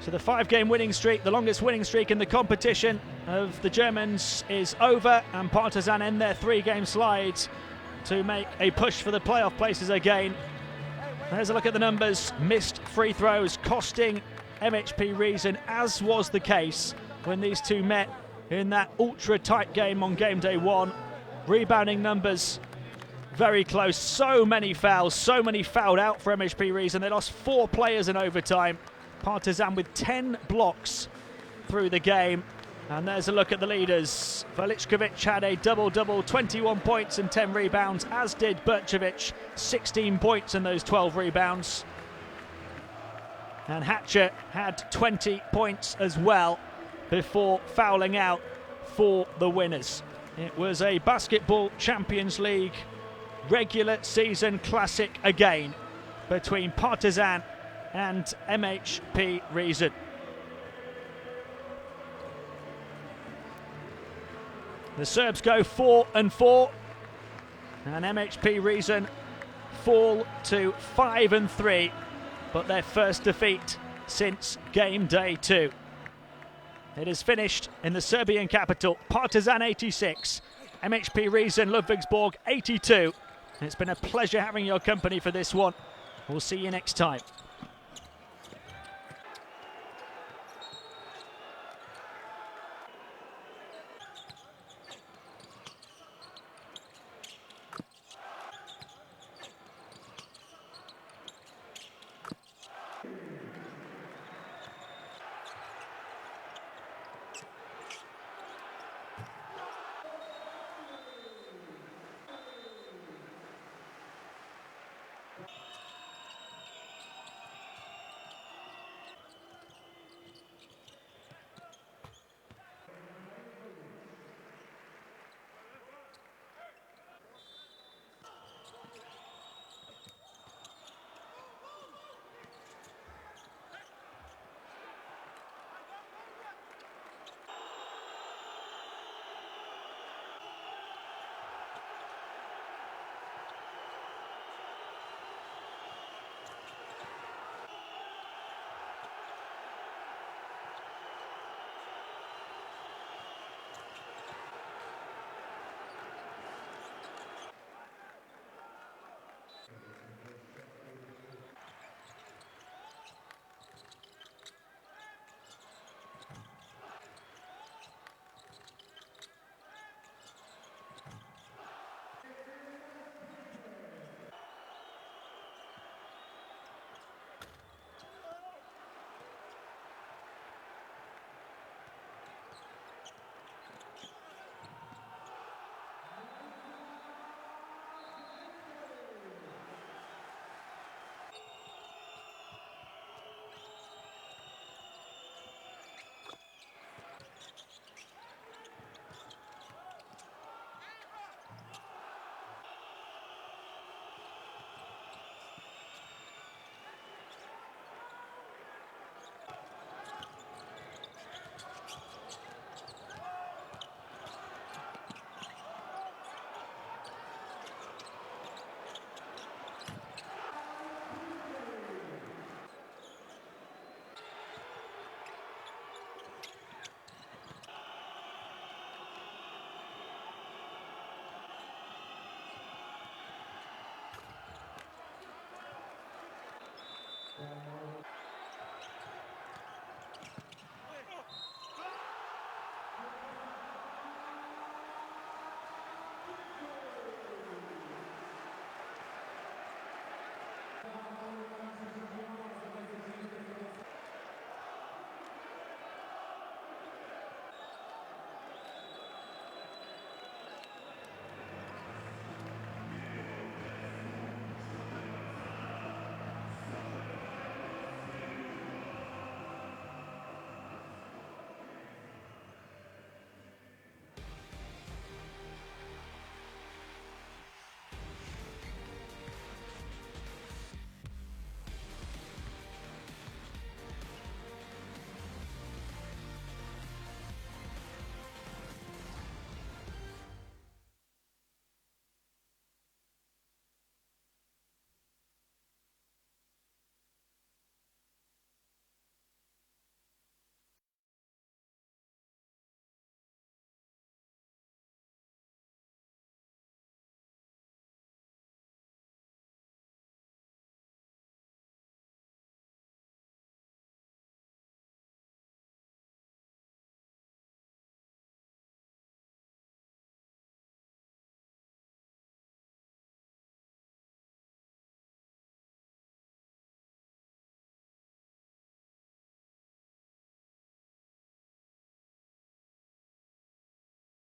So the 5-game winning streak, the longest winning streak in the competition of the Germans, is over, and Partizan end their 3-game slide to make a push for the playoff places again. There's a look at the numbers. Missed free throws costing MHP Riesen, as was the case when these two met in that ultra-tight game on game day 1. Rebounding numbers very close. So many fouls, so many fouled out for MHP Riesen. They lost 4 players in overtime. Partizan with 10 blocks through the game. And there's a look at the leaders. Velichkovic had a double-double, 21 points and 10 rebounds, as did Berchevich, 16 points and those 12 rebounds. And Hatcher had 20 points as well before fouling out for the winners. It was a Basketball Champions League regular season classic again between Partizan and MHP Riesen. The Serbs go 4-4, and MHP Riesen fall to 5-3, but their first defeat since game day 2. It is finished in the Serbian capital. Partizan 86, MHP Riesen Ludwigsburg 82. It's been a pleasure having your company for this one. We'll see you next time.